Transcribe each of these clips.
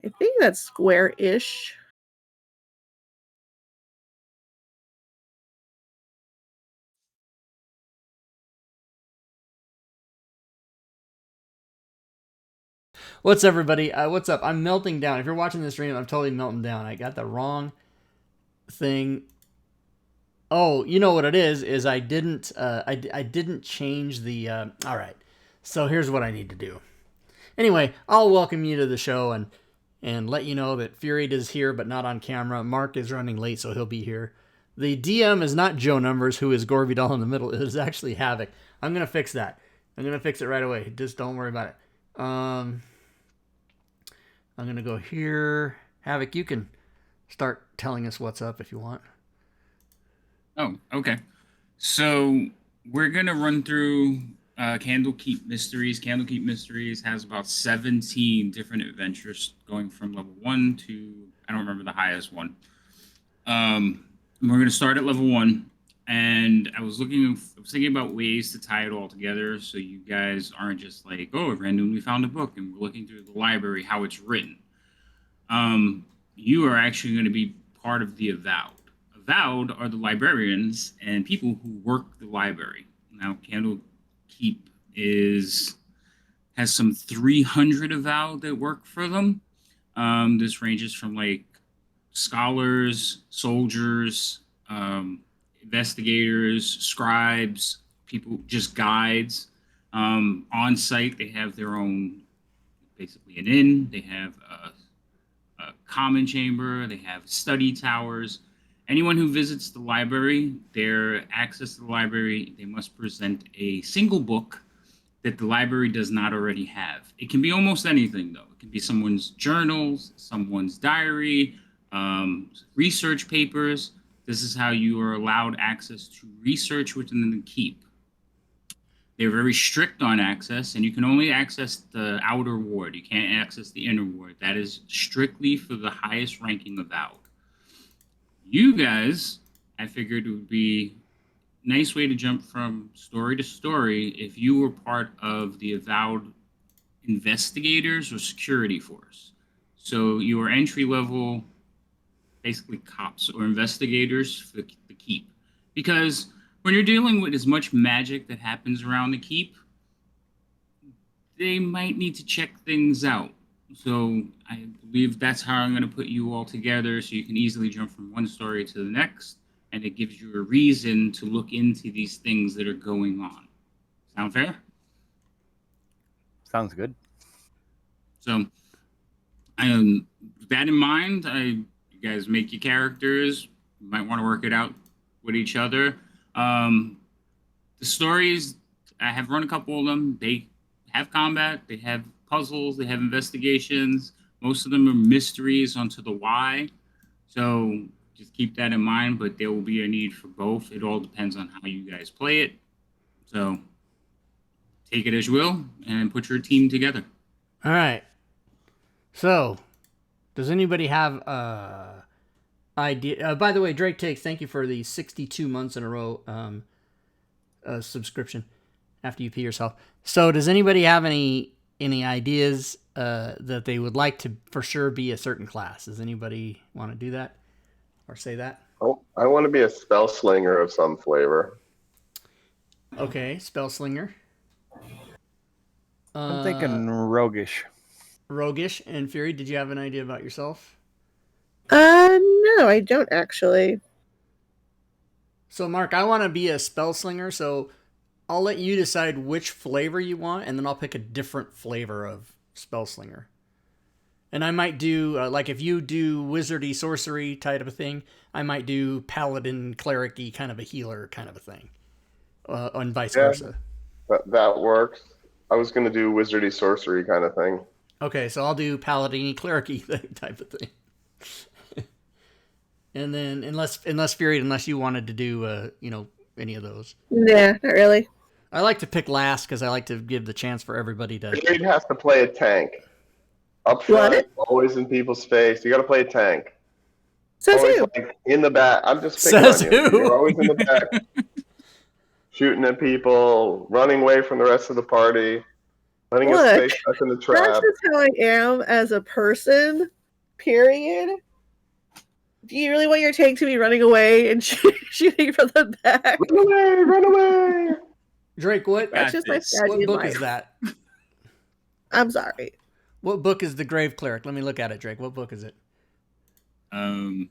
I think that's square-ish. What's up, everybody? What's up? I'm melting down. If you're watching this stream, I'm totally melting down. I got the wrong thing. Oh, you know what it is I didn't I didn't change the all right. So here's what I need to do. Anyway, I'll welcome you to the show and let you know that Fury is here but not on camera. Mark is running late, so he'll be here. The DM is not Joe Numbers, who is Gorvidal in the middle. It is actually Havoc. I'm gonna fix that. I'm gonna fix it right away. Just don't worry about it. I'm gonna go here. Havoc, you can start telling us what's up if you want. Oh, okay. So we're gonna run through Candlekeep Mysteries. Candlekeep Mysteries has about 17 different adventures going from level 1 to, I don't remember the highest one. We're gonna start at level 1, and I was thinking about ways to tie it all together so you guys aren't just like, oh, I randomly found a book and we're looking through the library how it's written. You are actually going to be part of the Avowed. Avowed are the librarians and people who work the library. Now, Candlekeep has some 300 Avowed that work for them. This ranges from like scholars, soldiers, investigators, scribes, people, just guides. On site, they have their own, basically an inn. They have a common chamber. They have study towers. Anyone who visits the library, their access to the library, they must present a single book that the library does not already have. It can be almost anything, though. It can be someone's journals, someone's diary, research papers. This is how you are allowed access to research within the keep. They're very strict on access, and you can only access the outer ward. You can't access the inner ward. That is strictly for the highest ranking Avowed. You guys, I figured it would be a nice way to jump from story to story if you were part of the Avowed investigators or security force. So you are entry level, basically cops or investigators for the keep. Because when you're dealing with as much magic that happens around the keep, they might need to check things out. So I believe that's how I'm going to put you all together so you can easily jump from one story to the next, and it gives you a reason to look into these things that are going on. Sound fair? Sounds good. So, with that in mind, you guys make your characters. You might want to work it out with each other. The stories, I have run a couple of them. They have combat, they have puzzles, they have investigations. Most of them are mysteries onto the why. So just keep that in mind, but there will be a need for both. It all depends on how you guys play it. So take it as you will and put your team together. All right. So, does anybody have idea? By the way, Drake Takes, thank you for the 62 months in a row subscription after you pee yourself. So, does anybody have any ideas that they would like to for sure be a certain class? Does anybody want to do that or say that? Oh, I want to be a spell slinger of some flavor. Okay, spell slinger. I'm thinking roguish. Roguish. And Fury, did you have an idea about yourself? No, I don't actually. So, Mark, I want to be a spell slinger, so I'll let you decide which flavor you want, and then I'll pick a different flavor of spell slinger. And I might do, like if you do wizardy, sorcery type of a thing, I might do paladin, cleric-y kind of a healer kind of a thing. And vice versa. That works. I was going to do wizardy, sorcery kind of thing. Okay, so I'll do paladin, cleric-y type of thing. And then, unless Fury, unless you wanted to do, any of those. Nah, not really. I like to pick last because I like to give the chance for everybody to. Fury has to play a tank. Up front, always in people's face. You got to play a tank. Says always who? Like in the back. I'm just picking on you. Who? You're always in the back. shooting at people, running away from the rest of the party, letting us stay Look, stuck in the that's trap. just how I am as a person, period. Do you really want your tank to be running away and shooting from the back? Run away! Run away! Drake, what That's just my strategy in book life. is that? I'm sorry. What book is the Grave Cleric? Let me look at it, Drake. What book is it? Isn't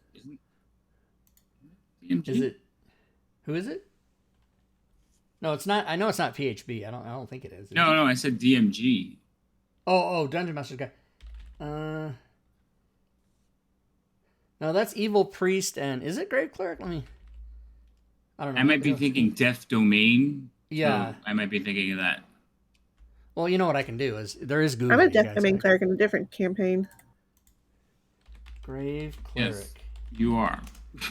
DMG? Is it? Who is it? No, it's not. I know it's not PHB. I don't think it is. No, I said DMG. Oh, Dungeon Master's guy. No, that's Evil Priest, and is it Grave Cleric? I don't know. I might be thinking Death Domain. Yeah. So I might be thinking of that. Well, you know what I can do is there is Google. I'm a you Death guys Domain can- cleric in a different campaign. Grave Cleric. Yes, you are.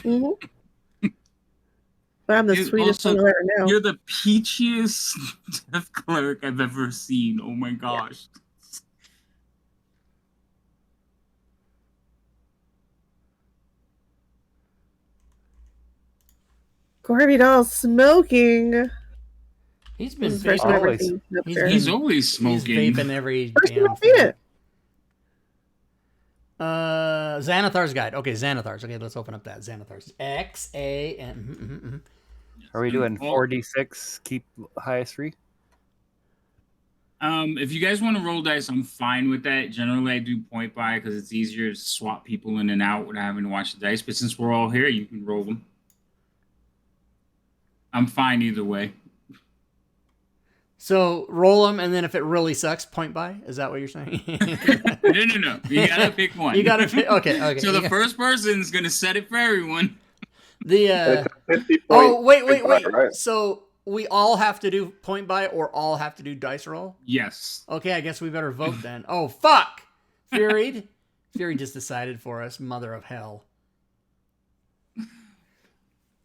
Mm-hmm. But I'm the Dude, sweetest also, one you'll ever know. You're the peachiest Death Cleric I've ever seen. Oh my gosh. Corby Doll smoking. He's This been is the first time I've ever always- seen smoke he's there. He's always smoking. He's vaping every First time damn I've seen thing. it. Xanathar's Guide. Okay, Xanathar's. Okay, let's open up that. Xanathar's. X-A-N. Are we doing Oh. 4d6? Keep highest 3? If you guys want to roll dice, I'm fine with that. Generally, I do point by because it's easier to swap people in and out without having to watch the dice. But since we're all here, you can roll them. I'm fine either way. So roll them, and then if it really sucks, point by. Is that what you're saying? No. You gotta pick one. You gotta pick. Okay. So the first person's gonna set it for everyone. The 50 point. oh wait. Right. So we all have to do point by, or all have to do dice roll. Yes. Okay, I guess we better vote then. Oh fuck, Fury just decided for us. Mother of hell.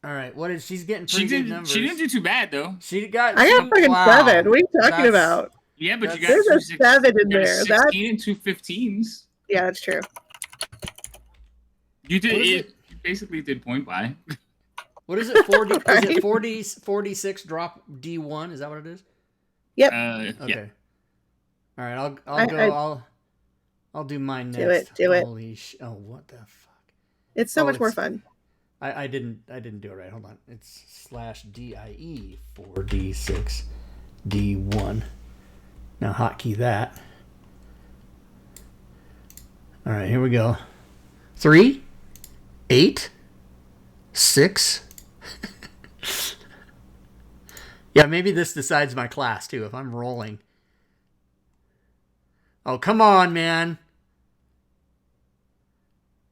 All right, what is she's getting? Pretty good numbers. She didn't do too bad though. She got. I got fucking wow. 7. What are you talking That's- about? Yeah, but you got There's a 7 in you got a there. 16 and 2 15s. Yeah, that's true. You did What is it. You basically did point by. What is it? 40? Is Right. it 46 drop D1? Is that what it is? Yep. Okay. Yeah. All right, I'll I- go. I'll do mine Do next. it, do it. Holy oh, what the fuck? It's so Oh, much more it's- fun. I didn't do it right. Hold on. It's /DIE 4D6 D1. Now hotkey that. All right, here we go. 3, 8, 6. Yeah, maybe this decides my class too if I'm rolling. Oh, come on, man.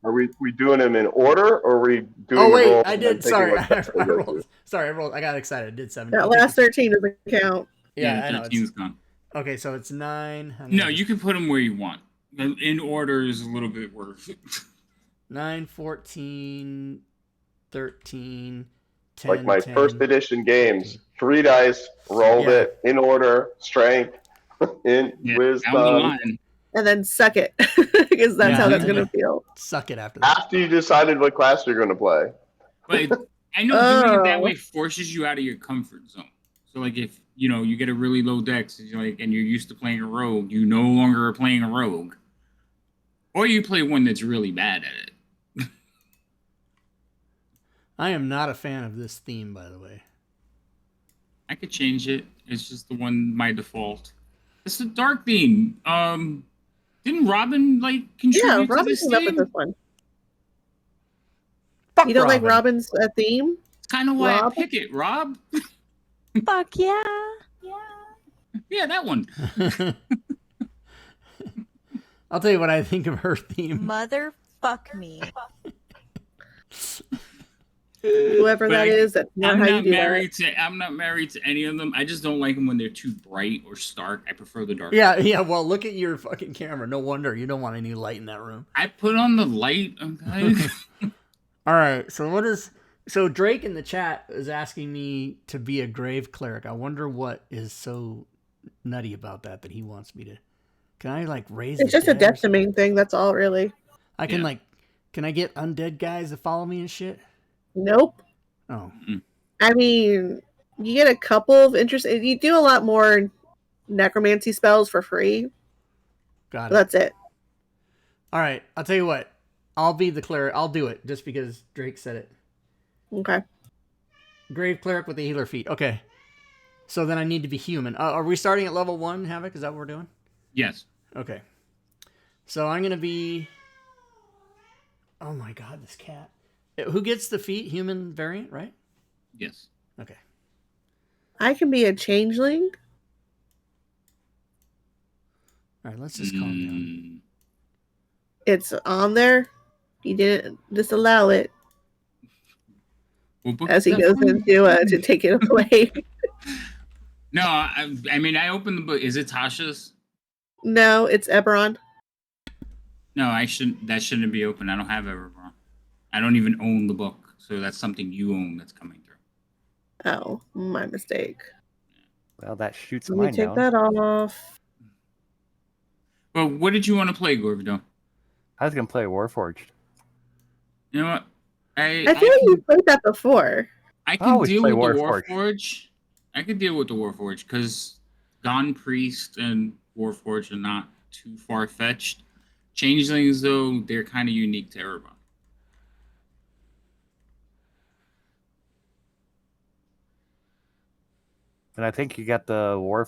Are we doing them in order, or are we doing Oh the wait, roll I and then did. taking Sorry, what dice we I go rolled. through? Sorry, I rolled. I got excited. I did 7. That last 13 doesn't count. Yeah, I know. 13's gone. Okay, so it's 9. No, you can put them where you want. In order is a little bit worse. 9, 14, 13, 10. Like my 10. first edition games, 3 dice, rolled Yeah. it in order, strength, in Yeah, down the wisdom. line. And then suck it. Because that's Yeah. how that's going to feel. Suck it after that. After you decided what class you're going to play. But I know doing it that Oh. way forces you out of your comfort zone. So like if you get a really low dex and you're used to playing a rogue, you no longer are playing a rogue. Or you play one that's really bad at it. I am not a fan of this theme, by the way. I could change it. It's just the one my default. It's the dark theme. Didn't Robin contribute Yeah, to Robin this came up with theme? this one. Fuck You don't like Robin. Robin's theme? It's kind of why Rob? I pick it, Rob. Fuck yeah. Yeah, that one. I'll tell you what I think of her theme. Mother fuck me. Whoever But that is, that's not I'm how you not do that. married to any of them. I just don't like them when they're too bright or stark. I prefer the dark. Yeah. Well, look at your fucking camera. No wonder you don't want any light in that room. I put on the light. Okay. All right. So Drake in the chat is asking me to be a grave cleric. I wonder what is so nutty about that he wants me to. Can I raise? It's the just a dead or death something? domain thing, that's all really. I can Yeah. can I get undead guys to follow me and shit? Nope. Oh, I mean, You get a couple of interesting. You do a lot more necromancy spells for free. Got But it. that's it. All right, I'll tell you what. I'll be the cleric. I'll do it just because Drake said it. Okay. Grave cleric with the healer feat. Okay. So then I need to be human. Are we starting at level 1, Havoc? Is that what we're doing? Yes. Okay. So I'm going to be... Oh my god, this cat. Who gets the feat? Human variant, right? Yes. Okay. I can be a changeling. All right, let's just calm down. It's on there. He didn't disallow it What book as is he that goes from? into to take it away. No, I mean, I opened the book. Is it Tasha's? No, it's Eberron. No, I shouldn't. That shouldn't be open. I don't have Everborn. I don't even own the book, so that's something you own that's coming through. Oh, my mistake. Well, that shoots Let me mine take down. that off. Well, what did you want to play, Gorvido? I was gonna play Warforged. You know what? I feel like you played that before. I I can always deal play with the Warforged. Warforged. I could deal with the Warforged because Gone Priest and Warforged are not too far fetched. Changelings, though, they're kind of unique to everybody. And I think you got the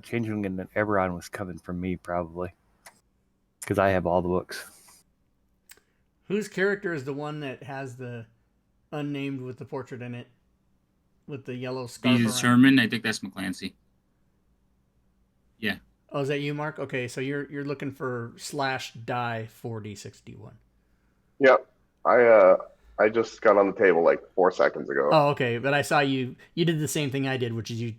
Changeling and Eberron was coming from me probably, because I have all the books. Whose character is the one that has the unnamed with the portrait in it? With the yellow scarf Be around? determined. I think that's McClancy. Yeah. Oh, is that you, Mark? Okay, so you're looking for /die 4d61. Yep. I just got on the table like 4 seconds ago. Oh, okay, but I saw you did the same thing I did, which is you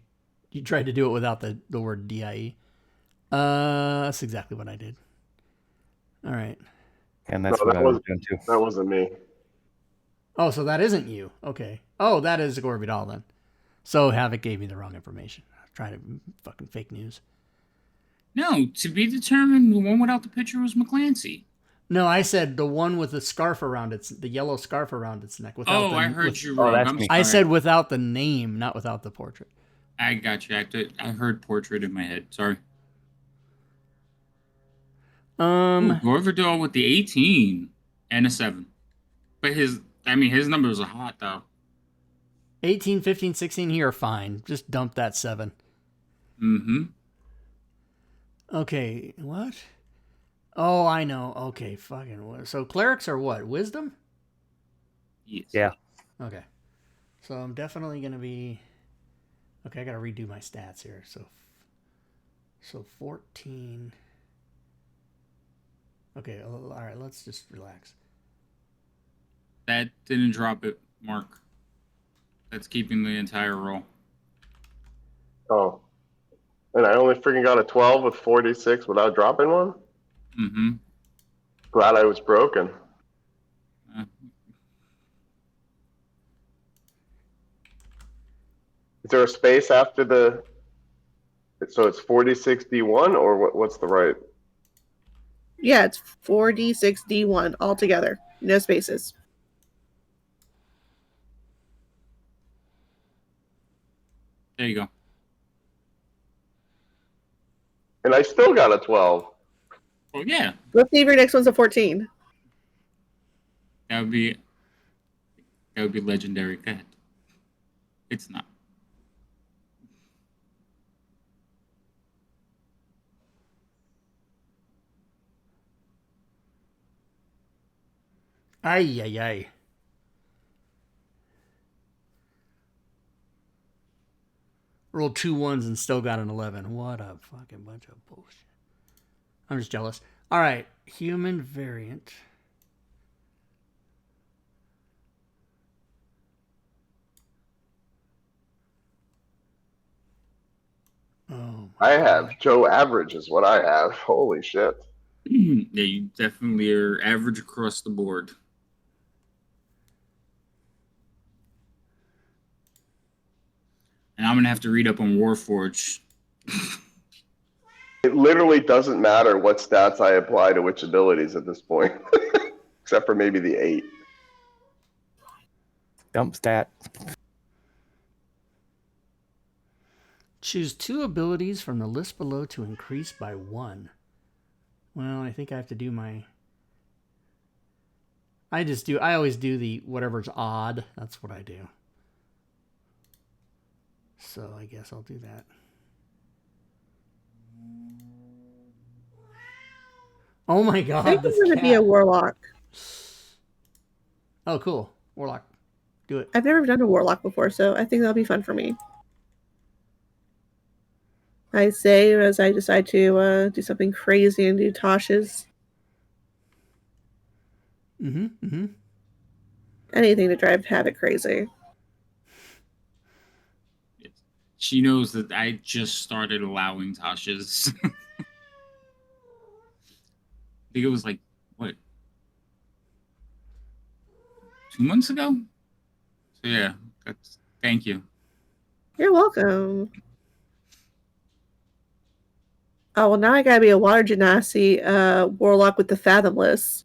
tried to do it without the word DIE. That's exactly what I did. All right. And that's No, what that I was wasn't- doing too. That wasn't me. Oh, so that isn't you. Okay. Oh, that is Gorbidal then. So Havoc gave me the wrong information. Trying to fucking fake news. No, to be determined, the one without the picture was McClancy. No, I said the one with the scarf around the yellow scarf around its neck. Without I heard you Oh, wrong. that's I'm me. sorry. I said without the name, not without the portrait. I got you. I heard portrait in my head. Sorry. Ooh, Gorvidal with the 18 and a 7. But his numbers are hot, though. 18, 15, 16 here are fine. Just dump that 7. Mm-hmm. Okay, what? Oh, I know. Okay, fucking what? So clerics are what? Wisdom? Yes. Yeah. Okay. So I'm definitely going to be... Okay, I got to redo my stats here. So 14... Okay, all right, let's just relax. That didn't drop it, Mark. That's keeping the entire roll. Oh. And I only freaking got a 12 with 46 without dropping one? Mm-hmm. Glad I was broken. Is there a space after the... So it's 4061 or what's the right? Yeah, it's 4d6d1 altogether. No spaces. There you go. And I still got a 12. Oh, yeah. Let's see if your next one's a 14. That would be legendary. Go ahead. It's not. Ay, ay, ay. Rolled 2 1s and still got an 11. What a fucking bunch of bullshit. I'm just jealous. All right, human variant. Oh, I have Joe Average is what I have. Holy shit. Yeah, you definitely are average across the board. And I'm going to have to read up on Warforged. It literally doesn't matter what stats I apply to which abilities at this point. Except for maybe the 8. Dump stat. Choose 2 abilities from the list below to increase by 1. Well, I think I have to do my... I always do the whatever's odd. That's what I do. So I guess I'll do that. Oh my I god, think I'm this going to be a cat. warlock. Oh, cool. Warlock. Do it. I've never done a warlock before, so I think that'll be fun for me. I say as I decide to do something crazy and do Tasha's. Anything to drive Havoc crazy. She knows that I just started allowing Tasha's. I think it was like, what, 2 months ago? So yeah, thank you. You're welcome. Oh, well, now I gotta be a water genasi warlock with the Fathomless.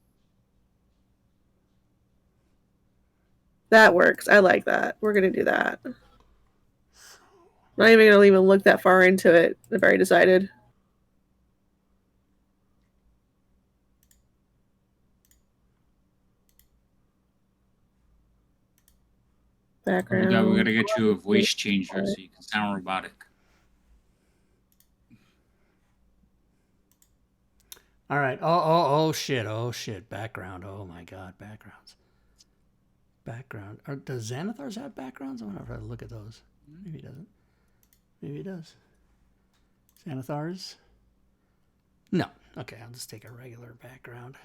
That works. I like that. We're gonna do that. Not even gonna even look that far into it. I've already decided. Background. We gotta get you a voice changer so you can sound robotic. All right. Oh shit. Background. Oh my god, backgrounds. Background. Does Xanathars have backgrounds? I wonder if I look at those. Maybe he doesn't. Maybe he does. Xanathars? No. Okay, I'll just take a regular background.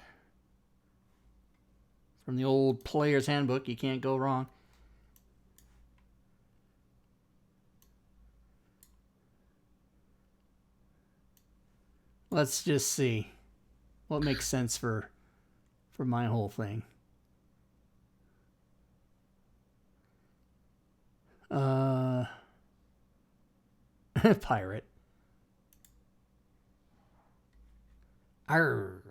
From the old player's handbook, you can't go wrong. Let's just see what makes sense for my whole thing. Pirate. Arr.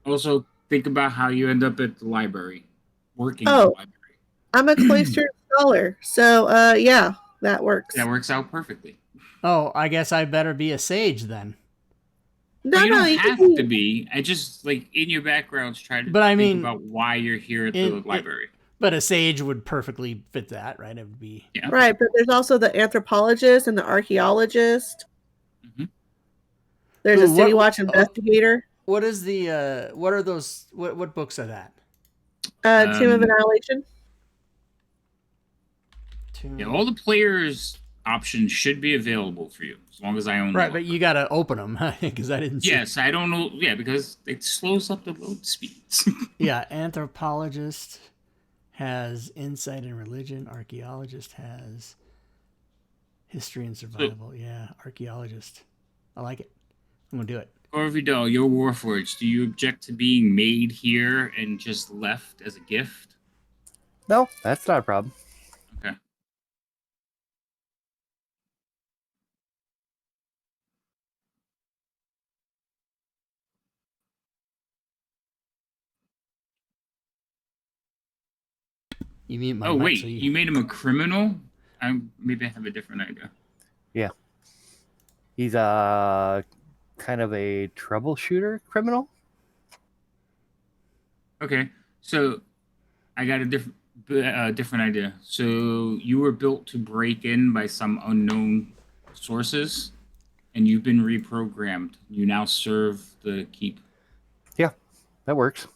Also, think about how you end up at the library, working at the library. I'm a cloistered scholar, so yeah, that works. That works out perfectly. Oh, I guess I better be a sage then. No, you don't you have to be. I just like in your backgrounds try to think about why you're here at the library. But a sage would perfectly fit that, right? It would be right. But there's also the anthropologist and the archaeologist. Mm-hmm. There's a City Watch investigator. What is the? What are those? What books are that? Tomb of Annihilation. Yeah, all the players' options should be available for you as long as I own. Right, but you got to open them because I didn't. Yes, I don't know. Yeah, because it slows up the load speeds. Yeah, anthropologist has insight and religion. Archaeologist has history and survival. Yeah, archaeologist. I like it. I'm gonna do it. Corvidel, you're Warforged. Do you object to being made here and just left as a gift? No, that's not a problem. Okay. You mean my wait, so you made him a criminal? Maybe I have a different idea. Yeah. He's a kind of a troubleshooter criminal. Okay, so I got a different idea. So you were built to break in by some unknown sources, and you've been reprogrammed. You now serve the keep. Yeah, that works.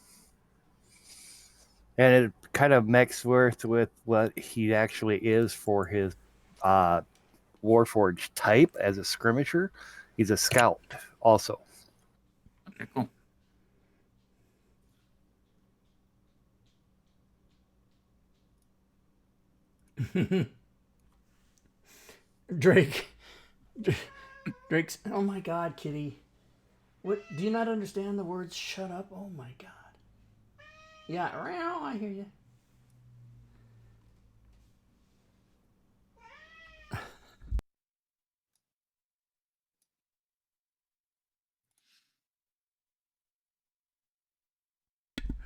And it kind of mixes with what he actually is for his Warforged type as a skirmisher. He's a scout also. Okay, cool. Drake's. Oh my God, Kitty. What? Do you not understand the words "shut up"? Oh my God. Yeah, I hear you.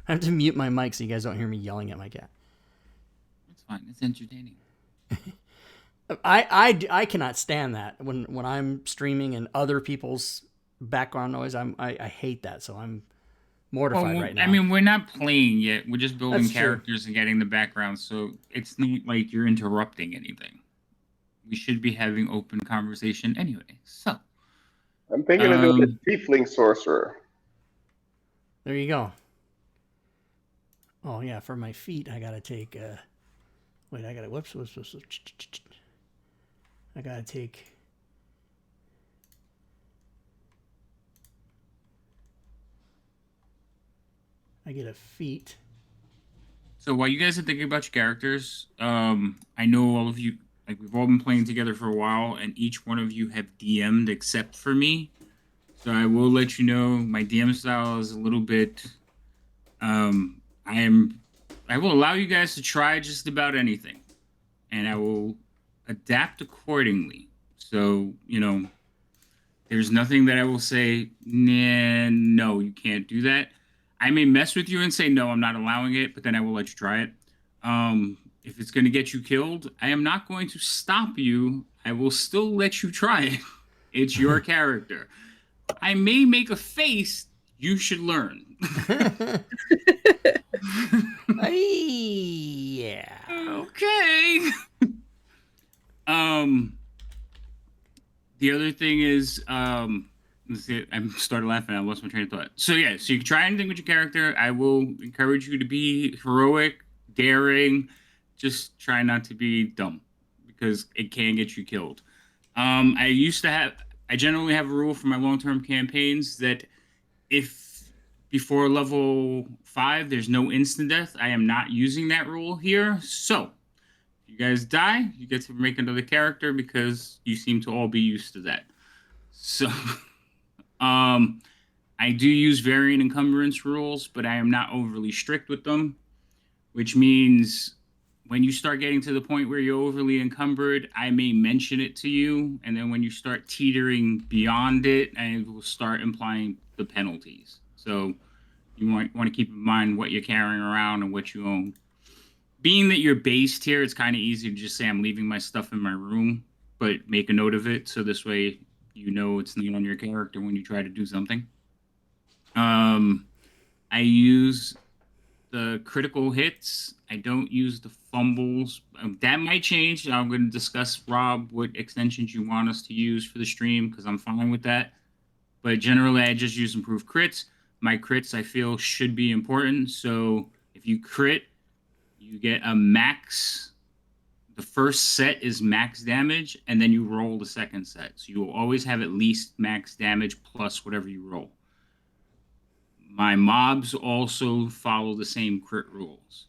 I have to mute my mic so you guys don't hear me yelling at my cat. fine. It's entertaining. I cannot stand that when I'm streaming and other people's background noise. I hate that, so I'm mortified right now. I mean, we're not playing yet. We're just building That's true. characters and getting the background, so it's not like you're interrupting anything. We should be having open conversation anyway. So I'm thinking of doing a tiefling sorcerer. There you go. Oh yeah, for my feet, I gotta take. Wait, I gotta. Whoops. I gotta take. I get a feat. So while you guys are thinking about your characters, I know all of you, like we've all been playing together for a while, and each one of you have DM'd except for me. So I will let you know my DM style is a little bit. I will allow you guys to try just about anything, and I will adapt accordingly. So there's nothing that I will say, nah, no, you can't do that. I may mess with you and say, no, I'm not allowing it, but then I will let you try it. If it's going to get you killed, I am not going to stop you. I will still let you try it. It's your character. I may make a face. You should learn. Yeah. Okay. The other thing is, let's see, I started laughing. I lost my train of thought. So yeah, so you can try anything with your character. I will encourage you to be heroic, daring. Just try not to be dumb, because it can get you killed. I generally have a rule for my long-term campaigns that if before level 5 there's no instant death, I am not using that rule here. So if you guys die, you get to make another character because you seem to all be used to that. So I do use variant encumbrance rules, but I am not overly strict with them, which means when you start getting to the point where you're overly encumbered, I may mention it to you, and then when you start teetering beyond it, I will start implying the penalties. So you want to keep in mind what you're carrying around and what you own. Being that you're based here, it's kind of easy to just say I'm leaving my stuff in my room, but make a note of it so this way you know it's not on your character when you try to do something. I use the critical hits. I don't use the fumbles. That might change. I'm going to discuss, Rob, what extensions you want us to use for the stream, because I'm fine with that. But generally, I just use improved crits. My crits, I feel, should be important. So if you crit, you get a max. The first set is max damage, and then you roll the second set. So you will always have at least max damage plus whatever you roll. My mobs also follow the same crit rules.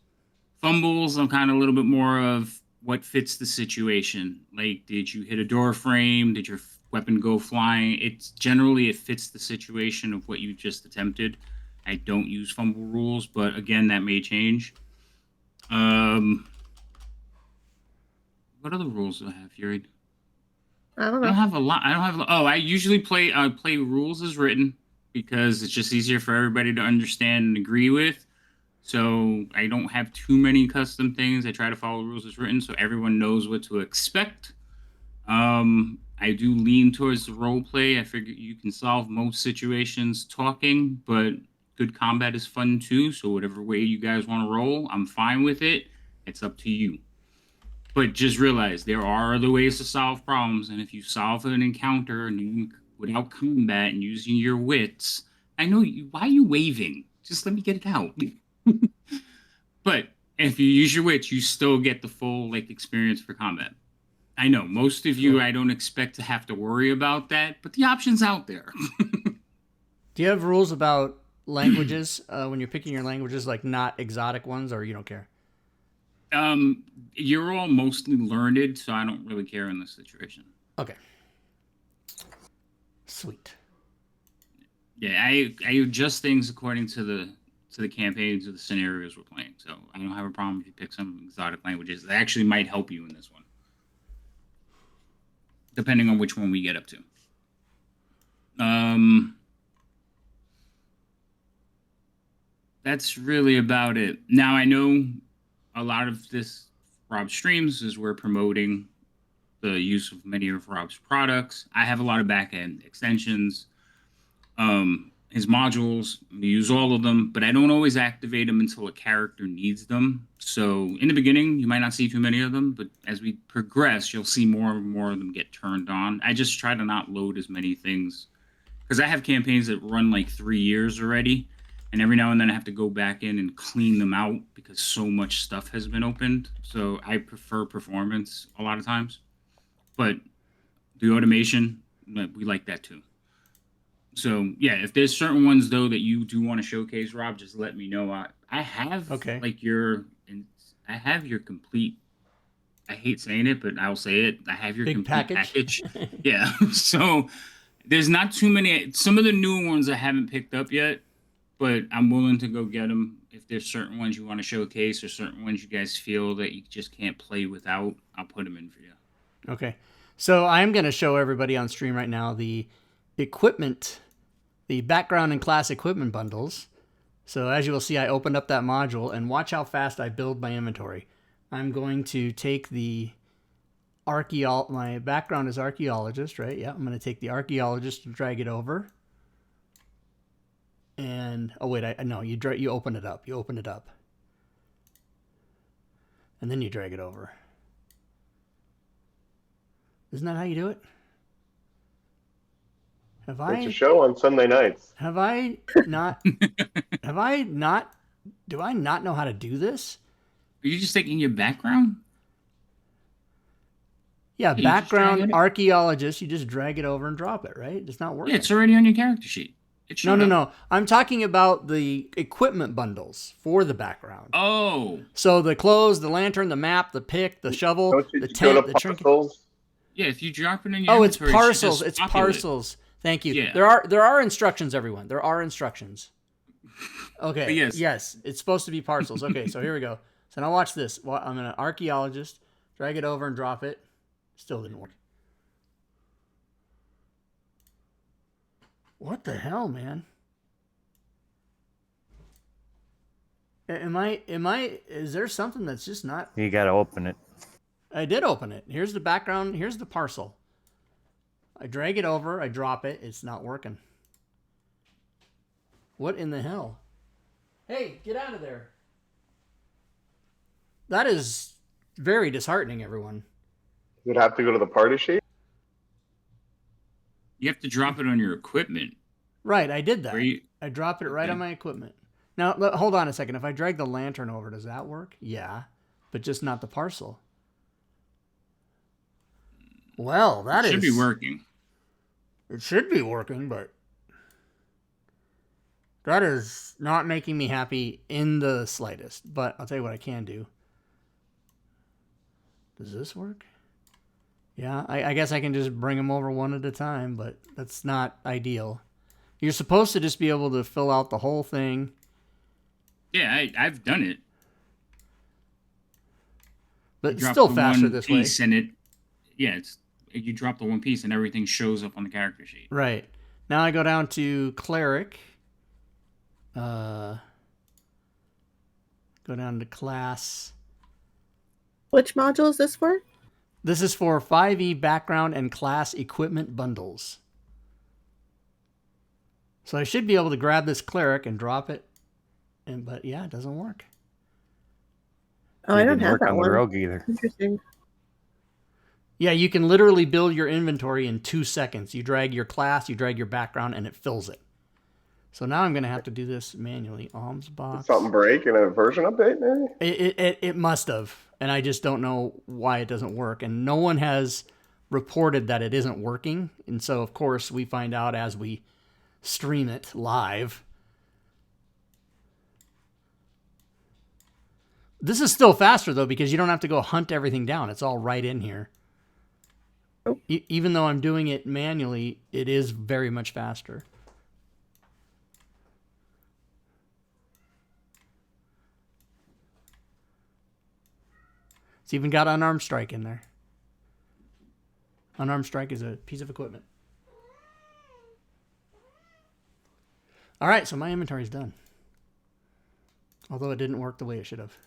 Fumbles, I'm kind of a little bit more of what fits the situation. Like, did you hit a door frame? Did your weapon go flying? It's generally, it fits the situation of what you just attempted. I don't use fumble rules, but again, that may change. What other rules do I have, Fury? I don't I know. don't have a lot. I usually play rules as written because it's just easier for everybody to understand and agree with. So I don't have too many custom things. I try to follow rules as written so everyone knows what to expect. I do lean towards the role play. I figure you can solve most situations talking, but good combat is fun too. So whatever way you guys want to roll, I'm fine with it. It's up to you. But just realize there are other ways to solve problems, and if you solve an encounter without combat and using your wits, I know you. Why are you waving? Just let me get it out. But if you use your wits, you still get the full experience for combat. I know most of you, I don't expect to have to worry about that, but the option's out there. Do you have rules about languages when you're picking your languages, like not exotic ones, or you don't care? You're all mostly learned, so I don't really care in this situation. Okay. Sweet. Yeah, I adjust things according to the campaigns or the scenarios we're playing. So I don't have a problem if you pick some exotic languages. That actually might help you in this one, depending on which one we get up to. That's really about it. Now I know a lot of this Rob's streams is we're promoting the use of many of Rob's products. I have a lot of back-end extensions. His modules, we use all of them, but I don't always activate them until a character needs them. So in the beginning, you might not see too many of them, but as we progress, you'll see more and more of them get turned on. I just try to not load as many things because I have campaigns that run like 3 years already, and every now and then I have to go back in and clean them out because so much stuff has been opened. So I prefer performance a lot of times, but the automation, we like that too. So yeah, if there's certain ones though that you do want to showcase, Rob, just let me know. I have I have your complete. I hate saying it, but I'll say it. I have your Big complete package. Yeah. So there's not too many. Some of the new ones I haven't picked up yet, but I'm willing to go get them. If there's certain ones you want to showcase or certain ones you guys feel that you just can't play without, I'll put them in for you. Okay. So I'm going to show everybody on stream right now the equipment, the background and class equipment bundles. So as you will see, I opened up that module and watch how fast I build my inventory. I'm going to take the my background is archaeologist, right? Yeah, I'm going to take the archaeologist and drag it over. And, oh wait, no, you open it up. You open it up. And then you drag it over. Isn't that how you do it? It's a show on Sunday nights. Do I not know how to do this? Are you just taking your background? Yeah, background archaeologist. You just drag it over and drop it, right? It's not working. Yeah, it's already on your character sheet. No. I'm talking about the equipment bundles for the background. Oh. So the clothes, the lantern, the map, the pick, the shovel, the tent, the trinket. Yeah, if you drop it in your it's parcels. It's parcels. Thank you. Yeah. There are instructions, everyone. There are instructions. Okay. Yes. It's supposed to be parcels. Okay, so here we go. So now watch this. Well, I'm an archaeologist. Drag it over and drop it. Still didn't work. What the hell, man? Is there something that's just not... You gotta open it. I did open it. Here's the background. Here's the parcel. I drag it over. I drop it. It's not working. What in the hell? Hey, get out of there. That is very disheartening, everyone. Does it have to go to the party sheet? You have to drop it on your equipment. Right, I did that. I dropped it right on my equipment. Now, hold on a second. If I drag the lantern over, does that work? Yeah, but just not the parcel. Well, It should be working. It should be working, but that is not making me happy in the slightest. But I'll tell you what I can do. Does this work? Yeah, I guess I can just bring them over one at a time, but that's not ideal. You're supposed to just be able to fill out the whole thing. Yeah, I've done it. But it's still faster this way. You drop the one piece and everything shows up on the character sheet. Right. Now I go down to cleric. Go down to class. Which module is this for? This is for 5e background and class equipment bundles. So I should be able to grab this cleric and drop it. But yeah, it doesn't work. Oh, I don't have that on one. the rogue either. Interesting. Yeah, you can literally build your inventory in 2 seconds. You drag your class, you drag your background, and it fills it. So now I'm going to have to do this manually. Alms box. Did something break in a version update, maybe? It must have. And I just don't know why it doesn't work. And no one has reported that it isn't working. And so, of course, we find out as we stream it live. This is still faster, though, because you don't have to go hunt everything down. It's all right in here. Oh. Even though I'm doing it manually, it is very much faster. It's even got unarmed strike in there. Unarmed strike is a piece of equipment. All right, so my inventory's done. Although it didn't work the way it should have.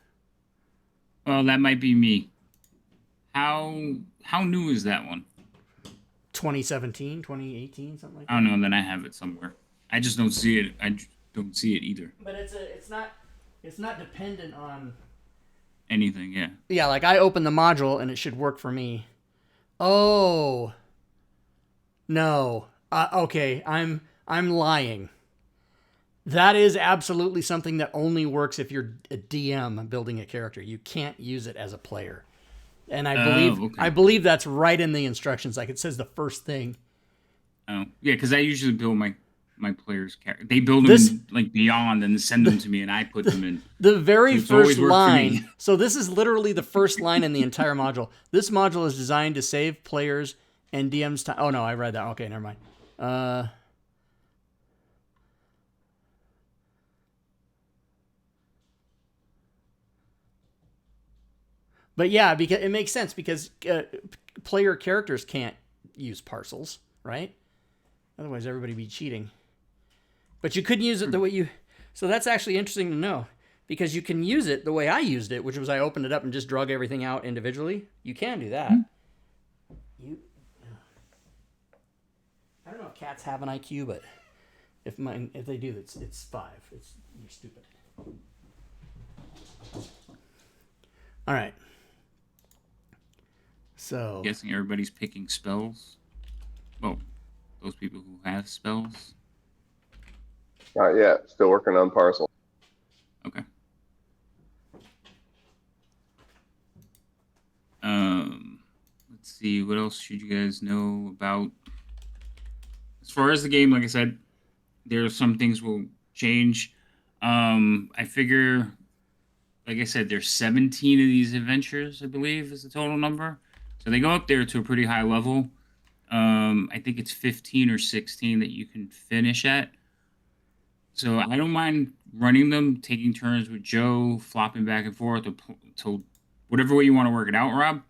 Well, that might be me. How new is that one? 2017, 2018, something like that. I don't know. Then I have it somewhere. I just don't see it. Don't see it either. But it's not dependent on anything. Yeah. Yeah, like I open the module and it should work for me. Oh. No. Okay, I'm lying. That is absolutely something that only works if you're a DM building a character. You can't use it as a player. And I believe that's right in the instructions. Like it says the first thing. Oh, yeah, because I usually build my players' character. They build them like beyond and send them to me, and I put them in. The very first line. So this is literally the first line in the entire module. This module is designed to save players and DMs time. Oh no, I read that. Okay, never mind. But yeah, because it makes sense because player characters can't use parcels, right? Otherwise, everybody would be cheating. But you couldn't use it the way you... So that's actually interesting to know. Because you can use it the way I used it, which was I opened it up and just drug everything out individually. You can do that. I don't know if cats have an IQ, but if they do, it's 5. You're stupid. All right. So... I'm guessing everybody's picking spells. Well, those people who have spells. Not yet. Still working on parcel. Okay. Let's see. What else should you guys know about? As far as the game, like I said, there are some things will change. I figure, like I said, there's 17 of these adventures, I believe, is the total number. So they go up there to a pretty high level. I think it's 15 or 16 that you can finish at. So I don't mind running them, taking turns with Joe, flopping back and forth to whatever way you want to work it out, Rob.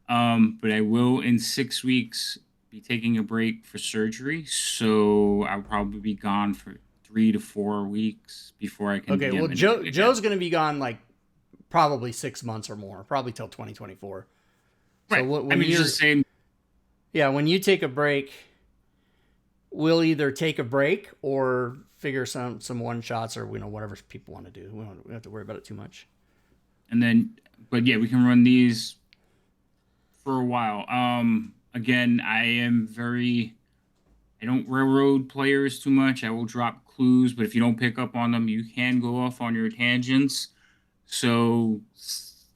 But I will, in 6 weeks, be taking a break for surgery. So I'll probably be gone for 3 to 4 weeks before I can. Okay, well, Joe's going to be gone like probably 6 months or more, probably till 2024. Right. So when you're just saying. Yeah, when you take a break, we'll either take a break or figure some one shots or whatever people want to do. We don't have to worry about it too much. And then, but yeah, we can run these for a while. Again, I don't railroad players too much. I will drop clues, but if you don't pick up on them, you can go off on your tangents. So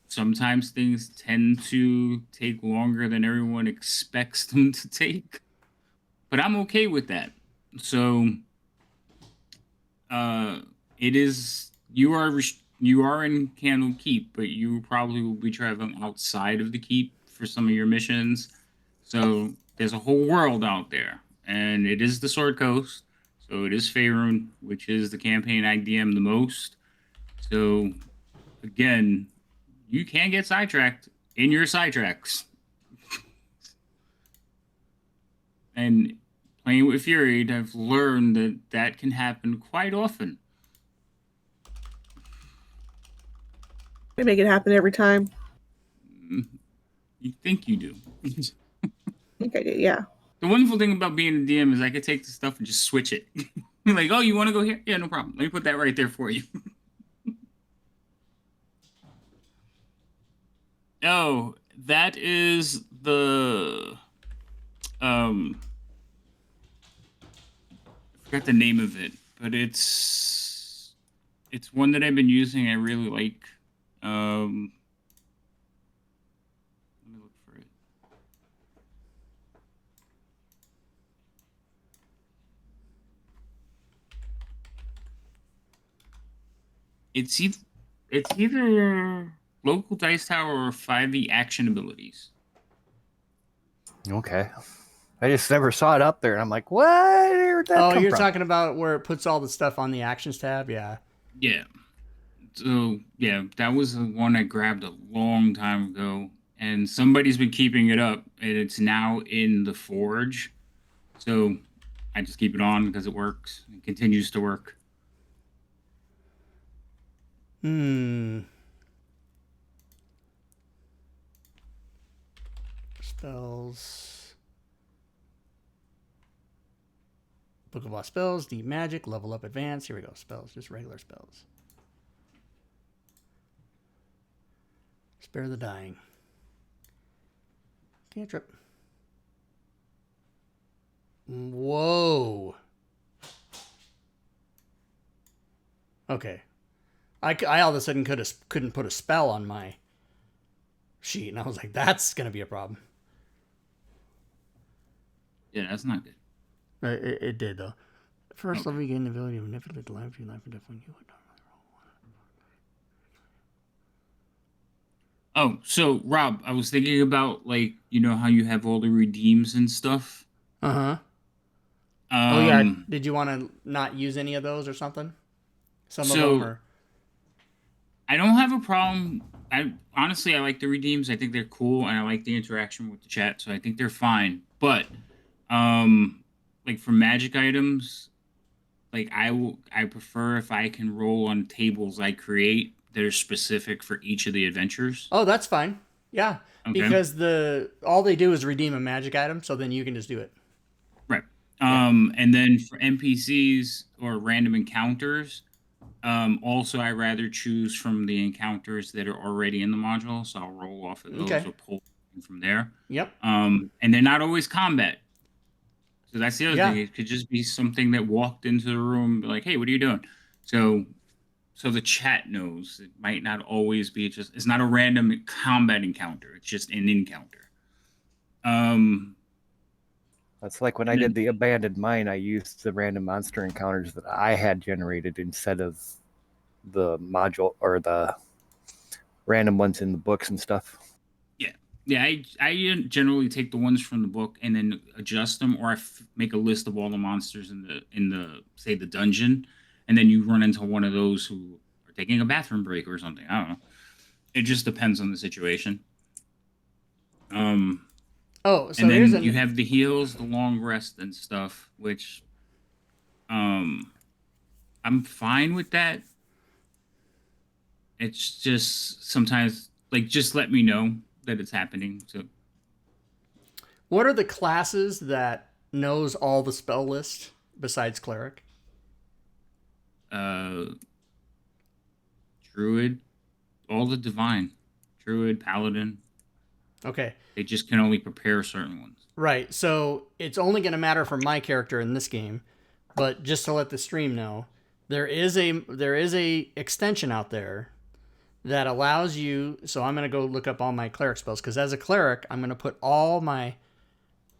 sometimes things tend to take longer than everyone expects them to take. But I'm okay with that. So it is, you are in Candlekeep, but you probably will be traveling outside of the keep for some of your missions. So there's a whole world out there, and it is the Sword Coast. So it is Faerun, which is the campaign I DM the most. So again, you can get sidetracked in your sidetracks. And playing with Fury, I've learned that can happen quite often. We make it happen every time. You think you do. I think I do, yeah. The wonderful thing about being a DM is I could take the stuff and just switch it. Like, oh, you want to go here? Yeah, no problem. Let me put that right there for you. Oh, that is the I forgot the name of it, but it's one that I've been using. I really like. Let me look for it. It's either local dice tower or 5e action abilities. Okay. I just never saw it up there, and I'm like, what? Where'd that come you're from? talking about where it puts all the stuff on the actions tab? Yeah. Yeah. So, yeah, that was the one I grabbed a long time ago, and somebody's been keeping it up, and it's now in the Forge. So I just keep it on because it works. It continues to work. Spells. Book of Lost Spells, Deep Magic, Level Up Advance. Here we go. Spells, just regular spells. Spare the Dying. Cantrip. Whoa. Okay. I all of a sudden couldn't put a spell on my sheet, and I was like, that's going to be a problem. Yeah, that's not good. It did, though. First level, you gain the ability to manipulate the life of your life and definitely you would Oh, so Rob, I was thinking about like how you have all the redeems and stuff. Uh-huh. Oh, yeah. Did you want to not use any of those or something? Some of them are... I don't have a problem. Honestly, I like the redeems. I think they're cool, and I like the interaction with the chat, so I think they're fine. But, like for magic items, like I prefer if I can roll on tables I create that are specific for each of the adventures. Oh, that's fine. Yeah, okay. Because all they do is redeem a magic item, so then you can just do it. Right. And then for NPCs or random encounters, also I rather choose from the encounters that are already in the module, so I'll roll off of those or pull from there. Yep. And they're not always combat. So that's the other thing. It could just be something that walked into the room, like, "Hey, what are you doing?" So the chat knows it might not always be it's not a random combat encounter. It's just an encounter. That's like when I did the abandoned mine, I used the random monster encounters that I had generated instead of the module or the random ones in the books and stuff. Yeah, I generally take the ones from the book and then adjust them, or I make a list of all the monsters in the say the dungeon, and then you run into one of those who are taking a bathroom break or something. I don't know. It just depends on the situation. So and then you have the heals, the long rest, and stuff, which I'm fine with that. It's just sometimes like just let me know that it's happening. So, what are the classes that knows all the spell list besides cleric? Druid, all the divine, Druid, Paladin. Okay. They just can only prepare certain ones. Right. So it's only going to matter for my character in this game, but just to let the stream know, there is a extension out there that allows you. So I'm going to go look up all my cleric spells, because as a cleric, I'm going to put all my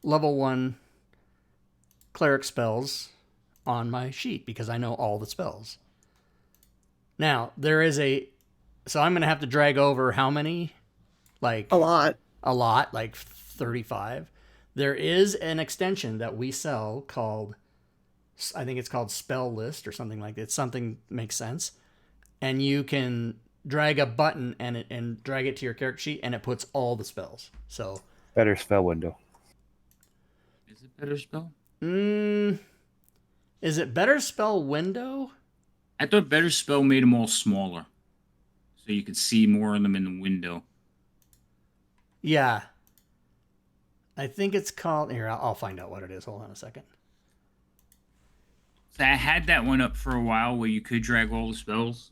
level 1 cleric spells on my sheet because I know all the spells. Now, so I'm going to have to drag over how many? Like a lot, like 35. There is an extension that we sell called, I think it's called Spell List or something like that. It's something that makes sense. And you can drag a button and drag it to your character sheet, and it puts all the spells. So better spell window. Is it better spell? Is it better spell window? I thought better spell made them all smaller, so you could see more of them in the window. Yeah. I think it's called... Here, I'll find out what it is. Hold on a second. So I had that one up for a while where you could drag all the spells,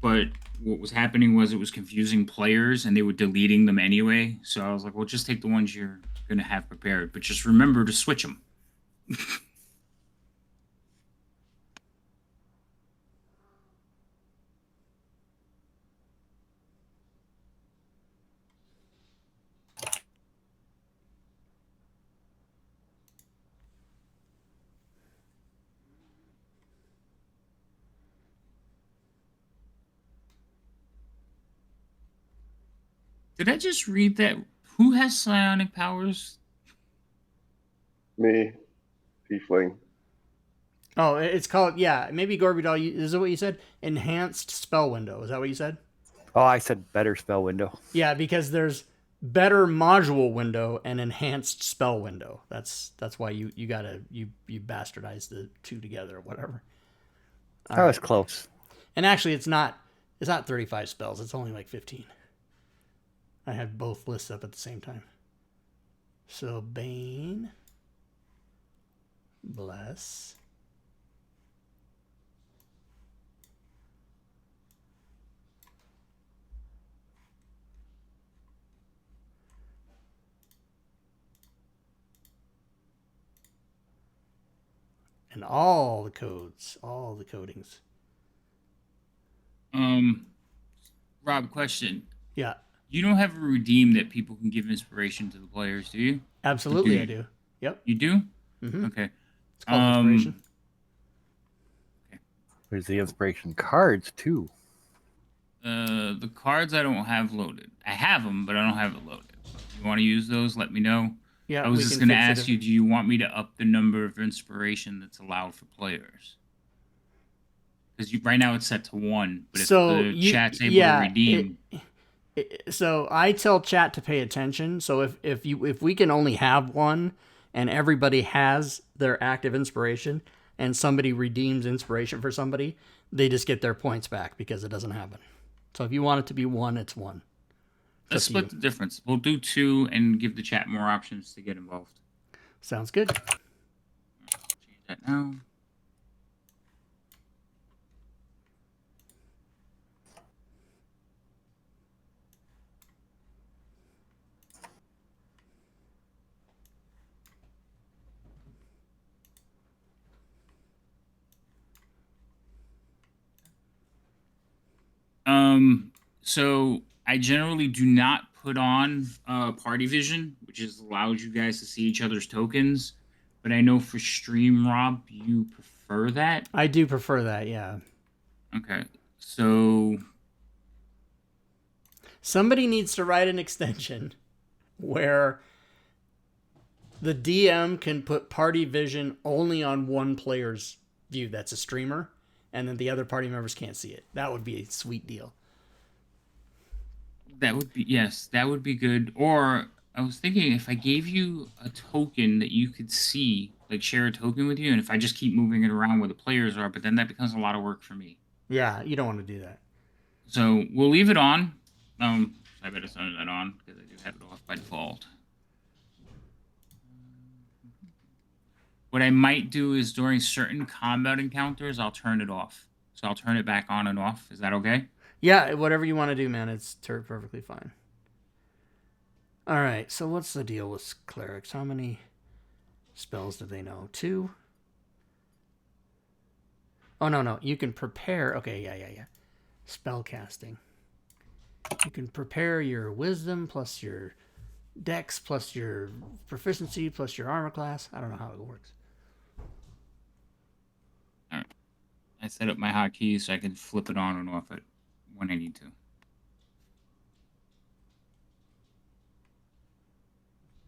but what was happening was it was confusing players, and they were deleting them anyway. So I was like, well, just take the ones you're going to have prepared, but just remember to switch them. Did I just read that? Who has psionic powers? Me. Tiefling. Oh, it's called... Yeah, maybe Gorbidal, is it what you said? Enhanced spell window. Is that what you said? Oh, I said better spell window. Yeah, because there's better module window and enhanced spell window. That's why you bastardize the two together or whatever. That was close. And actually, it's not 35 spells. It's only like 15. I had both lists up at the same time. So Bane, bless. And all the codes, all the codings. Rob, question. Yeah, You don't have a redeem that people can give inspiration to the players, do you? absolutely, I you? do. Yep. You do? Mm-hmm. Okay. It's called inspiration. There's the inspiration cards too. The cards I don't have loaded. I have them, but I don't have it loaded. If you want to use those, let me know. Yeah, I was we just can going to fix it ask you, do you want me to up the number of inspiration that's allowed for players? Because right now it's set to 1, but if the chat's able to redeem... So I tell chat to pay attention. So if we can only have one and everybody has their active inspiration and somebody redeems inspiration for somebody, they just get their points back because it doesn't happen. So if you want it to be 1, it's 1. Let's split the difference. We'll do 2 and give the chat more options to get involved. Sounds good. Change that now. So I generally do not put on party vision, which is allows you guys to see each other's tokens. But I know for stream, Rob, you prefer that. I do prefer that, yeah. Okay, so somebody needs to write an extension where the DM can put party vision only on one player's view that's a streamer, and then the other party members can't see it. That would be a sweet deal. That would be, yes, that would be good. Or I was thinking if I gave you a token that you could see, like share a token with you, and if I just keep moving it around where the players are, but then that becomes a lot of work for me. Yeah, you don't want to do that. So we'll leave it on. I better turn that on because I do have it off by default. What I might do is during certain combat encounters, I'll turn it off. So I'll turn it back on and off. Is that okay? Yeah, whatever you want to do, man. It's perfectly fine. All right, so what's the deal with clerics? How many spells do they know? 2? Oh, no. You can prepare. Okay, yeah. Spell casting. You can prepare your wisdom plus your dex plus your proficiency plus your armor class. I don't know how it works. All right. I set up my hotkeys so I can flip it on and off it when I need to.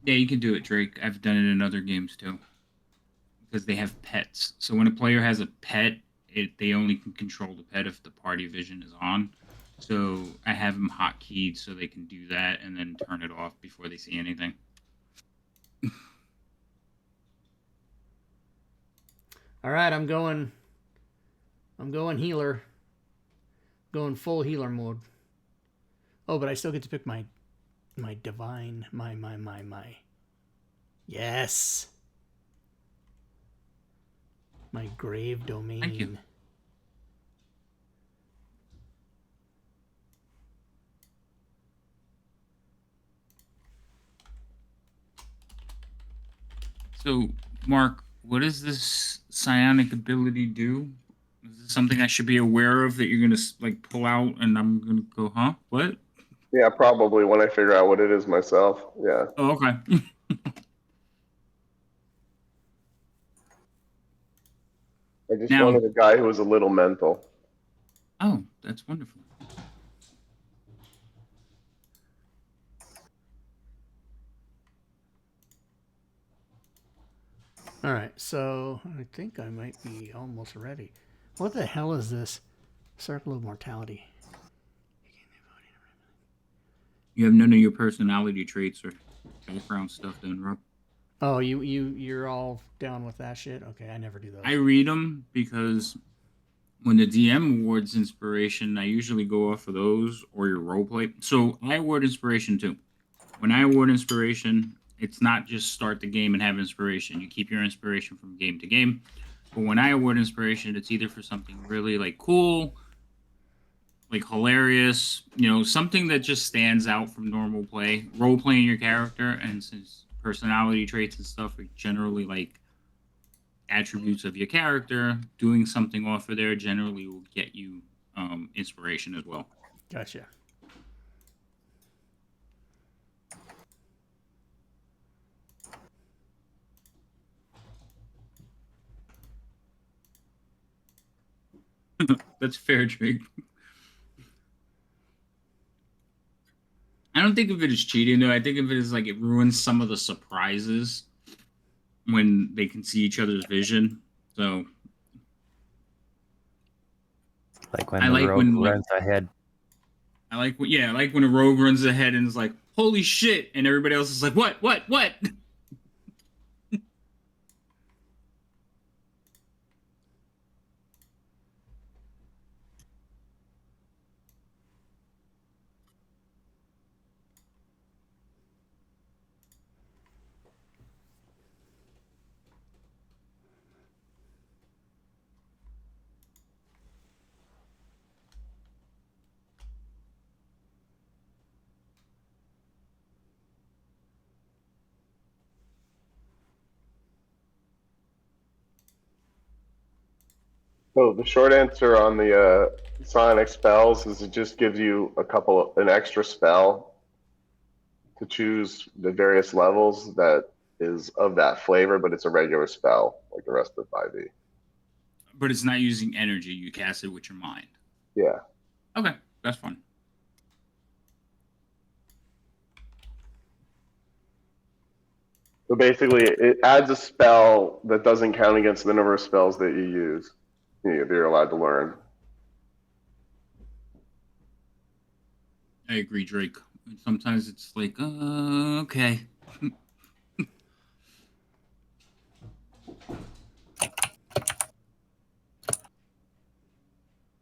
Yeah, you can do it, Drake. I've done it in other games too. Because they have pets. So when a player has a pet, they only can control the pet if the party vision is on. So I have them hotkeyed so they can do that and then turn it off before they see anything. All right, I'm going healer. Going full healer mode. Oh, but I still get to pick my divine, my. Yes. My grave domain. Thank you. So, Mark, what does this psionic ability do? Is this something I should be aware of that you're going to like pull out and I'm going to go, huh? What? Yeah, probably when I figure out what it is myself. Yeah. Oh, okay. I just wanted a guy who was a little mental. Oh, that's wonderful. All right, so I think I might be almost ready. What the hell is this? Circle of Mortality. You have none of your personality traits or background stuff then, Rob? Oh, you're all down with that shit? Okay, I never do those. I read them because when the DM awards inspiration, I usually go off of those or your roleplay. So I award inspiration too. When I award inspiration, It's not just start the game and have inspiration. You keep your inspiration from game to game. But when I award inspiration, it's either for something really like cool, like hilarious, something that just stands out from normal play, role playing your character, and since personality traits and stuff are generally like attributes of your character, doing something off of there generally will get you inspiration as well. Gotcha. That's fair, Drake. I don't think of it as cheating, though. I think of it as like it ruins some of the surprises when they can see each other's vision. So, Like when I the like rogue when runs ahead. I like when a rogue runs ahead and is like, "Holy shit!" and everybody else is like, "What? What? What?" So the short answer on the sonic spells is it just gives you an extra spell to choose the various levels that is of that flavor, but it's a regular spell like the rest of 5e. But it's not using energy. You cast it with your mind. Yeah. Okay, that's fun. So basically, it adds a spell that doesn't count against the number of spells that you use. You're allowed to learn. I agree, Drake. Sometimes it's like, okay.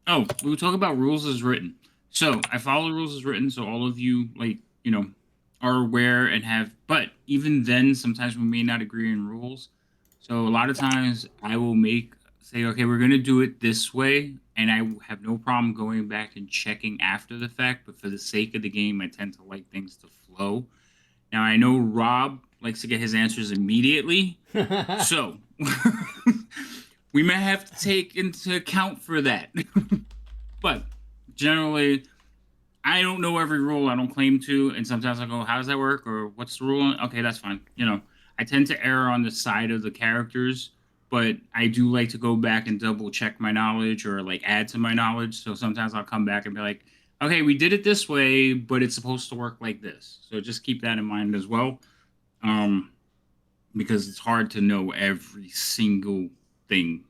Oh, we were talking about rules as written. So I follow the rules as written, so all of you, are aware and have. But even then, sometimes we may not agree in rules. So a lot of times I will say, okay, we're going to do it this way. And I have no problem going back and checking after the fact. But for the sake of the game, I tend to like things to flow. Now, I know Rob likes to get his answers immediately. So we may have to take into account for that. But generally, I don't know every rule. I don't claim to. And sometimes I go, how does that work? Or what's the rule? Okay, that's fine. I tend to err on the side of the characters, but I do like to go back and double check my knowledge or like add to my knowledge. So sometimes I'll come back and be like, okay, we did it this way, but it's supposed to work like this. So just keep that in mind as well. Because it's hard to know every single thing.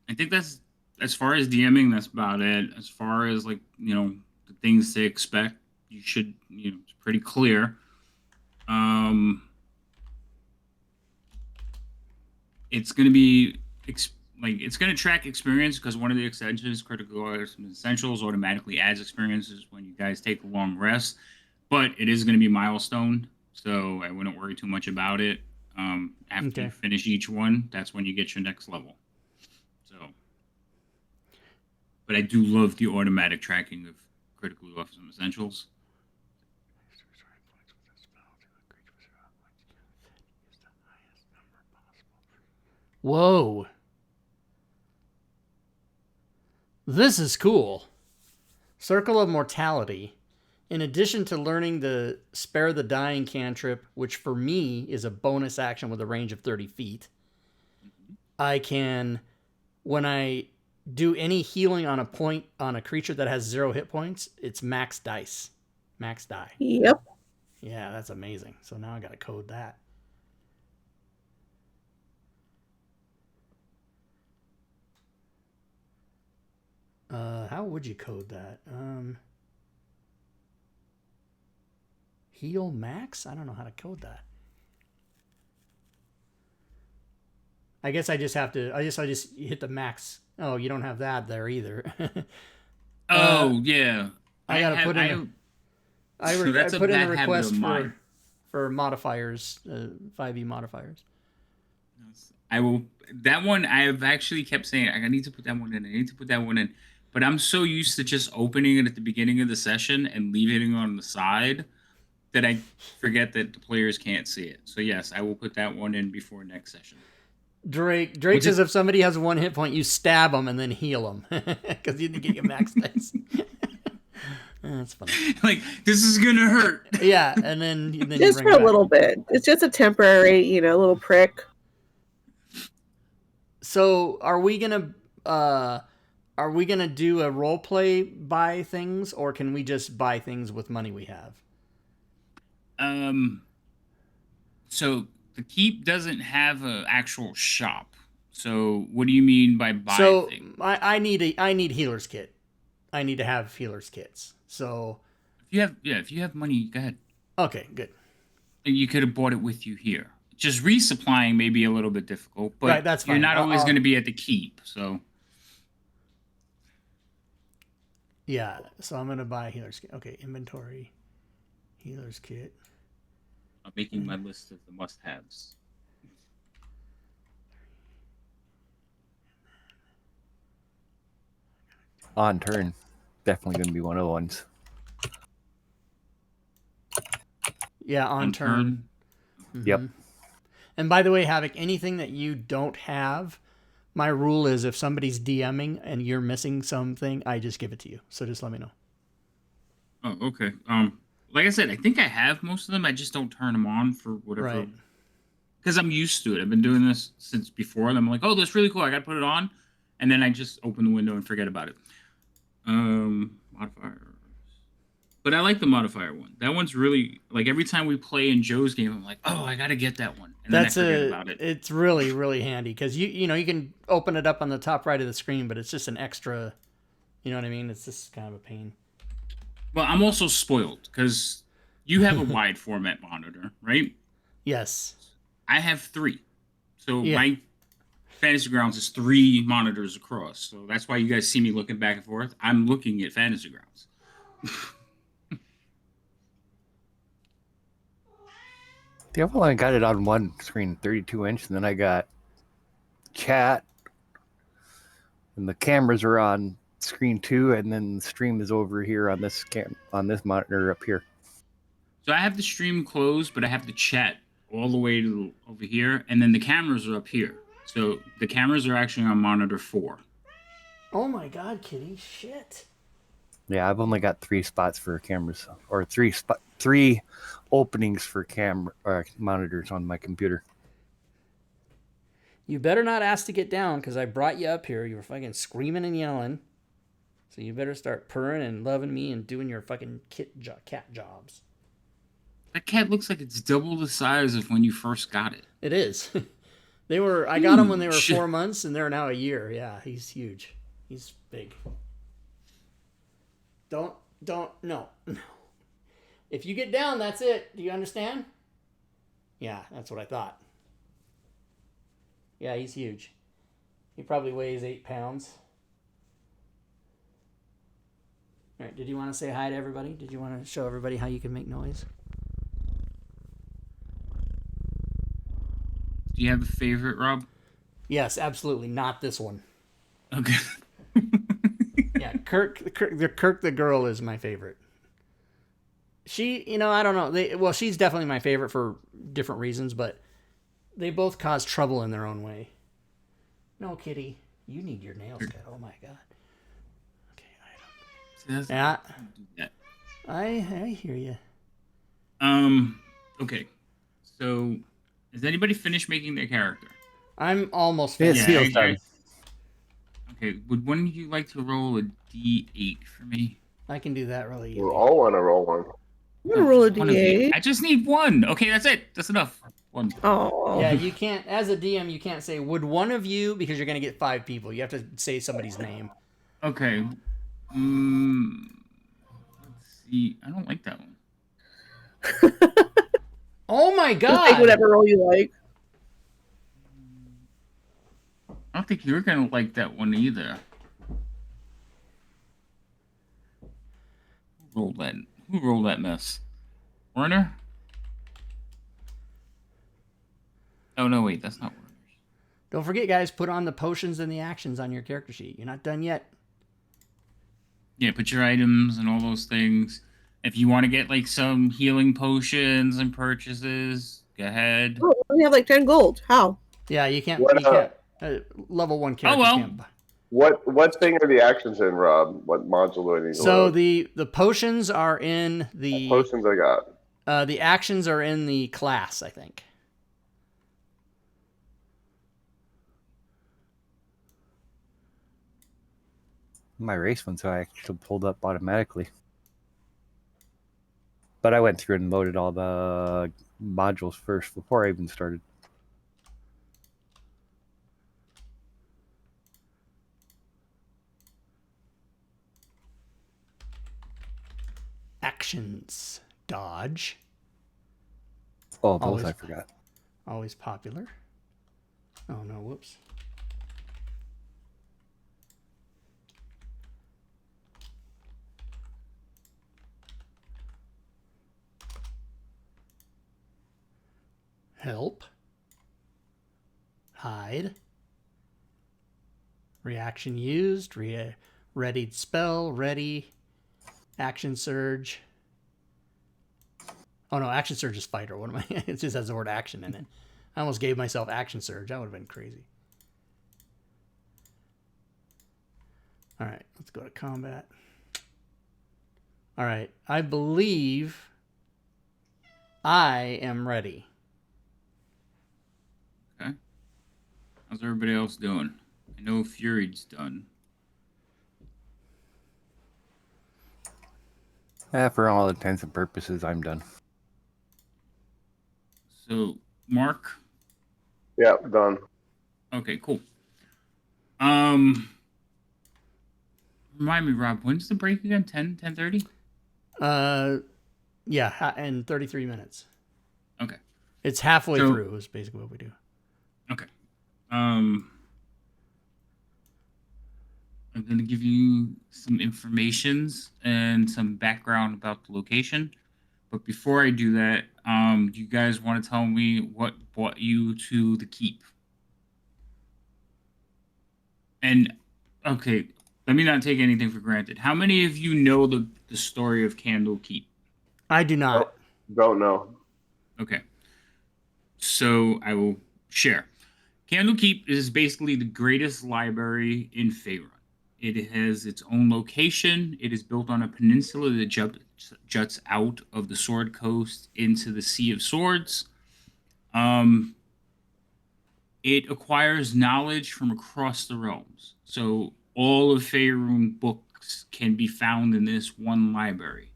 I think that's as far as DMing. That's about it. As far as the things to expect, you should it's pretty clear. It's gonna be it's gonna track experience because one of the extensions, Critical Essentials, automatically adds experiences when you guys take a long rest. But it is gonna be milestone, so I wouldn't worry too much about it. After you finish each one, that's when you get your next level. So. But I do love the automatic tracking of critical awesome essentials. Whoa. This is cool. Circle of Mortality. In addition to learning the Spare the Dying cantrip, which for me is a bonus action with a range of 30 feet, I can, when I do any healing on a creature that has 0 hit points, it's max dice. Max die. Yep. Yeah, that's amazing. So now I got to code that. How would you code that? Heal max? I don't know how to code that. I guess I just have to. I just hit the max. Oh, you don't have that there either. Yeah. I gotta put in. I That's a put in bad a habit request of mine. for modifiers, 5e modifiers. I will. That one I have actually kept saying I need to put that one in. I need to put that one in. But I'm so used to just opening it at the beginning of the session and leaving it on the side that I forget that the players can't see it. So yes, I will put that one in before next session. Drake says if somebody has 1 hit point, you stab them and then heal them because you didn't get your max dice. That's funny. Like, this is gonna hurt. Yeah, and then just for a little bit. It's just a temporary, little prick. So are we gonna do a role play buy things, or can we just buy things with money we have? So the keep doesn't have an actual shop. So what do you mean by buy things? I need healer's kit. I need to have healer's kits. So if you have money, go ahead. Okay, good. You could have bought it with you here. Just resupplying may be a little bit difficult, but right, that's fine. You're not always going to be at the keep, so. Yeah, so I'm going to buy a healer's kit. Okay, inventory, healer's kit. I'm making my list of the must-haves. On turn. Definitely going to be one of the ones. Yeah, on turn. Mm-hmm. Yep. And by the way, Havoc, anything that you don't have, my rule is if somebody's DMing and you're missing something, I just give it to you. So just let me know. Oh, okay. Like I said, I think I have most of them. I just don't turn them on for whatever. Right. Because I'm used to it. I've been doing this since before, and I'm like, oh, that's really cool. I got to put it on. And then I just open the window and forget about it. Modifiers. But I like the modifier one. That one's really, like, every time we play in Joe's game, I'm like, oh, I got to get that one. And then I forget about it. It's really, really handy because you can open it up on the top right of the screen, but it's just an extra, you know what I mean? It's just kind of a pain. Well, I'm also spoiled because you have a wide format monitor, right? Yes. I have 3. So my Fantasy Grounds is 3 monitors across. So that's why you guys see me looking back and forth. I'm looking at Fantasy Grounds. Yeah, well, I got it on one screen, 32-inch, and then I got chat, and the cameras are on screen 2, and then the stream is over here on this monitor up here. So I have the stream closed, but I have the chat all the way to over here, and then the cameras are up here. So the cameras are actually on monitor 4. Oh my God, Kitty! Shit. Yeah, I've only got 3 spots for cameras, or 3 openings for camera monitors on my computer. You better not ask to get down because I brought you up here. You were fucking screaming and yelling. So you better start purring and loving me and doing your fucking cat jobs. That cat looks like it's double the size of when you first got it. It is. I got them when they were 4 months, and they're now a year. Yeah, he's huge. He's big. No. If you get down, that's it. Do you understand? Yeah, that's what I thought. Yeah, he's huge. He probably weighs 8 pounds. All right, did you want to say hi to everybody? Did you want to show everybody how you can make noise? Do you have a favorite, Rob? Yes, absolutely. Not this one. Okay. Yeah, Kirk the girl is my favorite. She, I don't know. She's definitely my favorite for different reasons, but they both cause trouble in their own way. No, Kitty, you need your nails cut. Oh my God. Okay, yeah. I hear you. Okay. So, has anybody finished making their character? I'm almost finished. Yeah, okay, would one of you like to roll a D8 for me? I can do that really easy. We all want to roll one. I'm gonna roll a D8. I just need 1. Okay, that's it. That's enough. 1. Oh. Yeah, you can't, as a DM, you can't say, would one of you, because you're going to get 5 people. You have to say somebody's name. Okay. Let's see. I don't like that one. Oh my God. Just take whatever roll you like. think you're gonna like that one either. Who rolled that mess? Werner? Oh no, wait, that's not Werner's. Don't forget, guys, put on the potions and the actions on your character sheet. You're not done yet. Yeah, put your items and all those things. If you want to get like some healing potions and purchases, go ahead. Oh, we have like 10 gold. How? Yeah, you can't. What, You can't. Level 1 characters well. can't buy. What thing are the actions in, Rob? What module do I need to So load? the potions are in the Potions I got. the actions are in the class, I think. My race one, so I actually pulled up automatically. But I went through and loaded all the modules first before I even started. Actions. Dodge. Oh, those Always. I forgot. Always popular. Oh no, whoops. Help. Hide. Reaction used. Readied spell. Ready. Action surge. Oh no, action surge is fighter. What am I? It just has the word action in it. I almost gave myself action surge. That would have been crazy. All right, let's go to combat. All right, I believe I am ready. Okay. How's everybody else doing? I know Fury's done. For all intents and purposes, I'm done. So, Mark? Yeah, done. Okay, cool. Remind me, Rob, when's the break again? 10:30? Yeah, and 33 minutes. Okay. It's halfway through is basically what we do. Okay. I'm going to give you some informations and some background about the location. But before I do that, do you guys want to tell me what brought you to the keep? And, okay, let me not take anything for granted. How many of you know the story of Candlekeep? I do not. Don't know. Okay. So I will share. Candlekeep is basically the greatest library in Faerun. It has its own location. It is built on a peninsula that juts out of the Sword Coast into the Sea of Swords. It acquires knowledge from across the realms. So all of Faerun books can be found in this one library.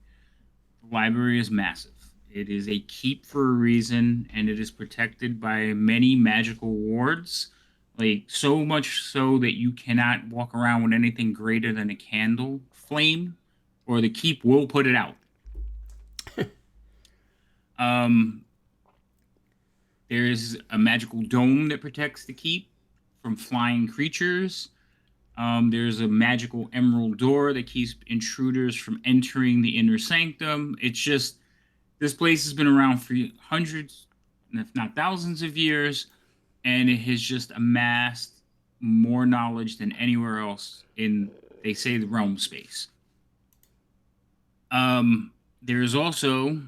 The library is massive. It is a keep for a reason, and it is protected by many magical wards. Like, so much so that you cannot walk around with anything greater than a candle flame, or the keep will put it out. There's a magical dome that protects the keep from flying creatures. There's a magical emerald door that keeps intruders from entering the inner sanctum. It's just, this place has been around for hundreds, if not thousands of years, and it has just amassed more knowledge than anywhere else in, they say, the realm space. There is also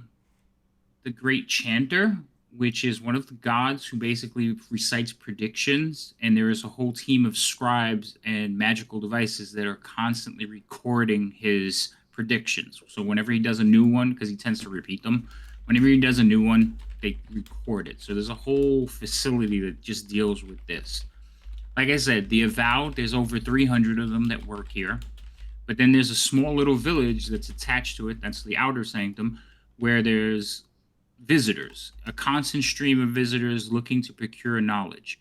the Great Chanter, which is one of the gods who basically recites predictions, and there is a whole team of scribes and magical devices that are constantly recording his predictions. So whenever he does a new one, because he tends to repeat them, whenever he does a new one, they record it. So there's a whole facility that just deals with this. Like I said, the Avowed, there's over 300 of them that work here. But then there's a small little village that's attached to it, that's the Outer Sanctum, where there's visitors, a constant stream of visitors looking to procure knowledge.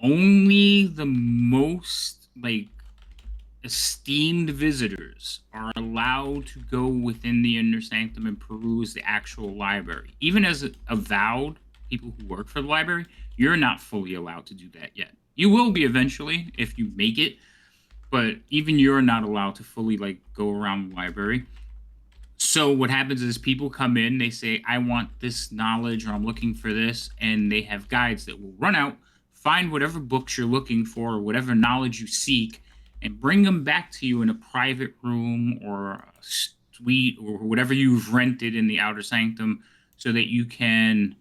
Only the most, esteemed visitors are allowed to go within the Inner Sanctum and peruse the actual library. Even as avowed people who work for the library, you're not fully allowed to do that yet. You will be eventually if you make it, but even you're not allowed to fully like go around the library. So what happens is people come in, they say, I want this knowledge or I'm looking for this, and they have guides that will run out, find whatever books you're looking for, or whatever knowledge you seek, and bring them back to you in a private room or a suite or whatever you've rented in the outer sanctum so that you can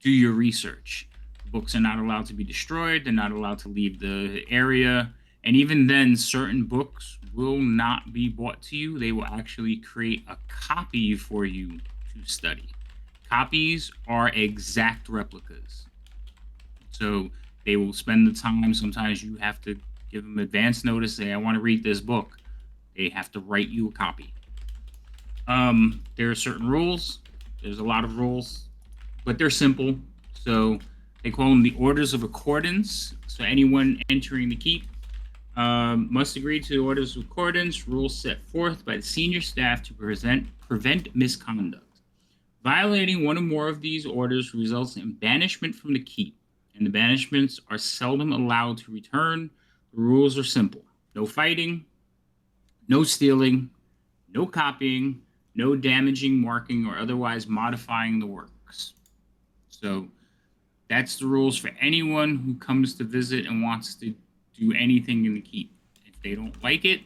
do your research. Books are not allowed to be destroyed, they're not allowed to leave the area. And even then, certain books will not be brought to you. They will actually create a copy for you to study. Copies are exact replicas. So they will spend the time. Sometimes you have to give them advance notice, say, I want to read this book. They have to write you a copy. There are certain rules. There's a lot of rules, but they're simple. So they call them the orders of accordance. So anyone entering the keep must agree to the orders of accordance, rules set forth by the senior staff to prevent misconduct. Violating one or more of these orders results in banishment from the keep, and the banishments are seldom allowed to return. The rules are simple: no fighting, no stealing, no copying, no damaging, marking, or otherwise modifying the works. So that's the rules for anyone who comes to visit and wants to do anything in the keep. If they don't like it,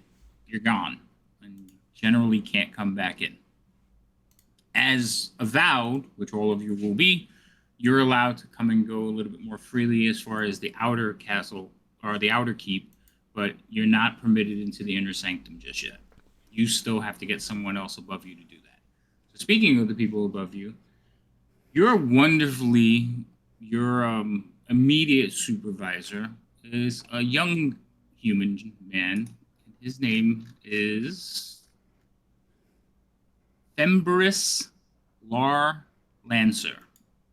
you're gone and generally can't come back in. As avowed, which all of you will be, you're allowed to come and go a little bit more freely as far as the outer castle or the outer keep, but you're not permitted into the inner sanctum just yet. You still have to get someone else above you to do that. So speaking of the people above you, your immediate supervisor is a young human man. His name is Themberus Lar Lancer.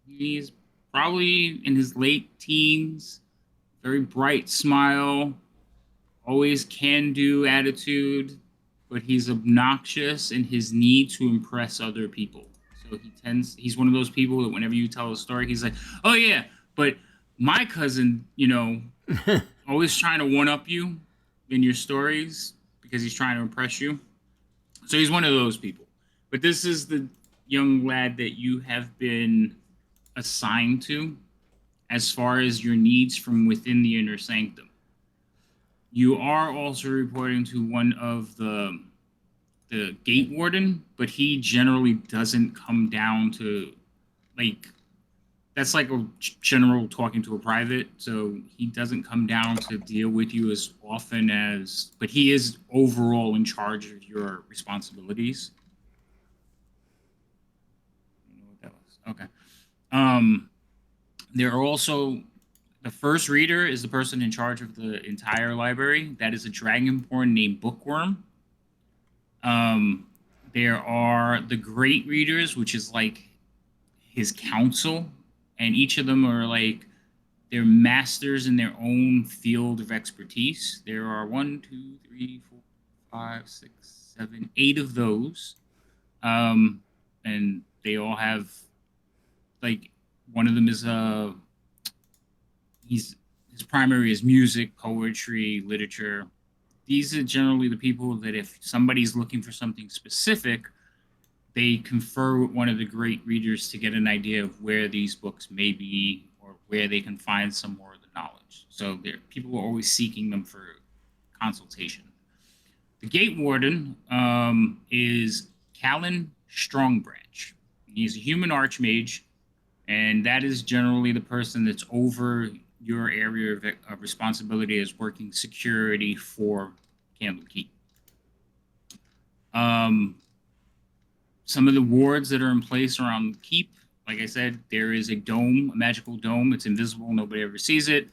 He's probably in his late teens, very bright smile, always can-do attitude, but he's obnoxious in his need to impress other people. So he's one of those people that whenever you tell a story, he's like, oh yeah, but my cousin, always trying to one-up you in your stories because he's trying to impress you. So he's one of those people. But this is the young lad that you have been assigned to as far as your needs from within the inner sanctum. You are also reporting to one of the gate warden, but he generally doesn't come down to that's like a general talking to a private, so he doesn't come down to deal with you as often as, but he is overall in charge of your responsibilities. I don't know what that was. Okay. There are also, the first reader is the person in charge of the entire library. That is a dragonborn named Bookworm. There are the great readers, which is like his council, and each of them are like they're masters in their own field of expertise. There are 1, 2, 3, 4, 5, 6, 7, 8 of those, and they all have like one of them is his primary is music, poetry, literature. These are generally the people that if somebody's looking for something specific, they confer with one of the great readers to get an idea of where these books may be or where they can find some more of the knowledge. So people are always seeking them for consultation. The gate warden is Callan Strongbranch. He's a human archmage, and that is generally the person that's over your area of responsibility as working security for Candlekeep. Some of the wards that are in place around the keep, like I said, there is a dome, a magical dome. It's invisible. Nobody ever sees it.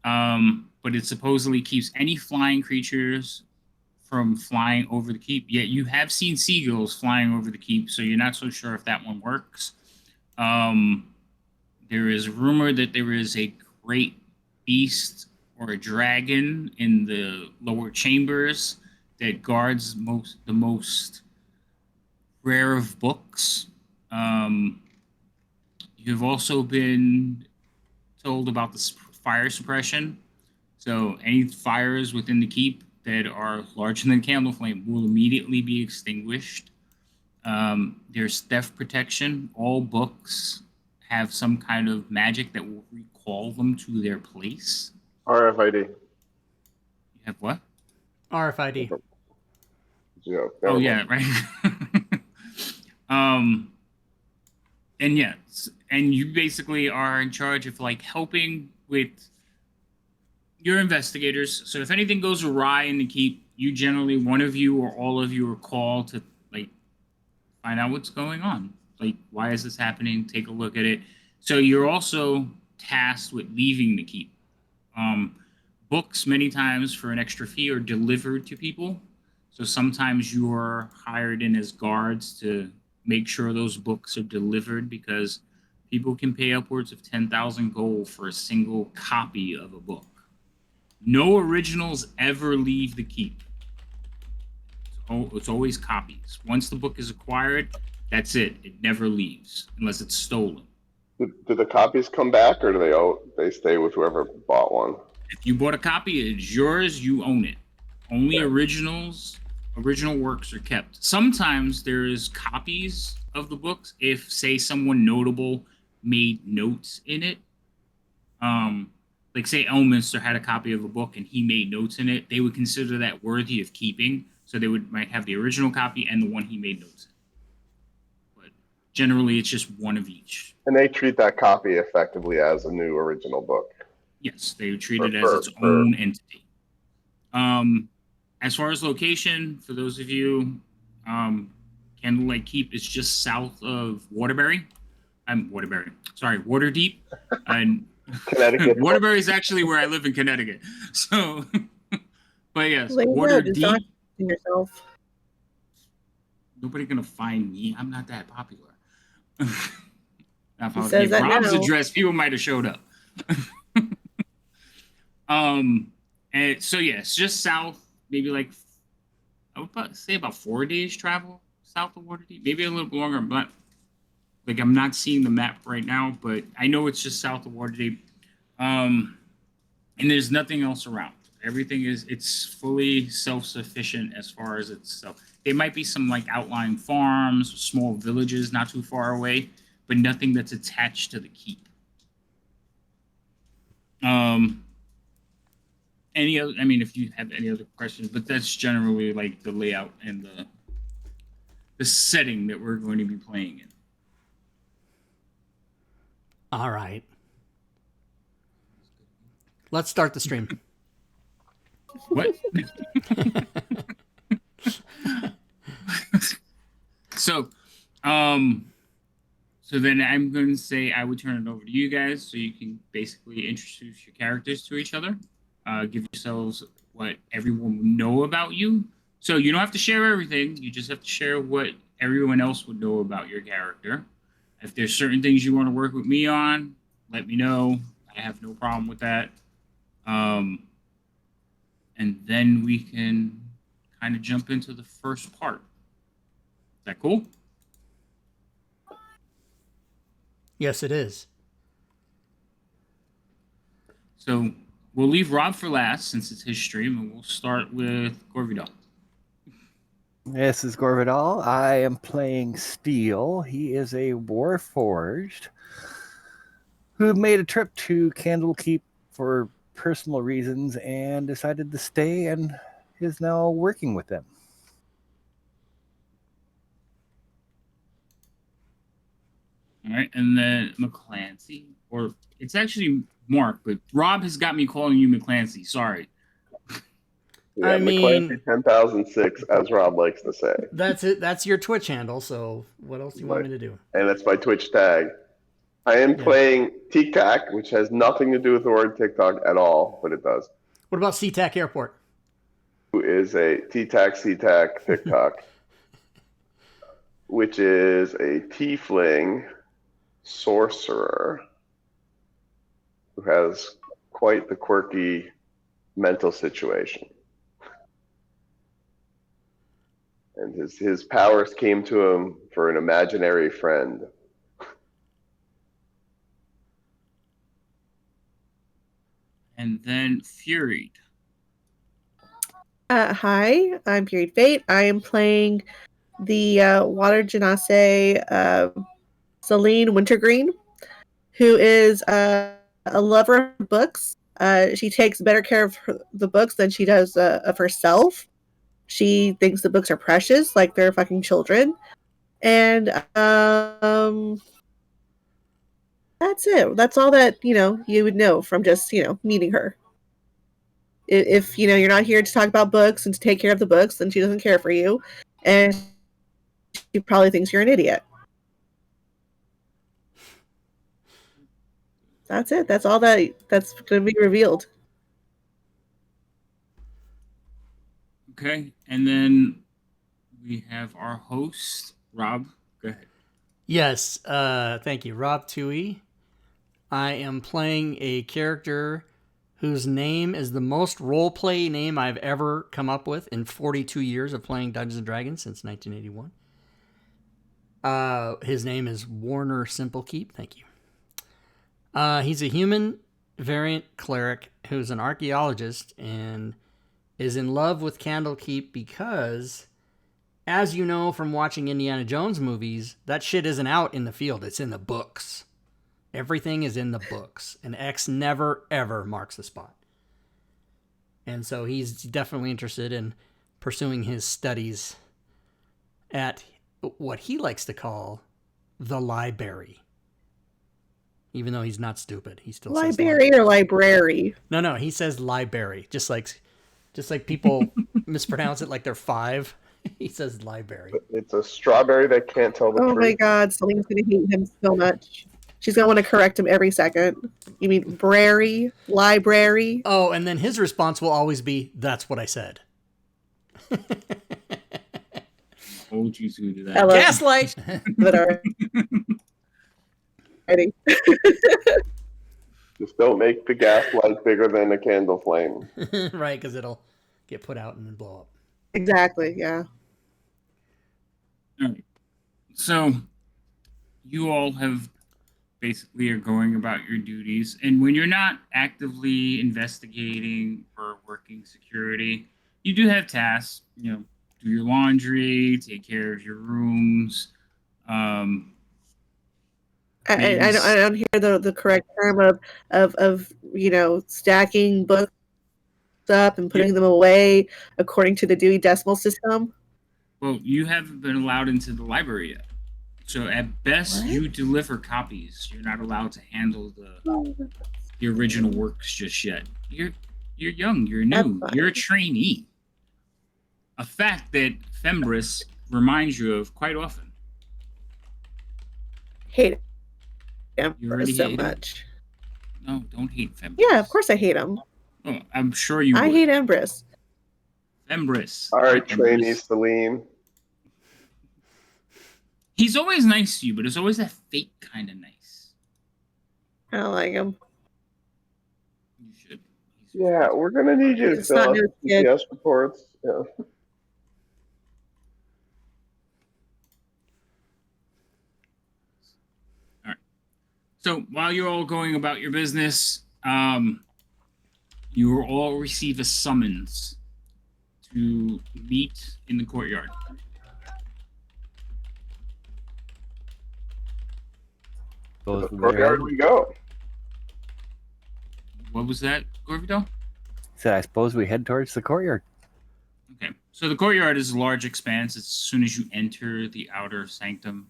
But it supposedly keeps any flying creatures from flying over the keep. Yet you have seen seagulls flying over the keep, so you're not so sure if that one works. There is rumor that there is a great beast or a dragon in the lower chambers that guards the most rare of books. You've also been told about the fire suppression. So any fires within the keep that are larger than candle flame will immediately be extinguished. There's theft protection. All books have some kind of magic that will recall them to their place. RFID. You have what? RFID. Yeah, Oh yeah, right. And yes, and you basically are in charge of like helping with your investigators. So if anything goes awry in the keep, you generally, one of you or all of you, are called to like find out what's going on. Like, why is this happening? Take a look at it. So you're also tasked with leaving the keep. Books, many times for an extra fee, are delivered to people. So sometimes you're hired in as guards to make sure those books are delivered, because people can pay upwards of 10,000 gold for a single copy of a book. No originals ever leave the keep. It's always copies. Once the book is acquired, that's it. It never leaves unless it's stolen. Do the copies come back, or do they stay with whoever bought one? If you bought a copy, it's yours. You own it. Only original works are kept. Sometimes there is copies of the books if, say, someone notable made notes in it. Like say Elminster had a copy of a book and he made notes in it, they would consider that worthy of keeping. So they might have the original copy and the one he made notes in. But generally, it's just one of each. And they treat that copy effectively as a new original book. Yes, they would treat it as its own entity. As far as location, for those of you, Candlekeep is just south of Waterbury. Waterdeep. And Connecticut. Waterbury is actually where I live in Connecticut. So, but yes, Waterdeep. Yourself. Nobody gonna find me. I'm not that popular. If He says that Rob's now. address, people might have showed up. And so yeah, it's just south, maybe like I would say about 4 days travel south of Waterdeep, maybe a little longer. But like I'm not seeing the map right now, but I know it's just south of Waterdeep. And there's nothing else around. It's fully self-sufficient as far as itself. There might be some like outlying farms, small villages not too far away, but nothing that's attached to the keep. If you have any other questions, but that's generally like the layout and the setting that we're going to be playing in. All right. Let's start the stream. What? So then I'm going to say I would turn it over to you guys so you can basically introduce your characters to each other. Give yourselves what everyone would know about you. So you don't have to share everything. You just have to share what everyone else would know about your character. If there's certain things you want to work with me on, let me know. I have no problem with that. And then we can kind of jump into the first part. Is that cool? Yes, it is. So we'll leave Rob for last since it's his stream, and we'll start with Gorvidal. This is Gorvidal. I am playing Steel. He is a Warforged who made a trip to Candlekeep for personal reasons and decided to stay and is now working with them. All right, and then McClancy, or it's actually Mark, but Rob has got me calling you McClancy. Sorry. Yeah, I mean, McClancy 10,00006, as Rob likes to say. That's it. That's your Twitch handle. So what else do you want me to do? And that's my Twitch tag. I am playing TikTok, which has nothing to do with the word TikTok at all, but it does. What about SeaTac Airport? Who is a TikTok TikTok, which is a tiefling sorcerer who has quite the quirky mental situation. And his powers came to him for an imaginary friend. And then Fury. Hi, I'm Period Fate. I am playing the Water Genasi Celine Wintergreen, who is a lover of books. She takes better care of the books than she does of herself. She thinks the books are precious, like they're fucking children. And that's it. That's all that, you would know from just, meeting her. If you're not here to talk about books and to take care of the books, then she doesn't care for you. And she probably thinks you're an idiot. That's it. That's all that's going to be revealed. Okay, and then we have our host, Rob. Go ahead. Yes, thank you, Rob Tui. I am playing a character whose name is the most roleplay name I've ever come up with in 42 years of playing Dungeons & Dragons since 1981. His name is Warner Simplekeep. Thank you. He's a human variant cleric who's an archaeologist and is in love with Candlekeep because, as you know from watching Indiana Jones movies, that shit isn't out in the field. It's in the books. Everything is in the books, and X never, ever marks the spot. And so he's definitely interested in pursuing his studies at what he likes to call the library. Even though he's not stupid, he still says Library or library? No, he says library. Just like people mispronounce it like they're 5. He says library. It's a strawberry that can't tell the Oh truth. my god, Celine's going to hate him so much. She's going to want to correct him every second. You mean brary? Library? Oh, and then his response will always be, "That's what I said." Hold you to that. Hello. Gaslight! That are ready. Just don't make the gas light bigger than a candle flame. Right, because it'll get put out and then blow up. Exactly, yeah. All right. So, you all have basically are going about your duties, and when you're not actively investigating or working security, you do have tasks. Do your laundry, take care of your rooms. I don't hear the correct term of stacking books up and putting them away according to the Dewey Decimal System. Well, you haven't been allowed into the library yet. So at best, What? you deliver copies. You're not allowed to handle the original works just yet. You're young. You're new. That's You're a trainee. A fact that Fembris reminds you of quite often. Hate him You already so hate him? much. No, don't hate Fembris. Yeah, of course I hate him. Oh, I'm sure you I would. hate Empress. Fembris. All right, Fembris. trainee Celine. He's always nice to you, but it's always that fake kind of nice. I don't like him. You should. Yeah, we're gonna need you to It's fill not out new the kid. CPS reports. Yeah. So while you're all going about your business, you will all receive a summons to meet in the courtyard. To Those the were courtyard we go. What was that, Gorvidal? said, I suppose we head towards the courtyard. Okay, so the courtyard is a large expanse. As soon as you enter the outer sanctum,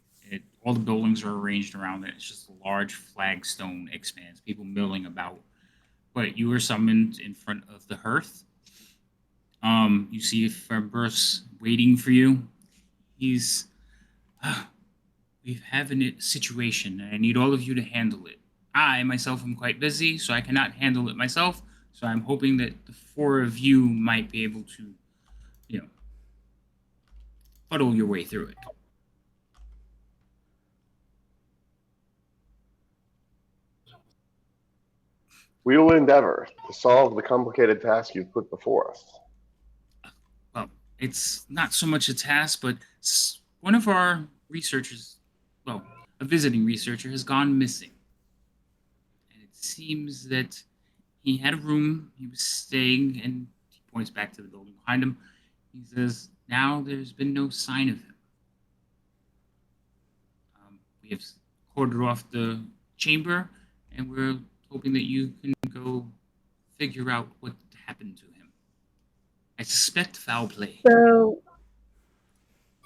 all the buildings are arranged around it. It's just a large flagstone expanse, people milling about. But you were summoned in front of the hearth. You see Fembris waiting for you. He's, we have a situation, and I need all of you to handle it. I myself am quite busy, so I cannot handle it myself. So I'm hoping that the 4 of you might be able to, fuddle your way through it. We will endeavor to solve the complicated task you've put before us. Well, it's not so much a task, but one of our researchers, a visiting researcher, has gone missing. And it seems that he had a room he was staying, and he points back to the building behind him. He says, now there's been no sign of him. We have cordoned off the chamber, and we're hoping that you can go figure out what happened to him. I suspect foul play. So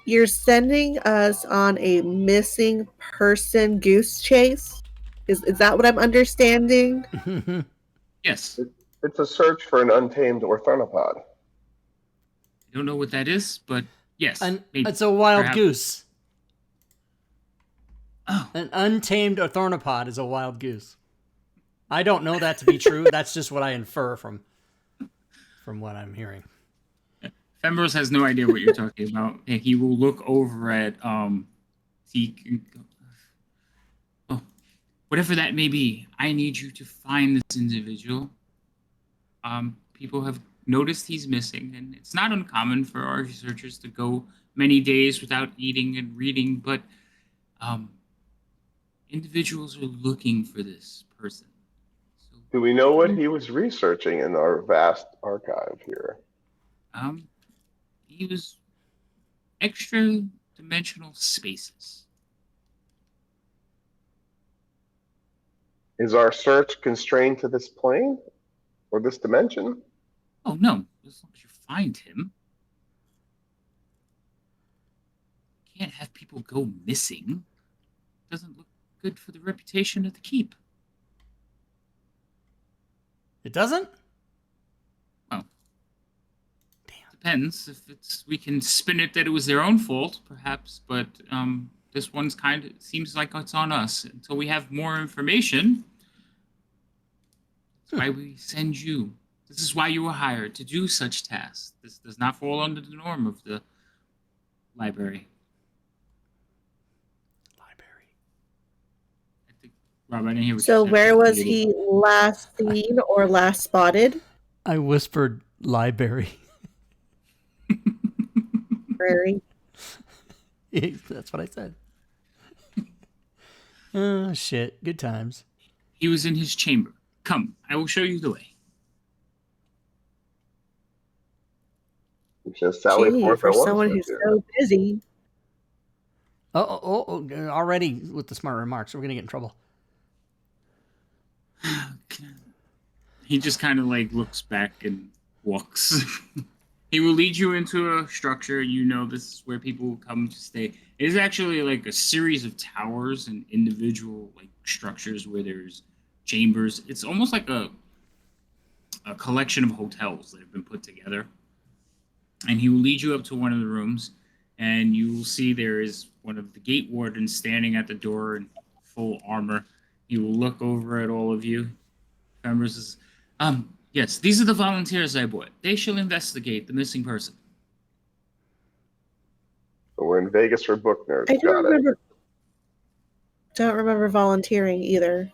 you're sending us on a missing person goose chase? Is that what I'm understanding? Yes. It's a search for an untamed orthonopod. I don't know what that is, but yes. It's a wild perhaps. Goose. Oh. An untamed orthonopod is a wild goose. I don't know that to be true. That's just what I infer from what I'm hearing. Fembros has no idea what you're talking about, and he will look over at whatever that may be. I need you to find this individual. People have noticed he's missing, and it's not uncommon for our researchers to go many days without eating and reading, but individuals are looking for this person. So, do we know what he was researching in our vast archive here? He was extra-dimensional spaces. Is our search constrained to this plane or this dimension? Oh, no. As long as you find him. You can't have people go missing. It doesn't look good for the reputation of the keep. It doesn't? Well, depends. If we can spin it that it was their own fault, perhaps, but this one's kind of seems like it's on us. Until we have more information, that's why we send you. This is why you were hired, to do such tasks. This does not fall under the norm of the library. I think, Rob, I didn't hear what you So said. where was he last seen or last spotted? I whispered library. Prairie. That's what I said. Oh, shit. Good times. He was in his chamber. Come, I will show you the way. We should sally Gee, forth for at once, someone who's monsieur. so busy. Oh, already with the smart remarks. We're going to get in trouble. He just kind of like looks back and walks. He will lead you into a structure. You know this is where people will come to stay. It is actually like a series of towers and individual like structures where there's chambers. It's almost like a collection of hotels that have been put together. And he will lead you up to one of the rooms, and you will see there is one of the gate wardens standing at the door in full armor. He will look over at all of you. Fembros says, yes, these are the volunteers I brought. They shall investigate the missing person. So we're in Vegas for book nerds. I Got don't remember volunteering either.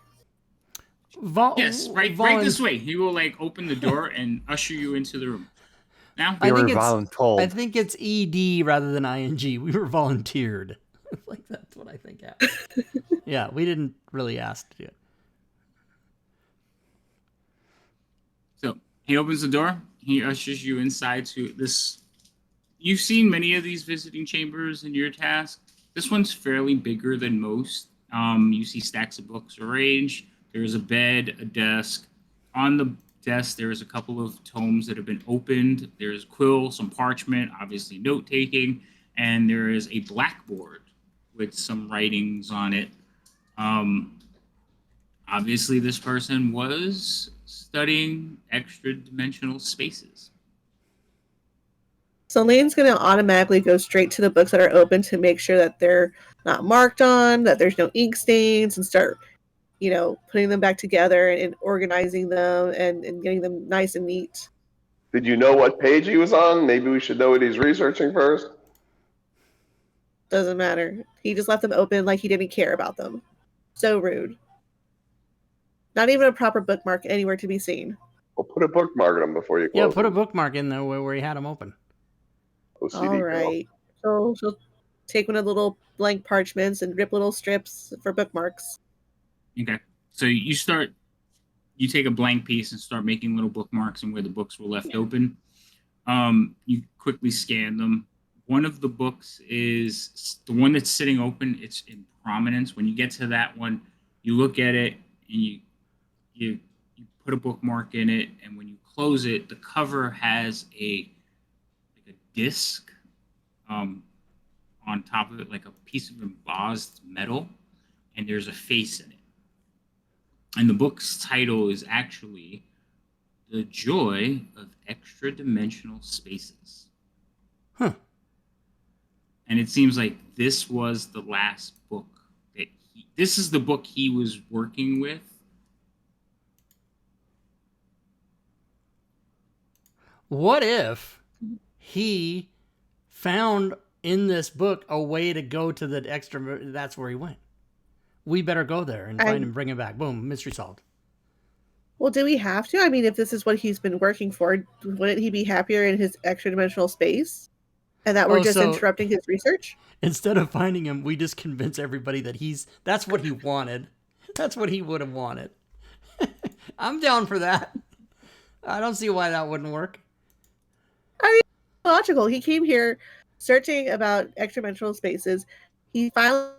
Yes, right this way. He will like open the door and usher you into the room. Now, I think it's ED rather than ING. We were volunteered. Like that's what I think happened. Yeah, we didn't really ask to do it. So he opens the door. He ushers you inside to this. You've seen many of these visiting chambers in your task. This one's fairly bigger than most. You see stacks of books arranged. There's a bed, a desk. On the desk, there is a couple of tomes that have been opened. There's quill, some parchment, obviously note-taking, and there is a blackboard with some writings on it. Obviously, this person was studying extra-dimensional spaces. So Lane's going to automatically go straight to the books that are open to make sure that they're not marked on, that there's no ink stains, and start putting them back together and organizing them and getting them nice and neat. Did you know what page he was on? Maybe we should know what he's researching first. Doesn't matter. He just left them open like he didn't care about them. So rude. Not even a proper bookmark anywhere to be seen. Well, put a bookmark on them before you close Yeah, put a them. bookmark in there where he had them open. OCD All right. So she'll take one of the little blank parchments and rip little strips for bookmarks. Okay. So you start you take a blank piece and start making little bookmarks and where the books were left open. You quickly scan them. One of the books is the one that's sitting open. It's in prominence. When you get to that one, you look at it and you put a bookmark in it, and when you close it, the cover has a disc on top of it, like a piece of embossed metal, and there's a face in it. And the book's title is actually The Joy of Extra-Dimensional Spaces. Huh. And it seems like this was the last book that this is the book he was working with. What if he found in this book a way to go to the extra? That's where he went. We better go there and find him, bring him back. Boom, mystery solved. Well, do we have to? I mean, if this is what he's been working for, wouldn't he be happier in his extra-dimensional space? And that we're just interrupting his research? Instead of finding him, we just convince everybody that that's what he wanted. That's what he would have wanted. I'm down for that. I don't see why that wouldn't work. I mean, logical. He came here searching about extra-dimensional spaces. He finally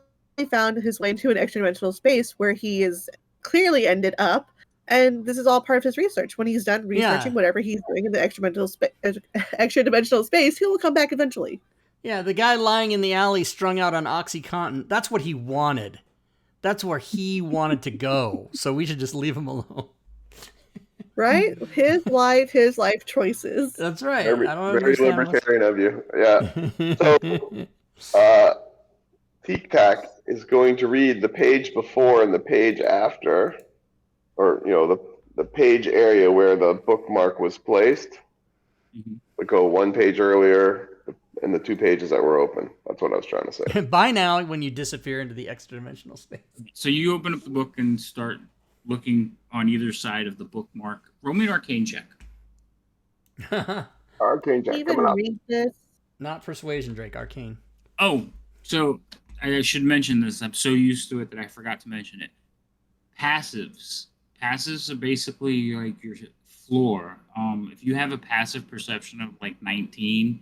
found his way into an extra-dimensional space where he is clearly ended up. And this is all part of his research. When he's done researching whatever he's doing in the extra-dimensional space, he will come back eventually. Yeah, the guy lying in the alley strung out on OxyContin, that's what he wanted. That's where he wanted to go. So we should just leave him alone. Right? His life choices. That's right. Very, I don't very libertarian of you. Yeah. So, Tic Tac is going to read the page before and the page after, or the page area where the bookmark was placed. Mm-hmm. But go one page earlier and the 2 pages that were open. That's what I was trying to say. By now, when you disappear into the extra-dimensional space. So you open up the book and start looking on either side of the bookmark. Roll me an arcane check. Arcane check coming up. Read this? Not persuasion, Drake. Arcane. Oh, so I should mention this. I'm so used to it that I forgot to mention it. Passives. Passives are basically like your floor. If you have a passive perception of like 19,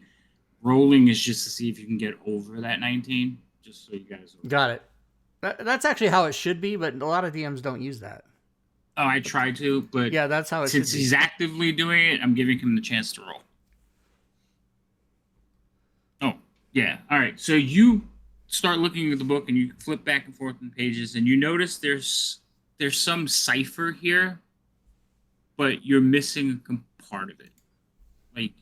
rolling is just to see if you can get over that 19. Just so you guys know. Got it. That's actually how it should be, but a lot of DMs don't use that. Oh, I try to, but yeah, that's how it should be. Since he's actively doing it, I'm giving him the chance to roll. Oh, yeah. All right. So you start looking at the book and you flip back and forth in pages, and you notice there's some cipher here, but you're missing a part of it. Like,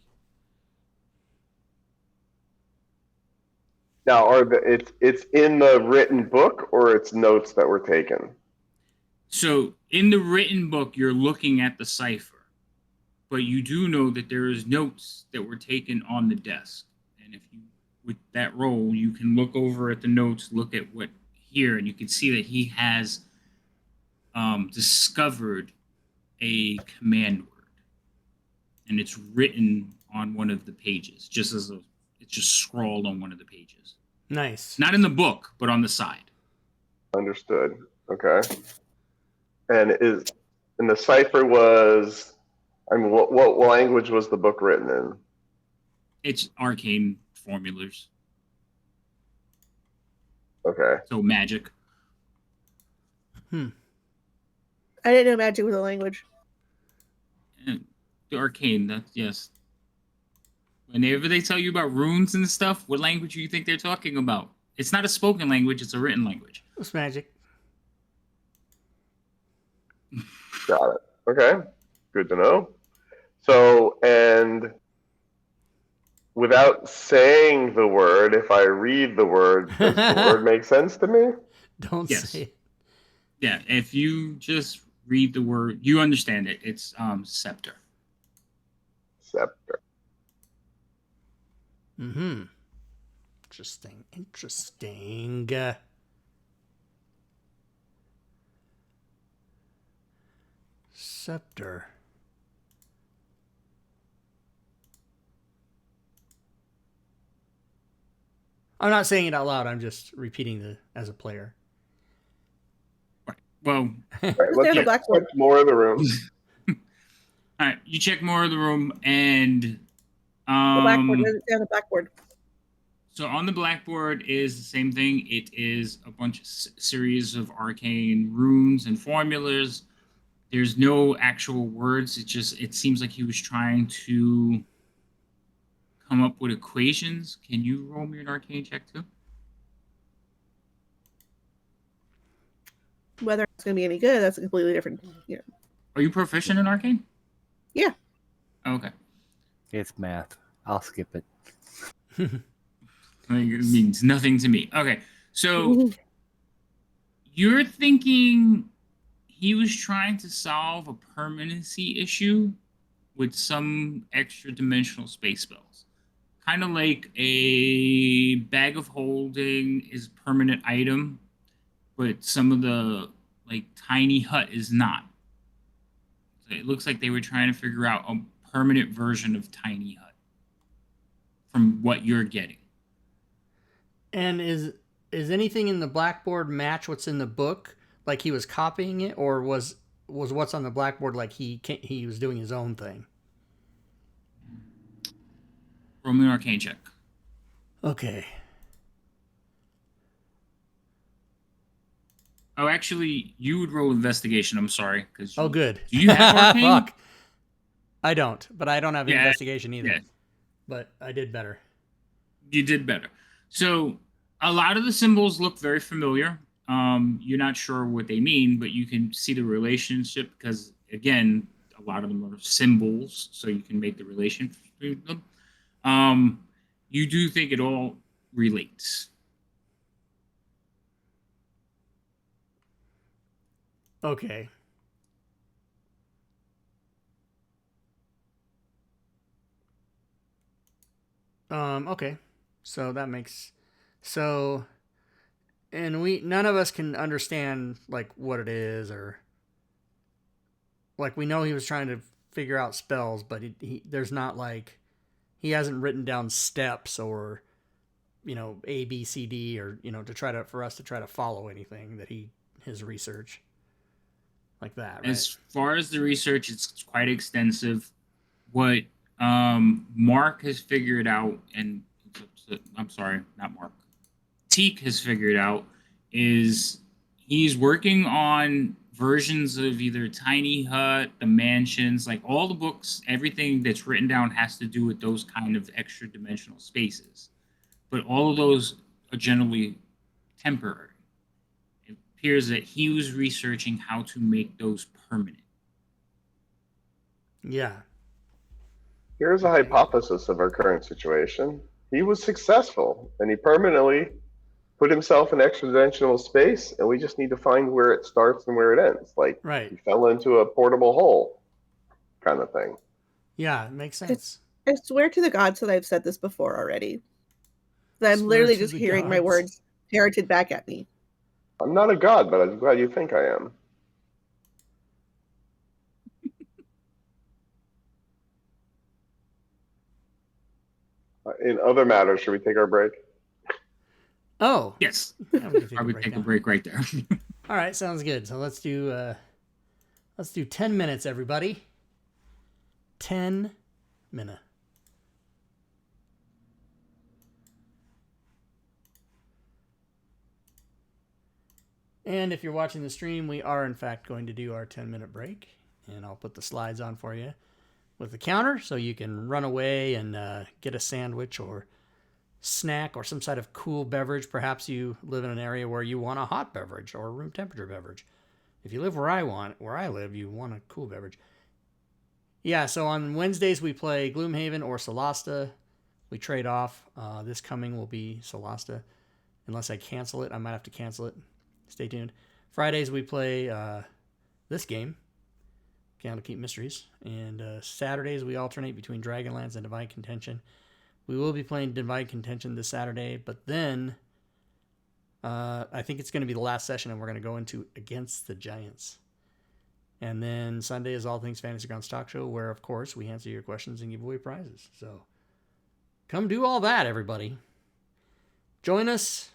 now, it's in the written book or it's notes that were taken? So in the written book, you're looking at the cipher, but you do know that there is notes that were taken on the desk. And if you, with that roll, you can look over at the notes, look at what here, and you can see that he has discovered a command word, and it's written on one of the pages, it's just scrawled on one of the pages. Nice. Not in the book, but on the side. Understood. Okay. And the cipher was, I mean, what language was the book written in? It's arcane formulas. Okay. So magic. I didn't know magic was a language. And the arcane, yes. Whenever they tell you about runes and stuff, what language do you think they're talking about? It's not a spoken language, it's a written language. It's magic. Got it. Okay. Good to know. So, and without saying the word, if I read the word, does the word make sense to me? Don't say it. Yeah, if you just read the word, you understand it. It's scepter. Scepter. Mm-hmm. Interesting. Scepter. I'm not saying it out loud. I'm just repeating as a player. Right. Well, Right, Stay on the let's blackboard. check more of the room. all right. You check more of the room, and The blackboard. um, Doesn't stay on the blackboard. so on the blackboard is the same thing. It is a bunch of series of arcane runes and formulas. There's no actual words. It seems like he was trying to come up with equations. Can you roll me an arcane check too? Whether it's going to be any good, that's a completely different. Are you proficient in arcane? Yeah. Okay. It's math. I'll skip it. It means nothing to me. Okay. So you're thinking he was trying to solve a permanency issue with some extra dimensional space spells. Kind of like a bag of holding is a permanent item, but some of the like tiny hut is not. So it looks like they were trying to figure out a permanent version of tiny hut from what you're getting. And is anything in the blackboard match what's in the book? Like he was copying it, or was what's on the blackboard like he was doing his own thing? Roll me an arcane check. Okay. Oh, actually, you would roll investigation. I'm sorry. Oh, good. Do you have arcane? Fuck. I don't, but I don't have Yeah, investigation either. yeah. But I did better. You did better. So a lot of the symbols look very familiar. You're not sure what they mean, but you can see the relationship because, again, a lot of them are symbols, so you can make the relation between them. You do think it all relates. Okay. Okay. So that makes and none of us can understand like what it is, or like we know he was trying to figure out spells, but there's not like he hasn't written down steps or A B C D, or for us to try to follow anything that his research like that, right? As far as the research, it's quite extensive. What Mark has figured out, and I'm sorry, not Mark, Teak has figured out, is he's working on versions of either Tiny Hut, the mansions, like all the books, everything that's written down has to do with those kind of extra dimensional spaces. But all of those are generally temporary. It appears that he was researching how to make those permanent. Yeah. Here's a hypothesis of our current situation. He was successful, and he permanently put himself in extra-dimensional space, and we just need to find where it starts and where it ends. Like, right. He fell into a portable hole kind of thing. Yeah, it makes sense. I swear to the gods that I've said this before already. I'm literally just hearing my words parroted back at me. I'm not a god, but I'm glad you think I am. In other matters, should we take our break? Oh. Yes. Yeah, I would take a break right there. All right, sounds good. So let's do 10 minutes, everybody. 10 minutes. And if you're watching the stream, we are in fact going to do our 10-minute break, and I'll put the slides on for you with the counter so you can run away and get a sandwich or snack or some sort of cool beverage. Perhaps you live in an area where you want a hot beverage or a room temperature beverage. If you live where I live, you want a cool beverage. Yeah, so on Wednesdays we play Gloomhaven or Solasta. We trade off. This coming will be Solasta. Unless I cancel it, I might have to cancel it. Stay tuned. Fridays we play this game, Candlekeep Mysteries. And Saturdays we alternate between Dragonlance and Divine Contention. We will be playing Divine Contention this Saturday, but then I think it's going to be the last session, and we're going to go into Against the Giants. And then Sunday is All Things Fantasy Grounds Talk Show, where, of course, we answer your questions and give away prizes. So come do all that, everybody. Join us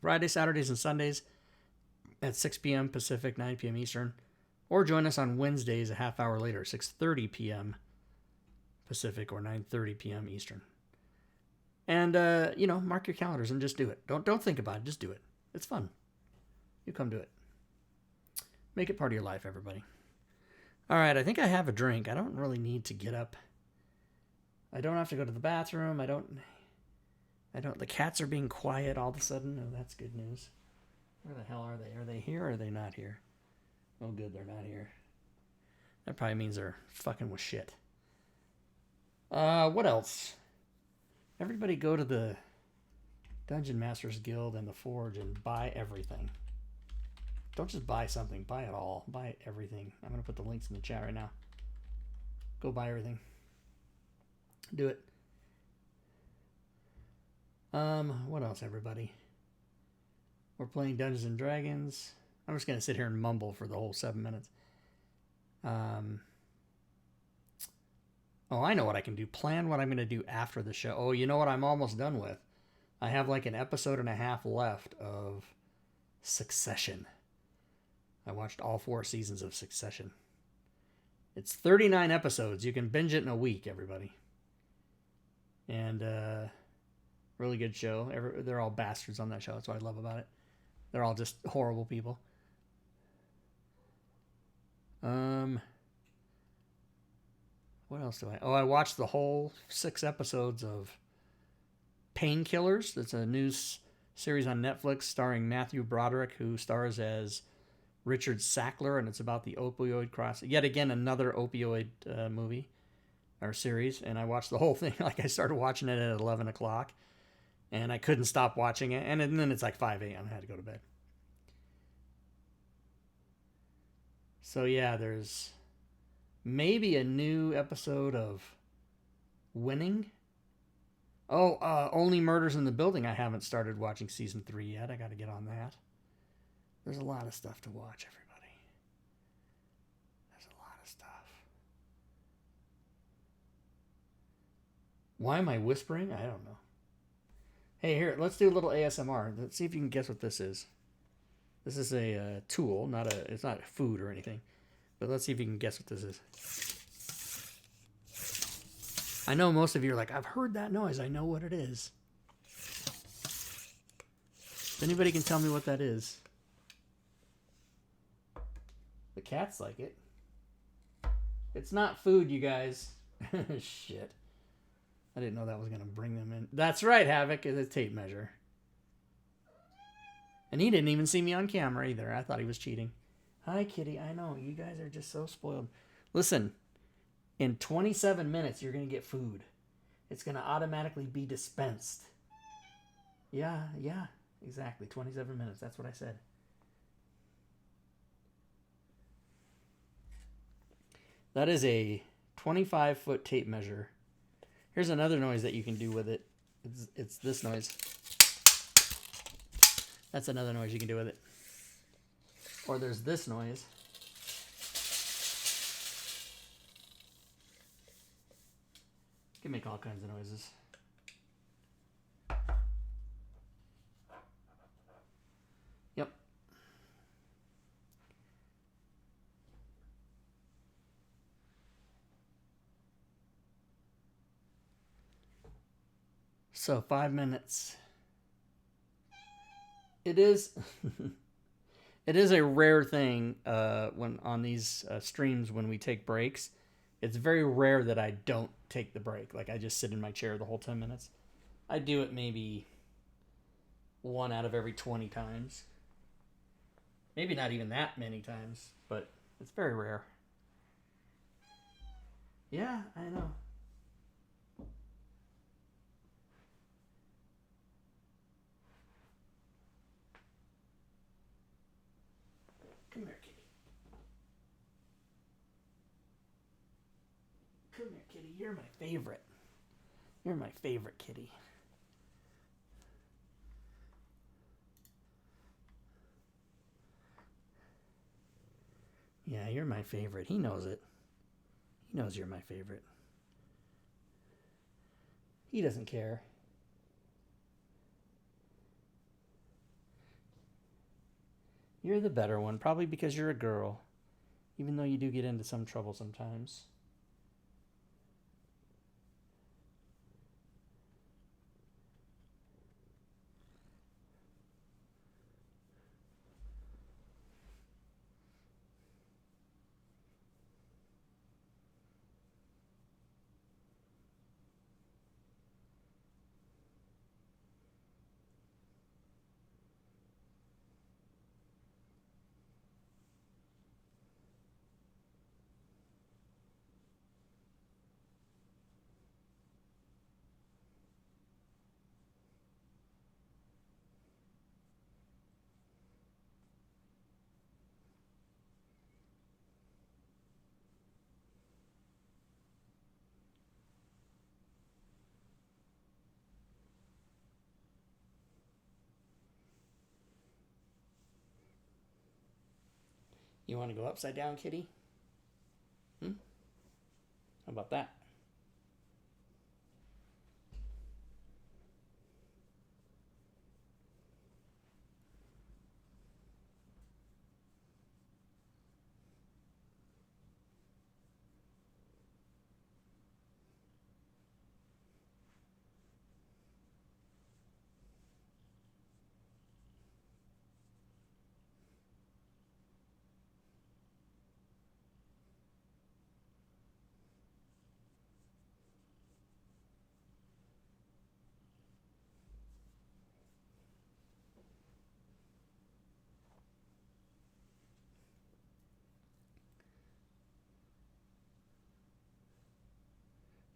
Fridays, Saturdays, and Sundays. at 6 p.m. Pacific, 9 p.m. Eastern. Or join us on Wednesdays a half hour later, 6:30 p.m. Pacific or 9:30 p.m. Eastern. And, mark your calendars and just do it. Don't think about it. Just do it. It's fun. You come do it. Make it part of your life, everybody. All right, I think I have a drink. I don't really need to get up. I don't have to go to the bathroom. I don't. The cats are being quiet all of a sudden. Oh, that's good news. Where the hell are they? Are they here or are they not here? Oh, good, they're not here. That probably means they're fucking with shit. What else? Everybody go to the Dungeon Masters Guild and the Forge and buy everything. Don't just buy something. Buy it all. Buy everything. I'm going to put the links in the chat right now. Go buy everything. Do it. What else, everybody? We're playing Dungeons and Dragons. I'm just going to sit here and mumble for the whole 7 minutes. I know what I can do. Plan what I'm going to do after the show. Oh, you know what I'm almost done with? I have like an episode and a half left of Succession. I watched all 4 seasons of Succession. It's 39 episodes. You can binge it in a week, everybody. And really good show. They're all bastards on that show. That's what I love about it. They're all just horrible people. What else do I... I watched the whole 6 episodes of Painkillers. It's a new series on Netflix starring Matthew Broderick, who stars as Richard Sackler, and it's about the opioid crossing. Yet again, another opioid movie or series, and I watched the whole thing. Like, I started watching it at 11 o'clock, and I couldn't stop watching it, and then it's like 5 a.m. I had to go to bed. So yeah, there's maybe a new episode of Winning. Only Murders in the Building. I haven't started watching season 3 yet. I got to get on that. There's a lot of stuff to watch, everybody. There's a lot of stuff. Why am I whispering? I don't know. Hey, here, let's do a little ASMR. Let's see if you can guess what this is. This is a tool, it's not food or anything. But let's see if you can guess what this is. I know most of you are like, I've heard that noise. I know what it is. If anybody can tell me what that is. The cats like it. It's not food, you guys. Shit. I didn't know that was going to bring them in. That's right, Havoc. It's a tape measure. And he didn't even see me on camera either. I thought he was cheating. Hi, kitty. I know. You guys are just so spoiled. Listen, in 27 minutes, you're going to get food. It's going to automatically be dispensed. Yeah, exactly. 27 minutes. That's what I said. That is a 25-foot tape measure. Here's another noise that you can do with it. It's this noise. That's another noise you can do with it. Or there's this noise. You can make all kinds of noises. Yep. So 5 minutes. It is it is a rare thing when on these streams when we take breaks. It's very rare that I don't take the break. Like, I just sit in my chair the whole 10 minutes. I do it maybe 1 out of every 20 times. Maybe not even that many times, but it's very rare. Yeah, I know. Come here, kitty. Come here, kitty. You're my favorite. You're my favorite kitty. Yeah, you're my favorite. He knows it. He knows you're my favorite. He doesn't care. You're the better one, probably because you're a girl. Even though you do get into some trouble sometimes. You want to go upside down, kitty? How about that?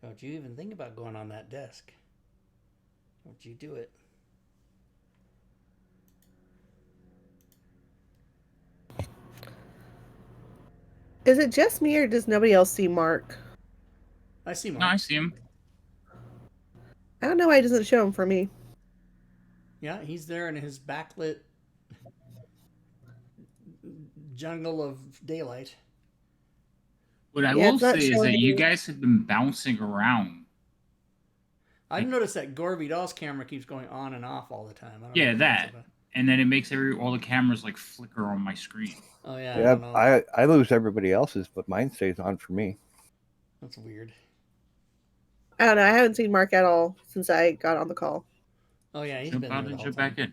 Don't you even think about going on that desk. Don't you do it. Is it just me or does nobody else see Mark? I see Mark. No, I see him. I don't know why it doesn't show him for me. Yeah, he's there in his backlit jungle of daylight. What I Yeah, will it's not say is showing that you me. guys have been bouncing around. I've noticed that Gorby Doll's camera keeps going on and off all the time. I don't Yeah, know what that's that. about. And then it makes all the cameras like flicker on my screen. Oh yeah, I Yeah, don't know. I lose everybody else's, but mine stays on for me. That's weird. I don't know. I haven't seen Mark at all since I got on the call. Oh yeah, he's Jump been out there the and whole jump time. back in.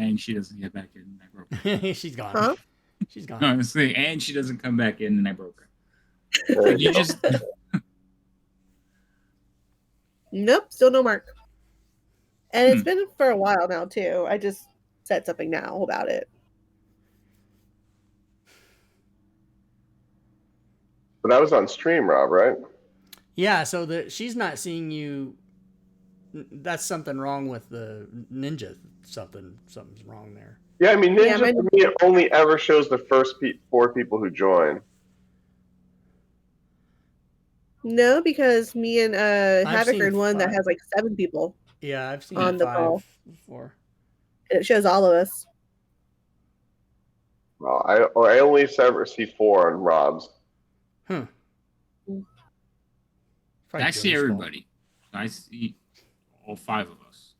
And she doesn't get back in, and I broke her. She's gone. Huh? She's gone. Honestly, and she doesn't come back in, and I broke her. There You you go. just Nope, still no Mark. And it's been for a while now too. I just said something now about it. But that was on stream, Rob, right? Yeah, so she's not seeing you. That's something wrong with the ninja. Something's wrong there. Yeah, I mean, Yeah, Ninja for me it only ever shows the first 4 people who join. No, because me and Havoc seen are in one that 5. has like 7 people Yeah, I've seen on the 5 call. before. And it shows all of us. Well, I only ever see 4 on Rob's. Probably I see Joe's fault. everybody. I see all 5 of us.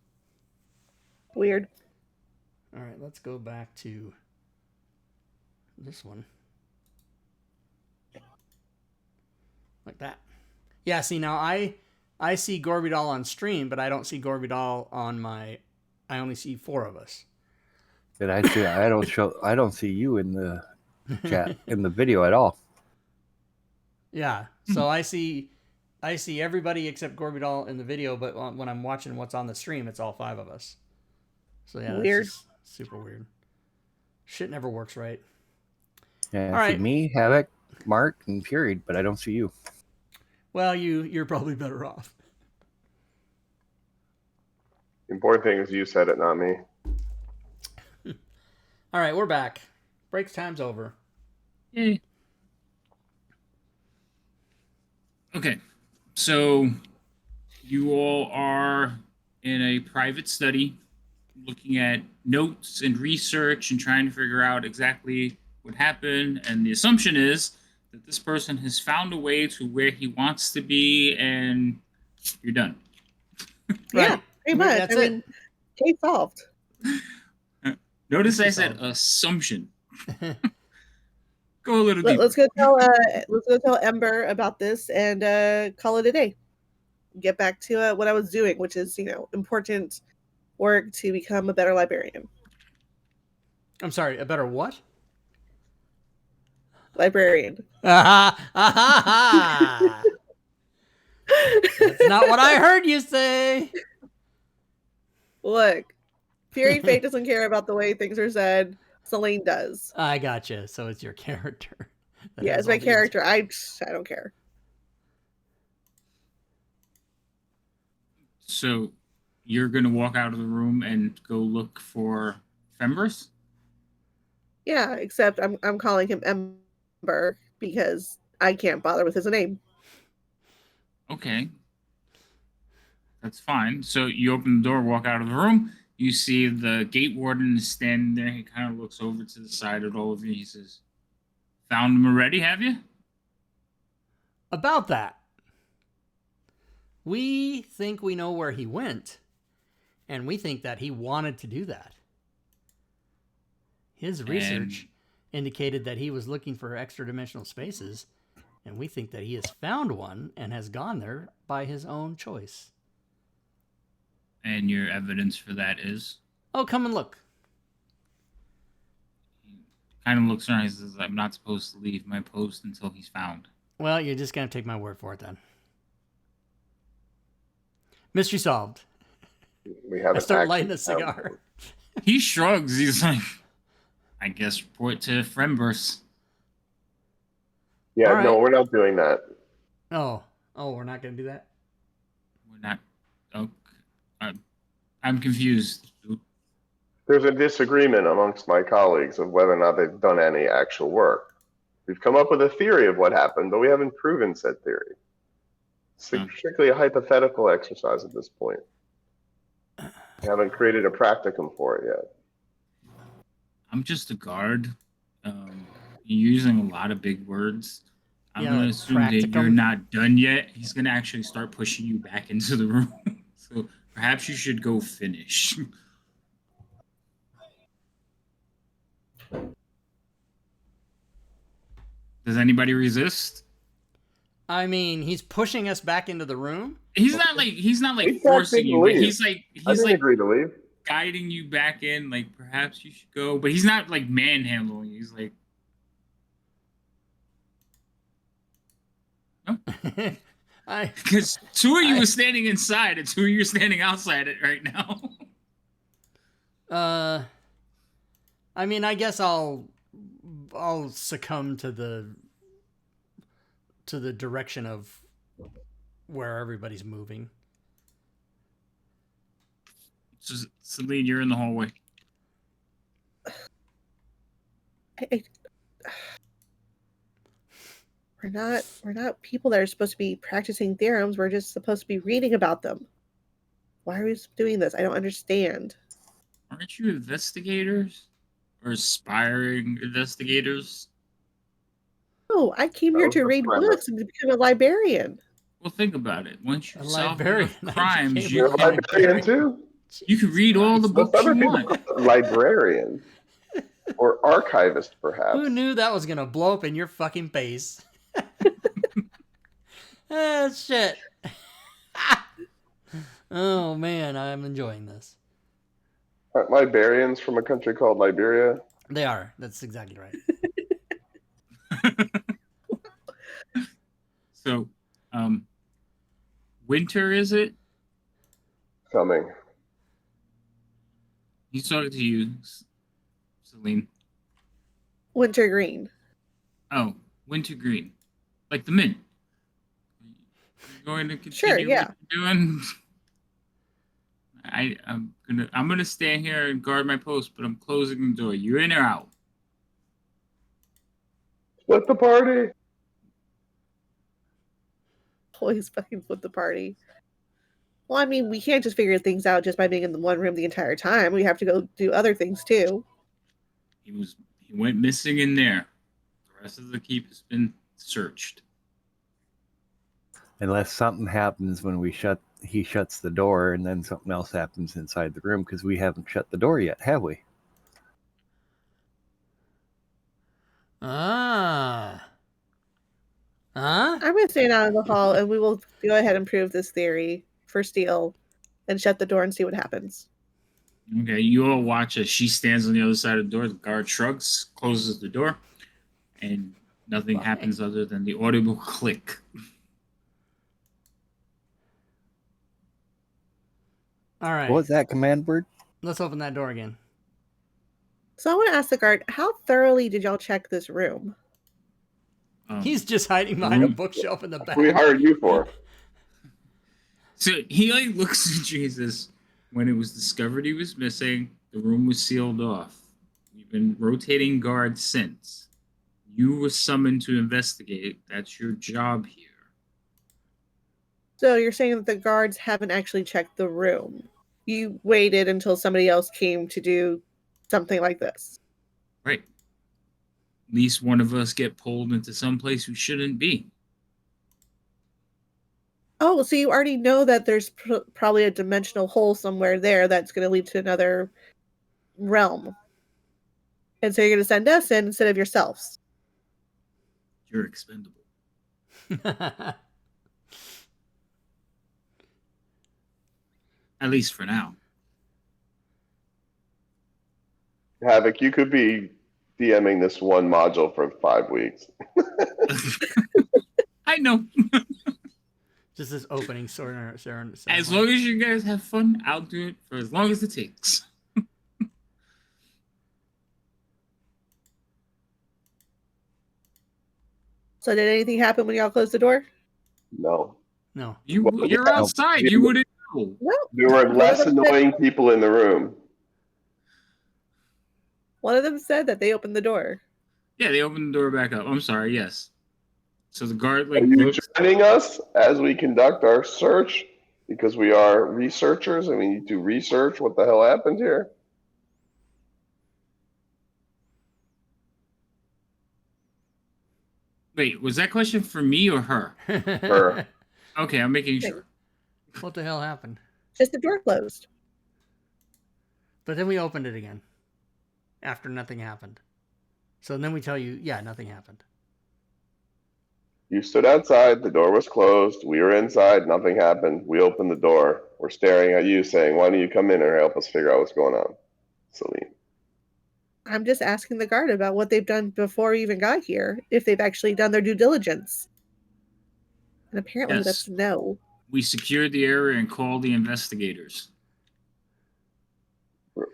Weird. All right, let's go back to this one. Like that. Yeah, see now I see Gorby Doll on stream, but I don't see Gorby Doll on my. I only see 4 of us. And I don't see you in the chat in the video at all. Yeah, so I see everybody except Gorby Doll in the video, but when I'm watching what's on the stream, it's all 5 of us. So yeah, Weird. that's just super weird. Shit never works right. Yeah, All I see right. me, Havoc, Mark, and Period, but I don't see you. Well, you're probably better off. The important thing is you said it, not me. All right, we're back. Break time's over. Yay. Okay, so you all are in a private study looking at notes and research and trying to figure out exactly what happened. And the assumption is that this person has found a way to where he wants to be, and you're done. Yeah, Right. pretty much. That's I mean, case solved. Notice I Mystery said solved. assumption. Go a little deeper. Let's go tell Ember about this and call it a day. Get back to what I was doing, which is, important work to become a better librarian. I'm sorry, a better what? Librarian. That's not what I heard you say. Look, Fury Fate doesn't care about the way things are said. Celine does. I gotcha. So it's your character. Yeah, it's my character. I don't care. So you're going to walk out of the room and go look for Fembers? Yeah, except I'm calling him Ember because I can't bother with his name. Okay. That's fine. So you open the door, walk out of the room. You see the gate warden is standing there. He kind of looks over to the side at all of you. He says, "Found him already, have you?" About that, we think we know where he went, and we think that he wanted to do that. His research indicated that he was looking for extra-dimensional spaces, and we think that he has found one and has gone there by his own choice. And your evidence for that is? Oh, come and look. He kind of looks around. He says, "I'm not supposed to leave my post until he's found." Well, you're just going to take my word for it then. Mystery solved. We have I start lighting a cigar. He shrugs. He's like, "I guess report to Frembers." Yeah, All right. no, we're not doing that. Oh, we're not going to do that? We're not. Oh, I'm confused. There's a disagreement amongst my colleagues of whether or not they've done any actual work. We've come up with a theory of what happened, but we haven't proven said theory. It's strictly a hypothetical exercise at this point. We haven't created a practicum for it yet. I'm just a guard. You're using a lot of big words. I'm going to assume that you're not done yet. He's going to actually start pushing you back into the room. So perhaps you should go finish. Does anybody resist? I mean, he's pushing us back into the room. He's not like forcing you. But he's I like agree to leave. Guiding you back in. Like perhaps you should go, but he's not like manhandling you. He's like, no. Because two of you are standing inside and two of you are standing outside it right now. I mean, I guess I'll succumb to the direction of where everybody's moving. So, Celine, you're in the hallway. We're not people that are supposed to be practicing theorems. We're just supposed to be reading about them. Why are we doing this? I don't understand. Aren't you investigators? Or aspiring investigators? Oh, I came here to read books and to become a librarian. Well, think about it. Once you solve crimes, you're a librarian too. You can read all the books you want. Librarian. Or archivist, perhaps. Who knew that was going to blow up in your fucking face? Ah, shit. Oh, man, I'm enjoying this. Aren't librarians from a country called Liberia? They are. That's exactly right. So, winter, is it? Coming. He's talking to you, Celine. Wintergreen. Oh, wintergreen. Like the mint. You're going to continue what you're doing? I'm gonna stay here and guard my post, but I'm closing the door. You in or out? Split the party. Always fucking split the party. Well, I mean, we can't just figure things out just by being in the one room the entire time. We have to go do other things too. He went missing in there. The rest of the keep has been searched. Unless something happens when he shuts the door, and then something else happens inside the room, because we haven't shut the door yet, have we? Huh? I'm going to stand out in the hall and we will go ahead and prove this theory for Steele and shut the door and see what happens. Okay, you all watch as she stands on the other side of the door. The guard shrugs, closes the door, and nothing happens other than the audible click. All right. What was that command word? Let's open that door again. So I want to ask the guard, how thoroughly did y'all check this room? He's just hiding behind a bookshelf in the back. What we hired you for? So he looks at you and says, when it was discovered he was missing, the room was sealed off. We've been rotating guards since. You were summoned to investigate. That's your job here. So you're saying that the guards haven't actually checked the room. You waited until somebody else came to do something like this. Right. At least one of us get pulled into some place we shouldn't be. Oh, so you already know that there's probably a dimensional hole somewhere there that's going to lead to another realm. And so you're going to send us in instead of yourselves. You're expendable. At least for now. Havoc, you could be DMing this one module for 5 weeks. I know. Just this opening ceremony. As long as you guys have fun, I'll do it for as long as it takes. So did anything happen when y'all closed the door? No. You're outside. You wouldn't know. No. There were less annoying people in the room. One of them said that they opened the door. Yeah, they opened the door back up. I'm sorry, yes. So the guard Are you joining us as we conduct our search? Because we are researchers and we need to research what the hell happened here. Wait, was that question for me or her? Her. Okay, I'm making sure. What the hell happened? Just the door closed. But then we opened it again. After nothing happened. So then we tell you, yeah, nothing happened. You stood outside, the door was closed, we were inside, nothing happened. We opened the door. We're staring at you saying, why don't you come in and help us figure out what's going on? Celine. I'm just asking the guard about what they've done before we even got here, if they've actually done their due diligence. And apparently Yes. that's no. We secured the area and called the investigators.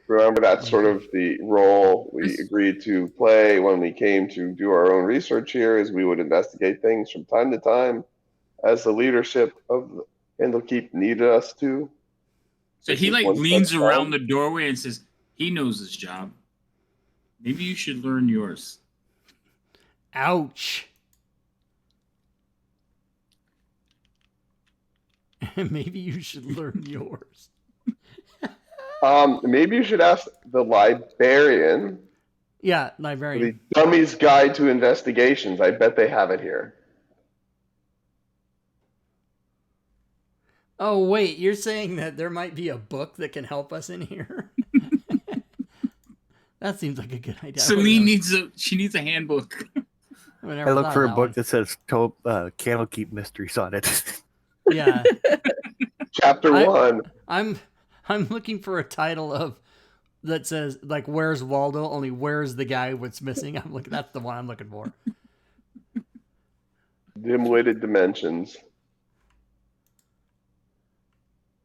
Remember, that's sort of the role we agreed to play when we came to do our own research here, is we would investigate things from time to time as the leadership of Candlekeep needed us to. So he leans around the doorway and says, he knows his job. Maybe you should learn yours. Ouch. Maybe you should learn yours. Maybe you should ask the librarian. Yeah, librarian. The Dummy's Guide to Investigations. I bet they have it here. Oh, wait, you're saying that there might be a book that can help us in here? That seems like a good idea. Celine needs a handbook. I look for a book that says Candlekeep Mysteries on it. Yeah. Chapter 1. I'm looking for a title that says, like, where's Waldo, only where's the guy what's missing? That's the one I'm looking for. Dim-witted dimensions.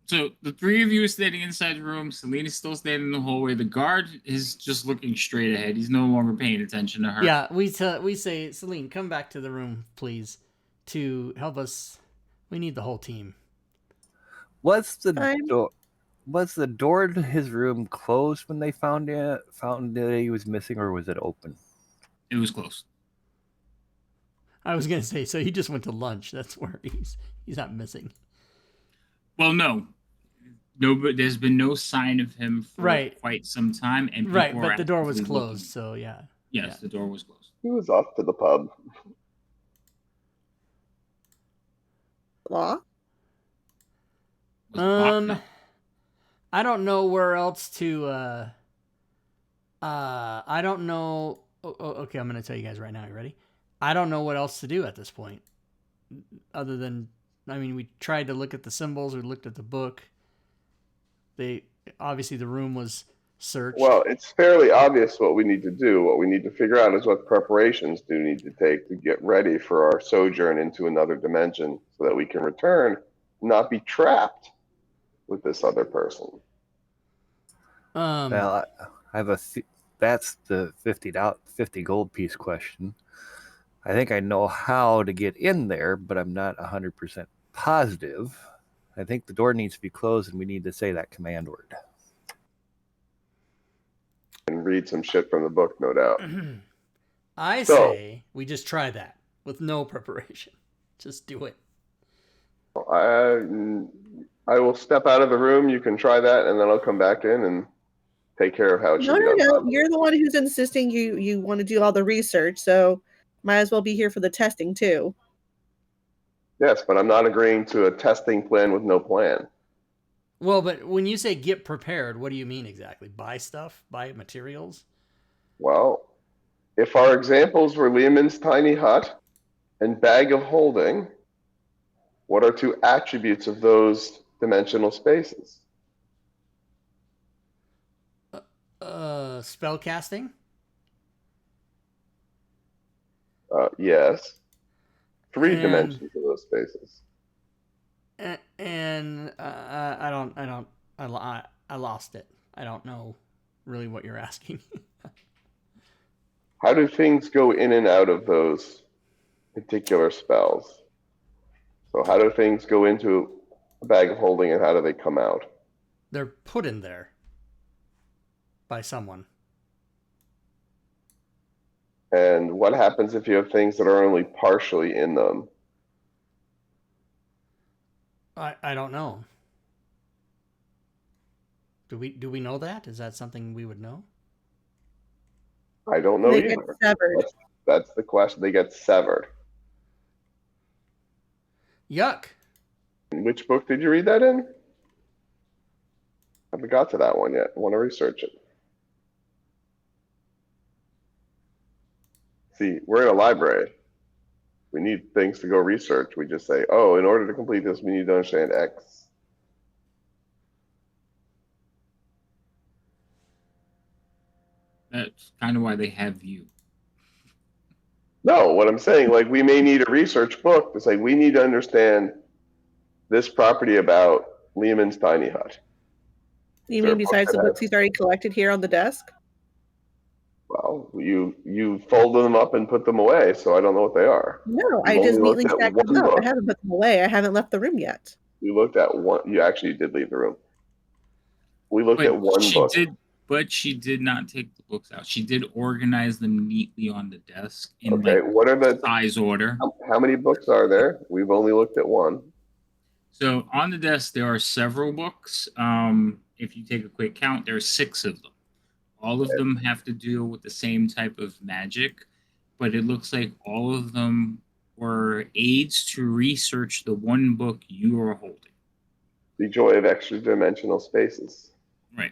So the three of you are standing inside the room. Celine is still standing in the hallway. The guard is just looking straight ahead. He's no longer paying attention to her. Yeah, we say, Celine, come back to the room, please, to help us. We need the whole team. Was the door to his room closed when they found that he was missing, or was it open? It was closed. I was gonna say, so he just went to lunch. That's where he's not missing. Well, no, but there's been no sign of him for quite some time, and but the door was closed. So yeah. Yes, the door was closed. He was off to the pub. law? Was locked up. I don't know where else to. I don't know. Okay, I'm gonna tell you guys right now. You ready? I don't know what else to do at this point, other than, I mean, we tried to look at the symbols. We looked at the book. They obviously the room was searched. Well, it's fairly obvious what we need to do. What we need to figure out is what preparations do need to take to get ready for our sojourn into another dimension so that we can return, not be trapped with this other person. Well, I have that's the $50 gold piece question. I think I know how to get in there, but I'm not 100% positive. I think the door needs to be closed, and we need to say that command word. And read some shit from the book, no doubt. I say we just try that with no preparation. Just do it. I will step out of the room. You can try that, and then I'll come back in and take care of how it should be done. No. You're the one who's insisting you want to do all the research, so might as well be here for the testing too. Yes, but I'm not agreeing to a testing plan with no plan. Well, but when you say get prepared, what do you mean exactly? Buy stuff? Buy materials? Well, if our examples were Lehman's tiny hut and bag of holding, what are two attributes of those dimensional spaces? Spell casting? Yes. Three dimensions of those spaces. And I lost it. I don't know really what you're asking. How do things go in and out of those particular spells? So how do things go into a bag of holding and how do they come out? They're put in there by someone. And what happens if you have things that are only partially in them? I don't know. Do we know that? Is that something we would know? I don't know They either. get severed. That's the question. They get severed. Yuck. Which book did you read that in? I haven't got to that one yet. I want to research it. See, we're in a library. We need things to go research. We just say, oh, in order to complete this, we need to understand X. That's kind of why they have you. No, what I'm saying, like, we may need a research book to say, we need to understand this property about Lehman's tiny hut. You mean besides the books he's already collected here on the desk? Well, you folded them up and put them away, so I don't know what they are. No, I just neatly stacked them up. I haven't put them away. I haven't left the room yet. You looked at one. You actually did leave the room. We looked at one book. But she did not take the books out. She did organize them neatly on the desk in what are the size order. How many books are there? We've only looked at one. So on the desk there are several books. If you take a quick count, there are 6 of them. All of them have to deal with the same type of magic, but it looks like all of them were aids to research the one book you are holding. The Joy of Extra-Dimensional Spaces. Right.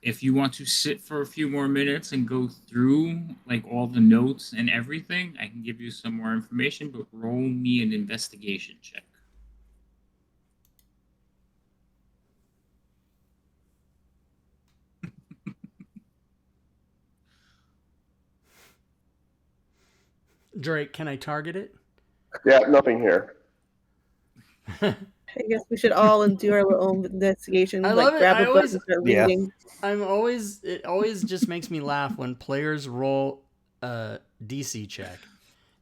If you want to sit for a few more minutes and go through like all the notes and everything, I can give you some more information, but roll me an investigation check. Drake, can I target it? Yeah, nothing here. I guess we should all do our own investigation. I love it. Grab a book and start reading. It always just makes me laugh when players roll a DC check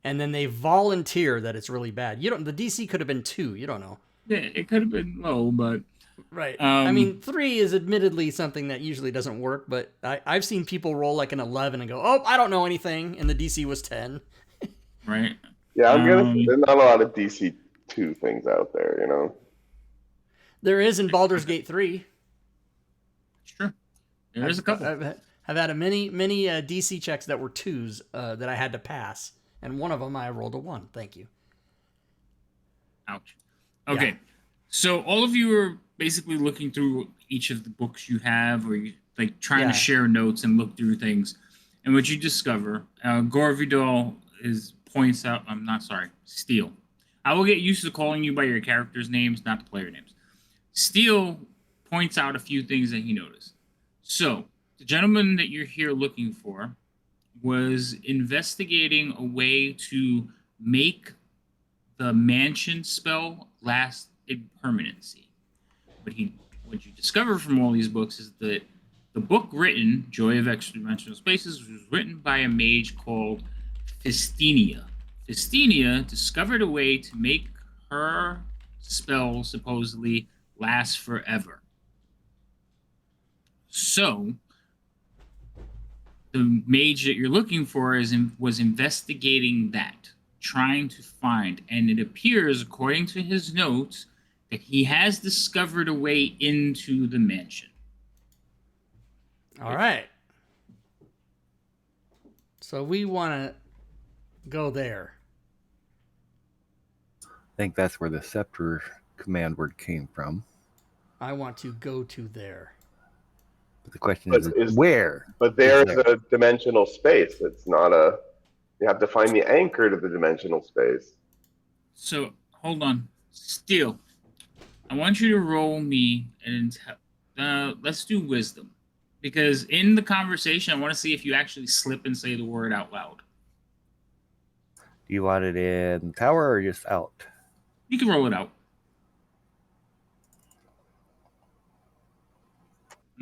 and then they volunteer that it's really bad. The DC could have been 2. You don't know. Yeah, it could have been low, but right. I mean, 3 is admittedly something that usually doesn't work, but I've seen people roll like an 11 and go, "Oh, I don't know anything," and the DC was 10. Right. Yeah, I'm gonna. There's not a lot of DC 2 things out there, you know. There is in Baldur's Gate 3. Sure. There's a couple. I've had many DC checks that were 2s that I had to pass, and one of them I rolled a 1. Thank you. Ouch. Okay. Yeah. So all of you are basically looking through each of the books you have, or you like trying to share notes and look through things. And what you discover, Gorvidal points out. I'm not sorry, Steele. I will get used to calling you by your characters' names, not the player names. Steele points out a few things that he noticed. So the gentleman that you're here looking for was investigating a way to make the mansion spell last in permanency. What you discover from all these books is that the book written, Joy of Extra-Dimensional Spaces, was written by a mage called Fistinia. Fistinia discovered a way to make her spell supposedly last forever. So, the mage that you're looking for was investigating that, trying to find, and it appears, according to his notes, that he has discovered a way into the mansion. All right. So we want to go there. I think that's where the scepter command word came from. I want to go to there. But the question is where? But there's a dimensional space. It's not a. You have to find the anchor to the dimensional space. So hold on, Steele. I want you to roll me and let's do wisdom, because in the conversation, I want to see if you actually slip and say the word out loud. Do you want it in the tower or just out? You can roll it out.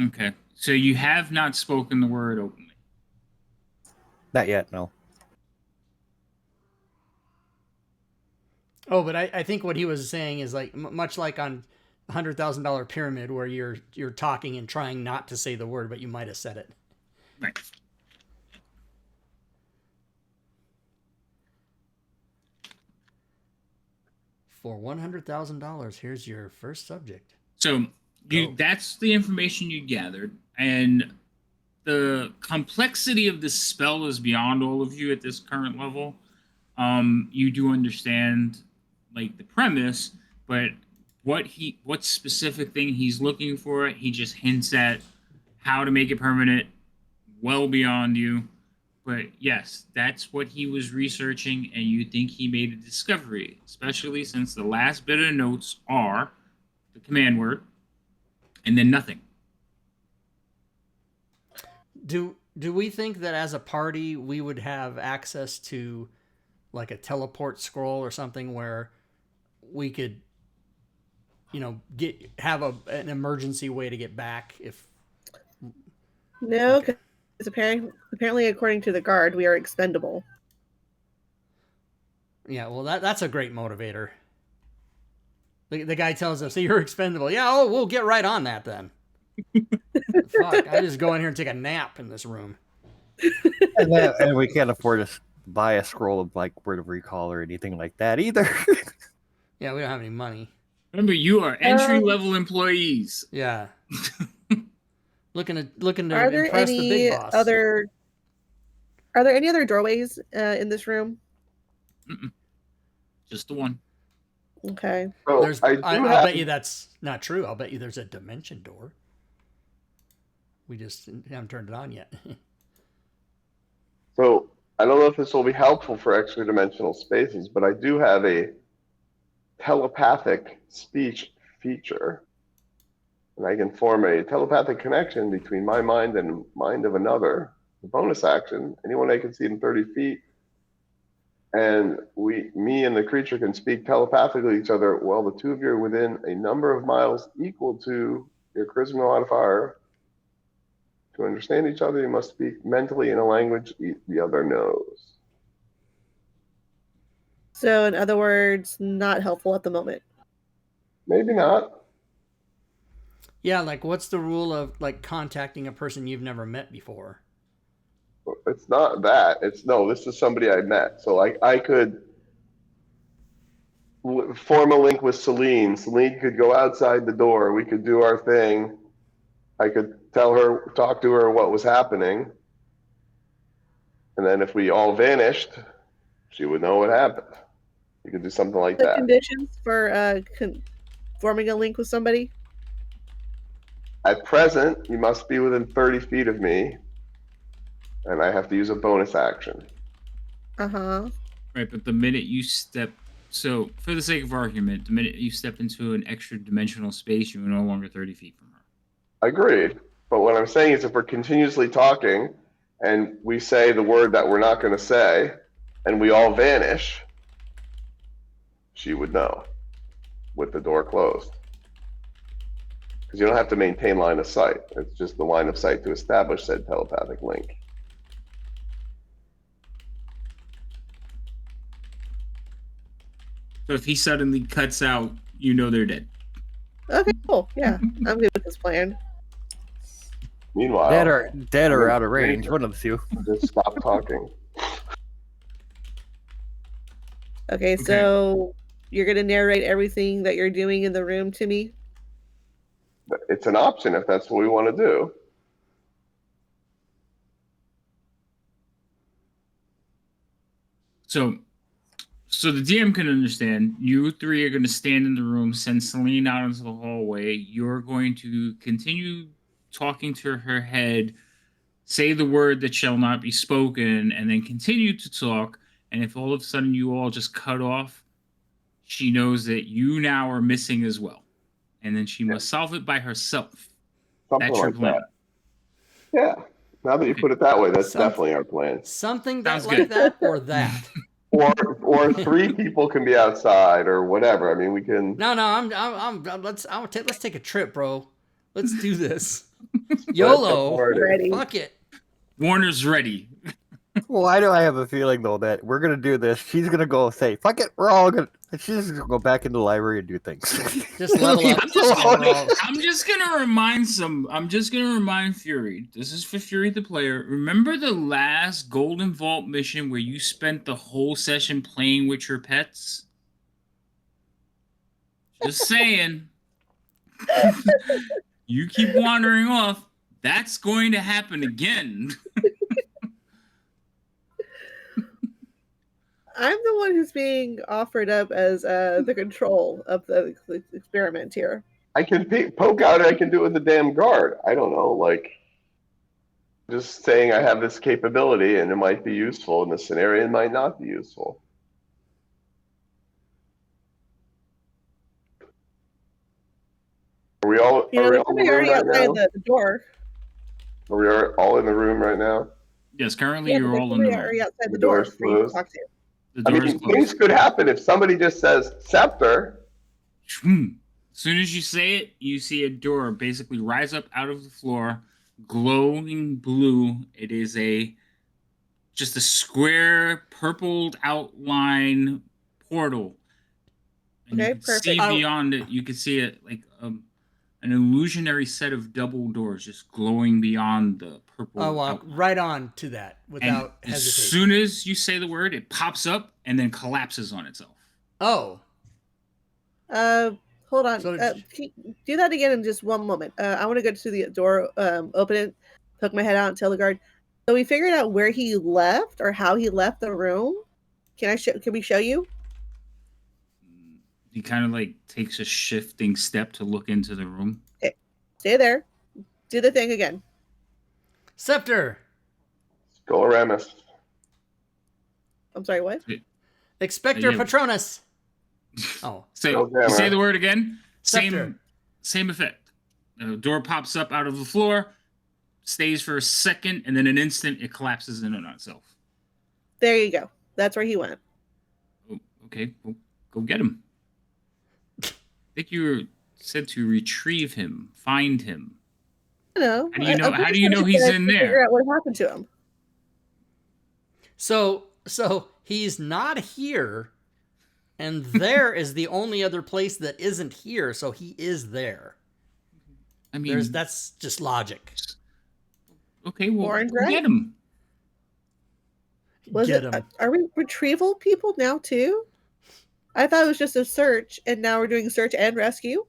Okay. So you have not spoken the word openly. Not yet, no. Oh, but I think what he was saying is like much like on $100,000 pyramid, where you're talking and trying not to say the word, but you might have said it. Right. For $100,000, here's your first subject. So that's the information you gathered, and the complexity of this spell is beyond all of you at this current level. You do understand like the premise, but what specific thing he's looking for, he just hints at how to make it permanent, well beyond you. But yes, that's what he was researching, and you think he made a discovery, especially since the last bit of notes are the command word and then nothing. Do we think that as a party we would have access to like a teleport scroll or something where we could, have an emergency way to get back if? No, because apparently, according to the guard, we are expendable. Yeah, well, that's a great motivator. The guy tells us, "So you're expendable." Yeah, we'll get right on that then. Fuck, I just go in here and take a nap in this room. And we can't afford to buy a scroll of like word of recall or anything like that either. Yeah, we don't have any money. Remember, you are entry-level employees. Yeah. looking to impress the big boss. Are there any other doorways in this room? Mm-mm. Just the one. Okay. So I'll bet you that's not true. I'll bet you there's a dimension door. We just haven't turned it on yet. So I don't know if this will be helpful for extra dimensional spaces, but I do have a telepathic speech feature. And I can form a telepathic connection between my mind and mind of another. The bonus action, anyone I can see in 30 feet. And me and the creature can speak telepathically to each other while the two of you are within a number of miles equal to your charisma modifier. To understand each other, you must speak mentally in a language the other knows. So, in other words, not helpful at the moment. Maybe not. Yeah, like what's the rule of like contacting a person you've never met before? It's not that. This is somebody I met. So I could form a link with Celine. Celine could go outside the door. We could do our thing. I could talk to her what was happening. And then if we all vanished, she would know what happened. We could do something like The that. conditions for forming a link with somebody? At present, you must be within 30 feet of me, and I have to use a bonus action. Uh-huh. Right, but the minute you step, so for the sake of argument, the minute you step into an extra dimensional space, you are no longer 30 feet from her. Agreed. But what I'm saying is if we're continuously talking and we say the word that we're not going to say and we all vanish, she would know with the door closed. Because you don't have to maintain line of sight. It's just the line of sight to establish said telepathic link. So if he suddenly cuts out, you know they're dead. Okay, cool. Yeah, I'm good with this plan. Meanwhile, dead or out of range. One of the two. Just stop talking. Okay, so you're going to narrate everything that you're doing in the room to me? It's an option if that's what we want to do. So the DM can understand. You three are going to stand in the room, send Celine out into the hallway. You're going to continue talking to her head, say the word that shall not be spoken, and then continue to talk. And if all of a sudden you all just cut off, she knows that you now are missing as well. And then she must solve it by herself. Something That's your like plan. that. Yeah. Now that you put it that way, that's Something- definitely our plan. Something Sounds like good. that or that. Or 3 people can be outside or whatever. I mean, we can. No, let's take a trip, bro. Let's do this. YOLO. Ready. Fuck it. Warner's ready. Why do I have a feeling though that we're gonna do this? She's gonna go say, "Fuck it, we're all gonna." And she's just gonna go back into the library and do things. Just level up. I'm just gonna remind Fury. This is for Fury the player. Remember the last Golden Vault mission where you spent the whole session playing with your pets? Just saying. You keep wandering off. That's going to happen again. I'm the one who's being offered up as the control of the experiment here. I can poke out and I can do it with the damn guard. I don't know. Like, just saying I have this capability and it might be useful in this scenario, it might not be useful. Are we all, You know, are we there's all in the somebody room already right outside now? the door. Are we all in the room right now? Yes, currently Yeah, you're there's all in the somebody room. already outside the The door door's for you to closed. talk to. The I door is mean, closed. things could happen if somebody just says scepter. As soon as you say it, you see a door basically rise up out of the floor, glowing blue. It is just a square purpled outline portal. And Okay, you can perfect. see beyond it, you can see it like an illusionary set of double doors just glowing beyond the purple I'll walk outline. right on to that without And as hesitation. soon as you say the word, it pops up and then collapses on itself. Oh, Hold on. So Do that again in just one moment. I want to go to the door, open it, poke my head out, and tell the guard. So we figured out where he left or how he left the room. Can we show you? He kind of like takes a shifting step to look into the room. Okay. Stay there. Do the thing again. Scepter. Scoloramus. I'm sorry, what? Expector Yeah. Patronus. Oh. So you say the word again. Scepter. Same effect. The door pops up out of the floor, stays for a second, and then an instant it collapses in on itself. There you go. That's where he went. Oh, okay, well, go get him. I think you were said to retrieve him, find him. I know. How do you know? How do you know he's in Figure there? out what happened to him. So he's not here, and there is the only other place that isn't here. So he is there. I mean, That's just logic. okay, well, Orange, go right? get him. Get him. Are we retrieval people now too? I thought it was just a search, and now we're doing search and rescue.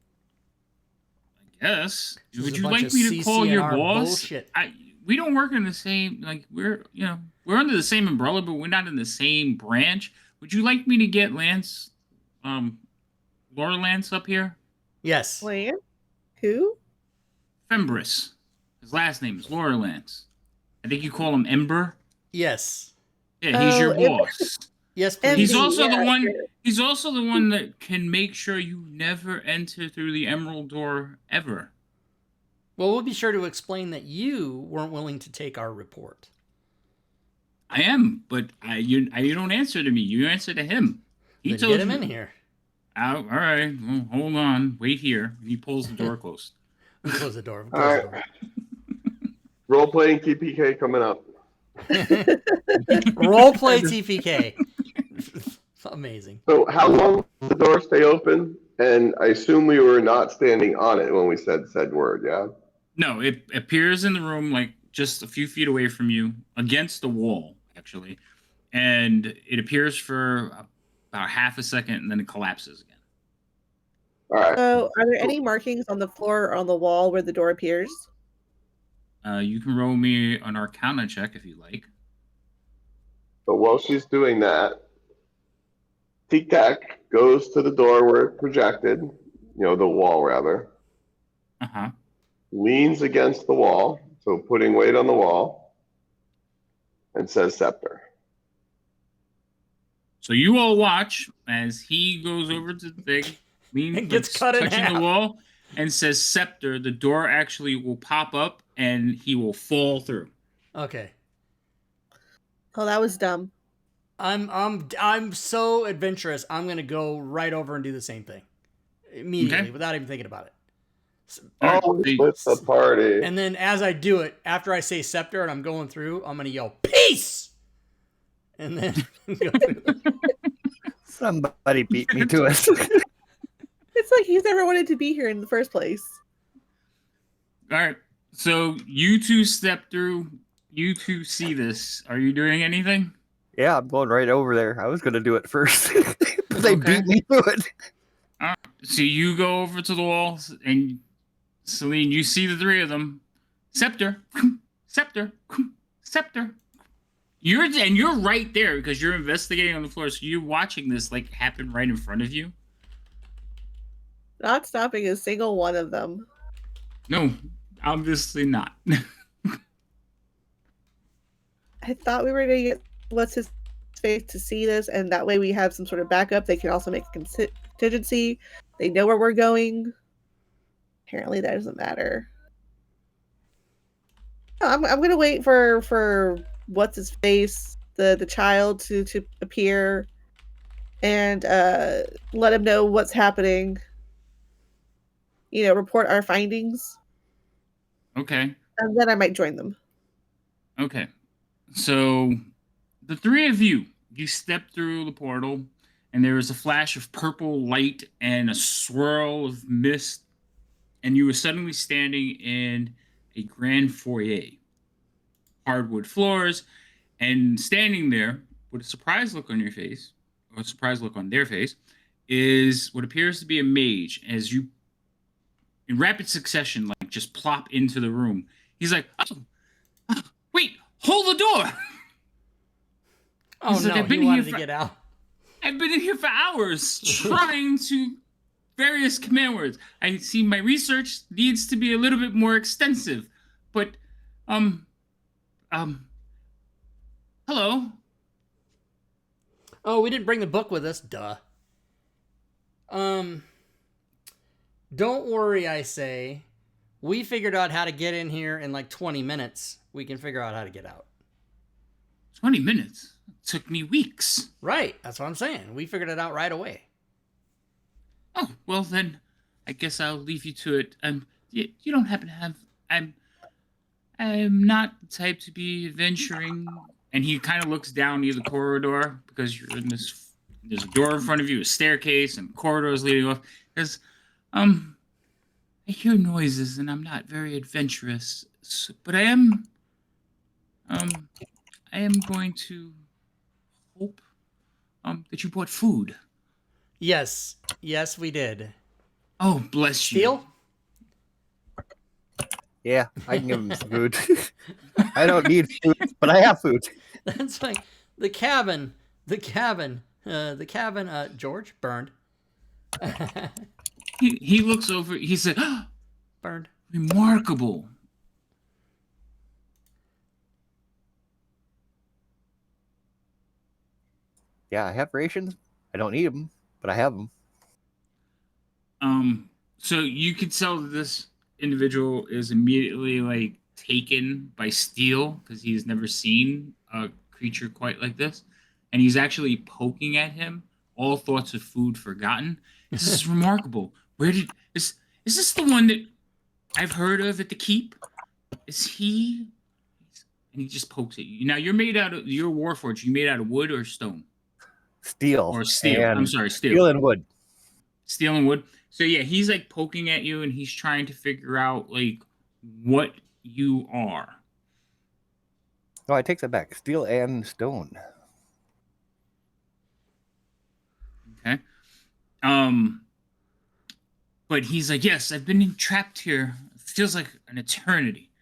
I guess. This is Would a you bunch like of me to call your CCNR boss? bullshit. We don't work in the same, like, we're under the same umbrella, but we're not in the same branch. Would you like me to get Lance, Laura Lance up here? Yes. Lan? Who? Fembris. His last name is Laura Lance. I think you call him Ember. Yes. Yeah, he's your Oh, boss. Yes, please. He's MD, also the yeah, one. sure. He's also the one that can make sure you never enter through the Emerald Door ever. Well, we'll be sure to explain that you weren't willing to take our report. I am, but you don't answer to me. You answer to him. He Then told get him you. in here. All right, well, hold on. Wait here. He pulls the door closed. We close the door. All right. Role-playing TPK coming up. Role play TPK. Amazing. So how long does the door stay open? And I assume we were not standing on it when we said word, yeah? No, it appears in the room like just a few feet away from you, against the wall, actually. And it appears for about half a second, and then it collapses again. All right. So, are there any markings on the floor or on the wall where the door appears? You can roll me an Arcana check if you like. So while she's doing that, Tic Tac goes to the door where it projected, the wall rather, Uh-huh. leans against the wall, so putting weight on the wall, and says scepter. So you all watch as he goes over to the thing, And gets cut in touching half. the wall, and says scepter. The door actually will pop up, and he will fall through. Okay. Oh, that was dumb. I'm so adventurous. I'm gonna go right over and do the same thing immediately Okay. without even thinking about it. Always with the party. And then as I do it, after I say scepter and I'm going through, I'm gonna yell peace, and then go through the... Somebody beat me to it. It's like he's never wanted to be here in the first place. All right. So you two step through. You two see this. Are you doing anything? Yeah, I'm going right over there. I was going to do it first. But they Okay. beat me to it. So you go over to the wall, and Celine, you see the three of them. Scepter, scepter, scepter. You're right there because you're investigating on the floor. So you're watching this like happen right in front of you. Not stopping a single one of them. No, obviously not. I thought we were going to get what's his face to see this, and that way we have some sort of backup. They can also make a contingency. They know where we're going. Apparently, that doesn't matter. No, I'm going to wait for what's his face, the child to appear, and let him know what's happening. Report our findings, Okay. and then I might join them. Okay. So the three of you step through the portal, and there is a flash of purple light and a swirl of mist, and you are suddenly standing in a grand foyer. Hardwood floors, and standing there with a surprised look on your face, or a surprised look on their face, is what appears to be a mage as you, in rapid succession, like just plop into the room. He's like, oh, wait, hold the door. Oh He's no, like, he wanted to get out. I've been in here for hours trying to various command words. I see my research needs to be a little bit more extensive, but hello. Oh, we didn't bring the book with us. Duh. Don't worry, I say. We figured out how to get in here in like 20 minutes. We can figure out how to get out. 20 minutes? It took me weeks. Right, that's what I'm saying. We figured it out right away. Oh, well then, I guess I'll leave you to it. You don't happen to have... I'm not the type to be venturing... And he kind of looks down near the corridor, because you're in this... There's a door in front of you, a staircase, and corridors leading off. Because, I hear noises, and I'm not very adventurous. But I am going to hope that you bought food. Yes, we did. Oh, bless you. Steal? Yeah, I can give him some food. I don't need food, but I have food. That's like the cabin The cabin, George, burned. He looks over. He said, oh, Burned. remarkable. Yeah, I have rations. I don't need them, but I have them. So you could tell that this individual is immediately like taken by steel because he's never seen a creature quite like this, and he's actually poking at him. All thoughts of food forgotten. This is remarkable. Where did is this the one that I've heard of at the keep? Is he? And he just pokes at you. Now you're made out of your warforged. You made out of wood or stone Steel. or steel? I'm sorry, steel. Steel and wood. Steel and wood. So yeah, he's like poking at you, and he's trying to figure out like what you are. No, I take that back. Steel and stone. Okay. But he's like, yes, I've been trapped here. It feels like an eternity.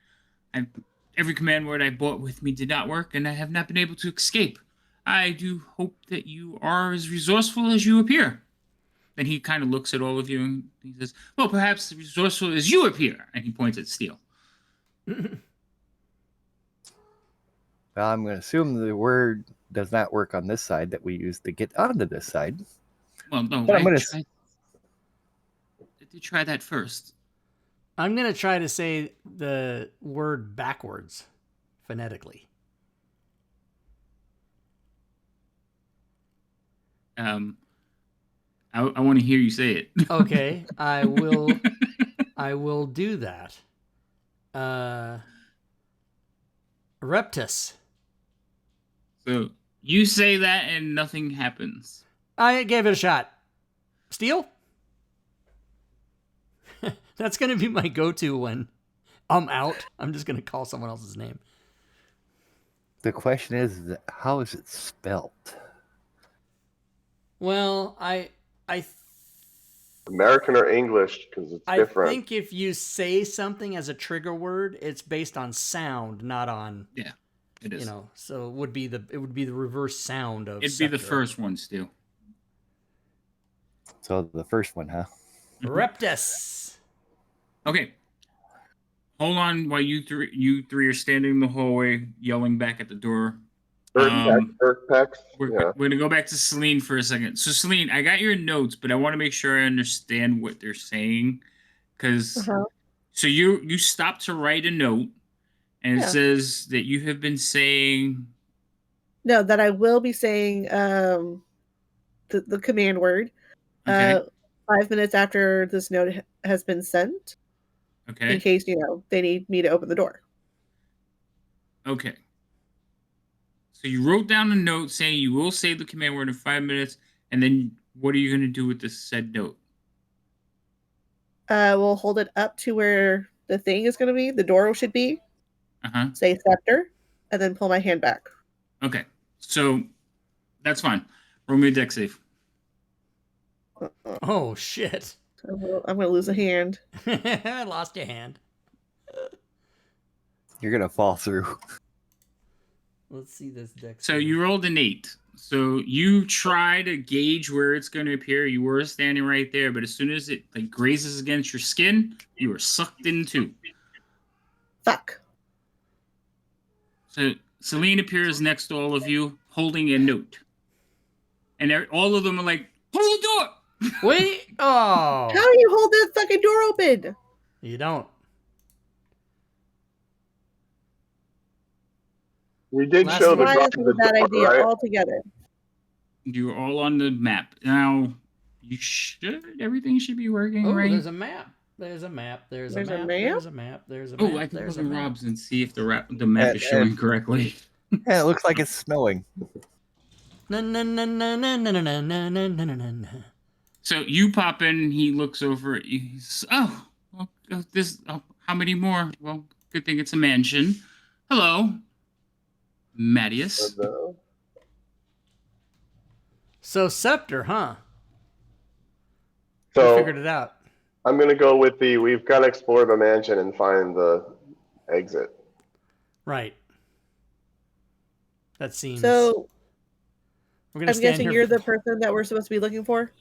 Every command word I brought with me did not work, and I have not been able to escape. I do hope that you are as resourceful as you appear. Then he kind of looks at all of you and he says, well, perhaps as resourceful as you appear. And he points at Steel. Well, I'm going to assume the word does not work on this side that we use to get onto this side. Well, no, But I did try that first. I'm going to try to say the word backwards, phonetically. I want to hear you say it. Okay, I will do that. Reptus. So you say that and nothing happens. I gave it a shot. Steel? That's going to be my go-to when I'm out. I'm just going to call someone else's name. The question is, how is it spelt? Well, American or English, because it's different. I think if you say something as a trigger word, it's based on sound, not on it is. So it would be the reverse sound of. It'd be the first one, Steel. So the first one, huh? Reptus. Okay. Hold on while you three are standing in the hallway yelling back at the door. Urkpex. We're going to go back to Celine for a second. So, Celine, I got your notes, but I want to make sure I understand what they're saying. Because, so you stopped to write a note, and it says that you have been saying... No, that I will be saying the command word 5 minutes after this note has been sent. Okay. In case, they need me to open the door. Okay. So you wrote down a note saying you will say the command word in 5 minutes, and then what are you going to do with this said note? We'll hold it up to where the thing is going to be. The door should be. Say scepter, and then pull my hand back. Okay. So that's fine. Roll me a deck save. Oh, shit. I'm going to lose a hand. I lost your hand. You're going to fall through. Let's see this deck. So you rolled an 8. So you try to gauge where it's going to appear. You were standing right there, but as soon as it grazes against your skin, you were sucked into. Fuck. So Celine appears next to all of you, holding a note, and all of them are like, "Hold the door!" Wait! Oh! How do you hold that fucking door open? You don't. We did show the Why is it a bad idea right? altogether? You're all on the map now. Everything should be working, right? There's a map. There's a map. There's a map. There's a map. There's a map. Oh, I can look at Rob's and see if the map is showing correctly. Yeah, it looks like it's snowing. So you pop in, and he looks over at you. He's, how many more? Well, good thing it's a mansion. Hello, Mattias. Hello. So scepter, huh? So we figured it out. I'm going to go with we've got to explore the mansion and find the exit. Right. That seems... So, We're gonna I'm stand guessing here. you're the person that we're supposed to be looking for.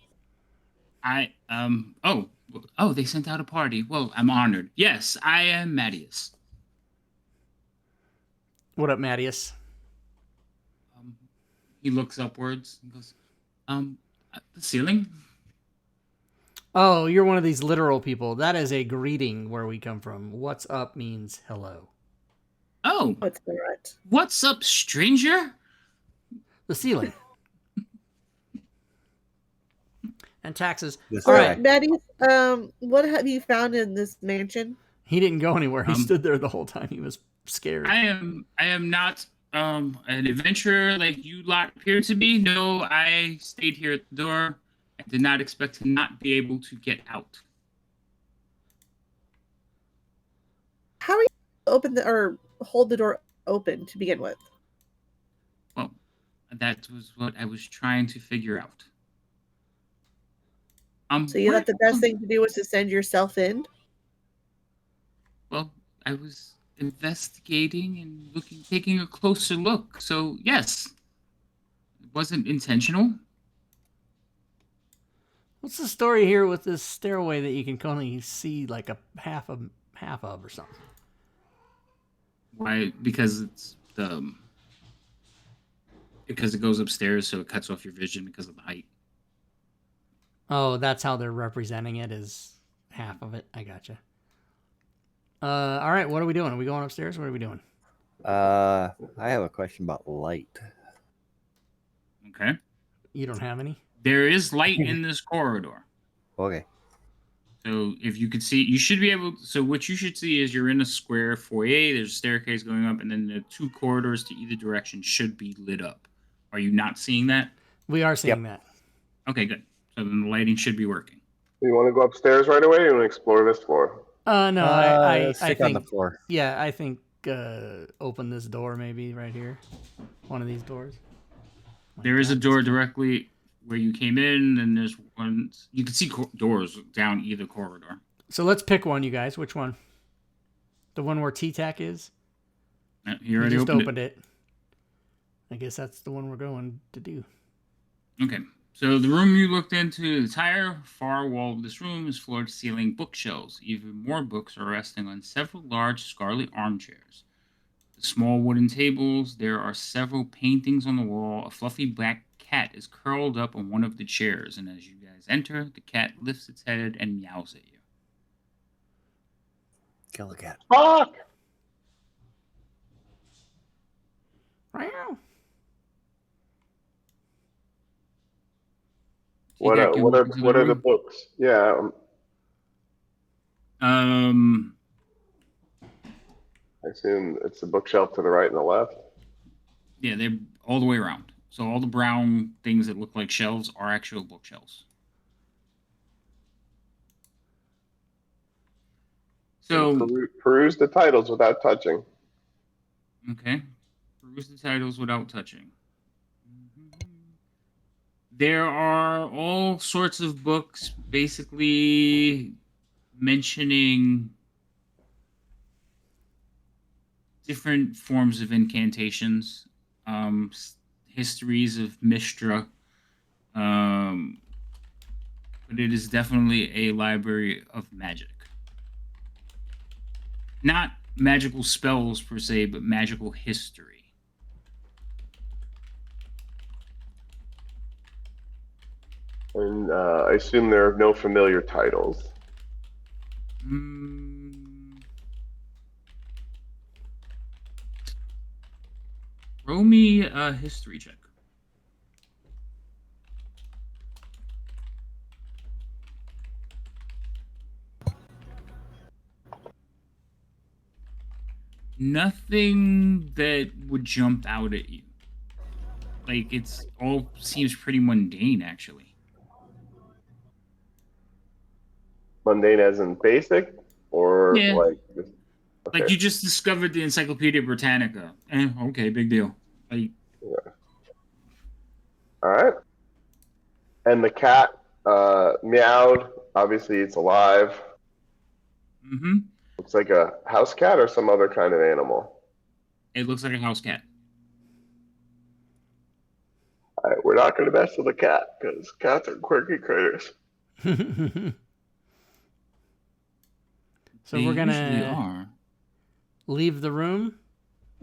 Oh, they sent out a party. Well, I'm honored. Yes, I am Mattias. What up, Mattias? He looks upwards and goes, the ceiling? Oh, you're one of these literal people. That is a greeting where we come from. What's up means hello. Oh, What's the right? what's up, stranger? The ceiling. And taxes. This All So, right. guy. Maddie, what have you found in this mansion? He didn't go anywhere. He Um, stood there the whole time. He was scared. I am not an adventurer like you lot appear to be. No, I stayed here at the door. I did not expect to not be able to get out. How are you open or hold the door open to begin with? Well, that was what I was trying to figure out. So you thought the best thing to do was to send yourself in? Well, I was investigating and taking a closer look. So yes, it wasn't intentional. What's the story here with this stairway that you can only see like a half of or something? Why? Because because it goes upstairs, so it cuts off your vision because of the height. Oh, that's how they're representing it, is half of it. I gotcha. All right, what are we doing? Are we going upstairs? What are we doing? I have a question about light. Okay. You don't have any? There is light in this corridor. Okay. So if you could see, you should be able. So what you should see is you're in a square foyer. There's a staircase going up, and then the two corridors to either direction should be lit up. Are you not seeing that? We are seeing that. Okay, good. So then the lighting should be working. You want to go upstairs right away, or you want to explore this floor? No, I stick think on the floor. Yeah, I think open this door maybe right here. One of these doors. There is a door directly where you came in, and there's one. You can see doors down either corridor. So let's pick one, you guys. Which one? The one where T-Tac is? You already just opened it. I guess that's the one we're going to do. Okay. So the room you looked into, the entire far wall of this room is floor-to-ceiling bookshelves. Even more books are resting on several large scarlet armchairs. The small wooden tables, there are several paintings on the wall. A fluffy black cat is curled up on one of the chairs, and as you guys enter, the cat lifts its head and meows at you. Kill the cat. Fuck! Wow. What are the books? Yeah, I assume it's the bookshelf to the right and the left. Yeah, they're all the way around. So all the brown things that look like shelves are actual bookshelves. So peruse the titles without touching. Okay. Peruse the titles without touching. There are all sorts of books basically mentioning different forms of incantations, histories of Mistra. But it is definitely a library of magic. Not magical spells per se, but magical history. And I assume there are no familiar titles. Roll me a history check. Nothing that would jump out at you. Like, it's all seems pretty mundane, actually. Mundane as in basic? Or Yeah. like... Okay. Like, you just discovered the Encyclopedia Britannica. Okay, big deal. Like, yeah. All right. And the cat meowed. Obviously, it's alive. Mm-hmm. Looks like a house cat or some other kind of animal. It looks like a house cat. All right, where not going to mess with a cat because cats are quirky critters. So They we're usually gonna are. leave the room.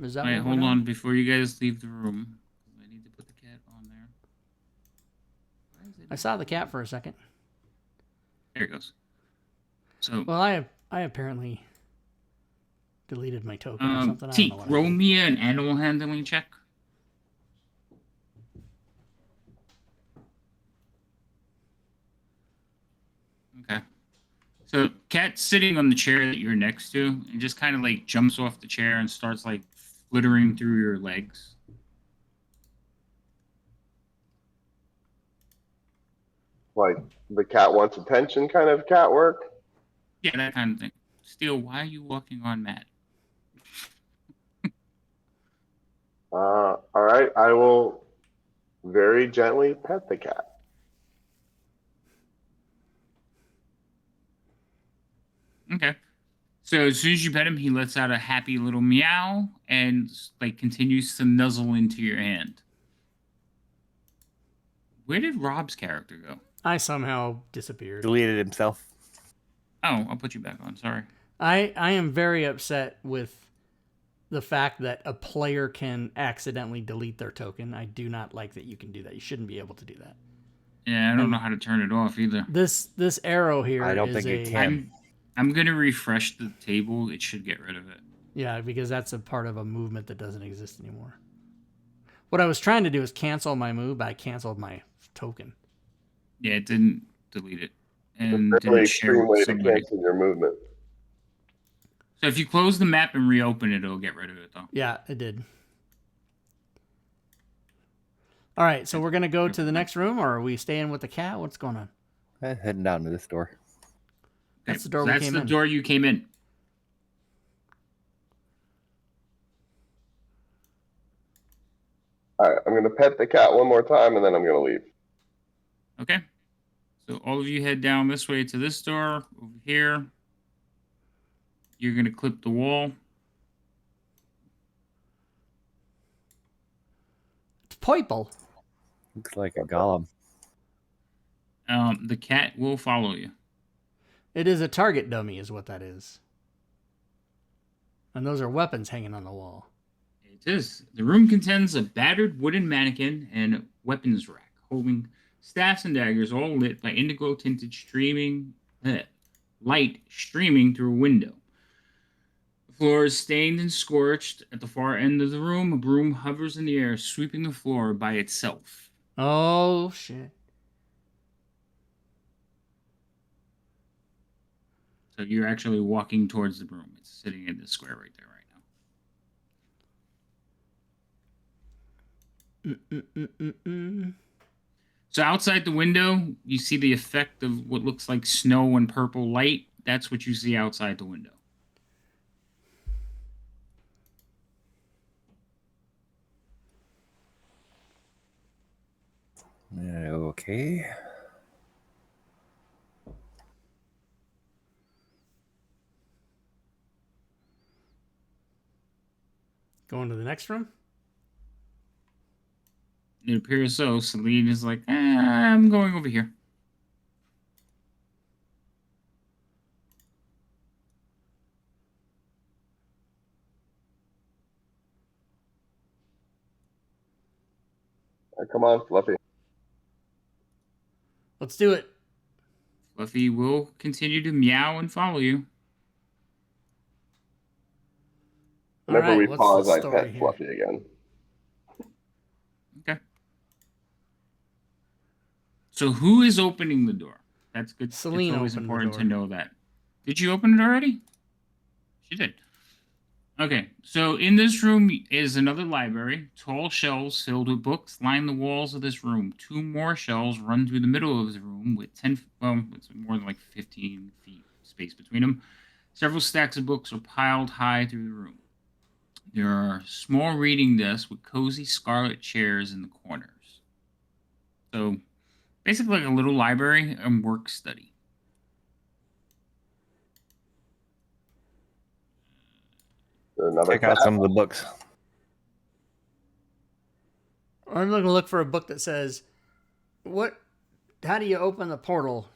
Is that Wait, what we're hold doing? on before you guys leave the room. I need to put the cat on there. Why is it I saw the cat for a second. There it goes. So, Well, I apparently deleted my token or something. I don't T, know what roll I did. me an animal handling check. Okay. So, cat's sitting on the chair that you're next to and just kind of like jumps off the chair and starts like flittering through your legs. Like the cat wants attention kind of cat work. Yeah, that kind of thing. Steel, why are you walking on Matt? All right, I will very gently pet the cat. Okay. So as soon as you pet him, he lets out a happy little meow and like continues to nuzzle into your hand. Where did Rob's character go? I somehow disappeared. Deleted himself. Oh, I'll put you back on. Sorry. I am very upset with the fact that a player can accidentally delete their token. I do not like that you can do that. You shouldn't be able to do that. Yeah, I don't know how to turn it off either. This arrow here I don't is think it can. I'm gonna refresh the table. It should get rid of it. Yeah, because that's a part of a movement that doesn't exist anymore. What I was trying to do is cancel my move, but I canceled my token. Yeah, it didn't delete it. And It's a really didn't share extreme with way to somebody. cancel your movement. So if you close the map and reopen it, it'll get rid of it though. Yeah, it did. All right, so we're going to go to the next room, or are we staying with the cat? What's going on? Heading down to this door. That's the door we That's came the in. door you came in. All right, I'm going to pet the cat one more time, and then I'm going to leave. Okay. So all of you head down this way to this door over here. You're going to clip the wall. It's purple. Looks like a golem. The cat will follow you. It is a target dummy, is what that is. And those are weapons hanging on the wall. It is. The room contains a battered wooden mannequin and a weapons rack holding staffs and daggers, all lit by indigo tinted light streaming through a window. The floor is stained and scorched. At the far end of the room, a broom hovers in the air, sweeping the floor by itself. Oh, shit. So you're actually walking towards the broom. It's sitting in the square right there right now. So outside the window, you see the effect of what looks like snow and purple light. That's what you see outside the window. Okay. Going to the next room? It appears so. Celine is like, I'm going over here. All right, come on, Fluffy. Let's do it. Fluffy will continue to meow and follow you. Whenever All right, we what's pause, the I story pet here? Fluffy again. Okay. So who is opening the door? That's good. Celine it's always opened the important door. to know that. Did you open it already? She did. Okay, so in this room is another library. Tall shelves filled with books line the walls of this room. Two more shelves run through the middle of the room with it's more than like 15 feet space between them. Several stacks of books are piled high through the room. There are small reading desks with cozy scarlet chairs in the corners. So basically like a little library and work study. Another Check out cat. some of the books. I'm going to look for a book that says, how do you open the portal?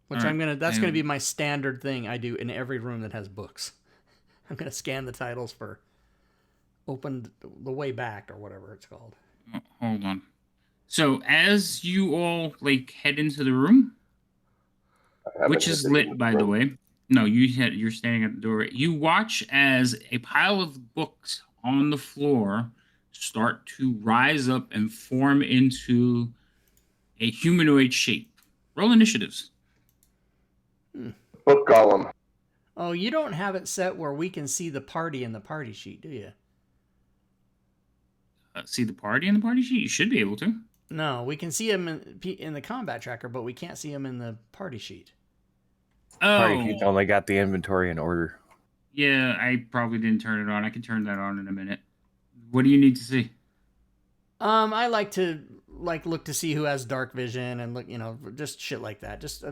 Which Alright, that's going to be my standard thing I do in every room that has books. I'm going to scan the titles for open the way back or whatever it's called. Hold on. So as you all head into the room, which is lit, by the way. No, you're standing at the door. You watch as a pile of books on the floor start to rise up and form into a humanoid shape. Roll initiatives. Book Golem. Oh, you don't have it set where we can see the party in the party sheet, do you? See the party in the party sheet? You should be able to. No, we can see him in the combat tracker, but we can't see him in the party sheet. Party sheet's only got the inventory in order. Yeah, I probably didn't turn it on. I can turn that on in a minute. What do you need to see? I like to look to see who has dark vision and look, just shit like that. Just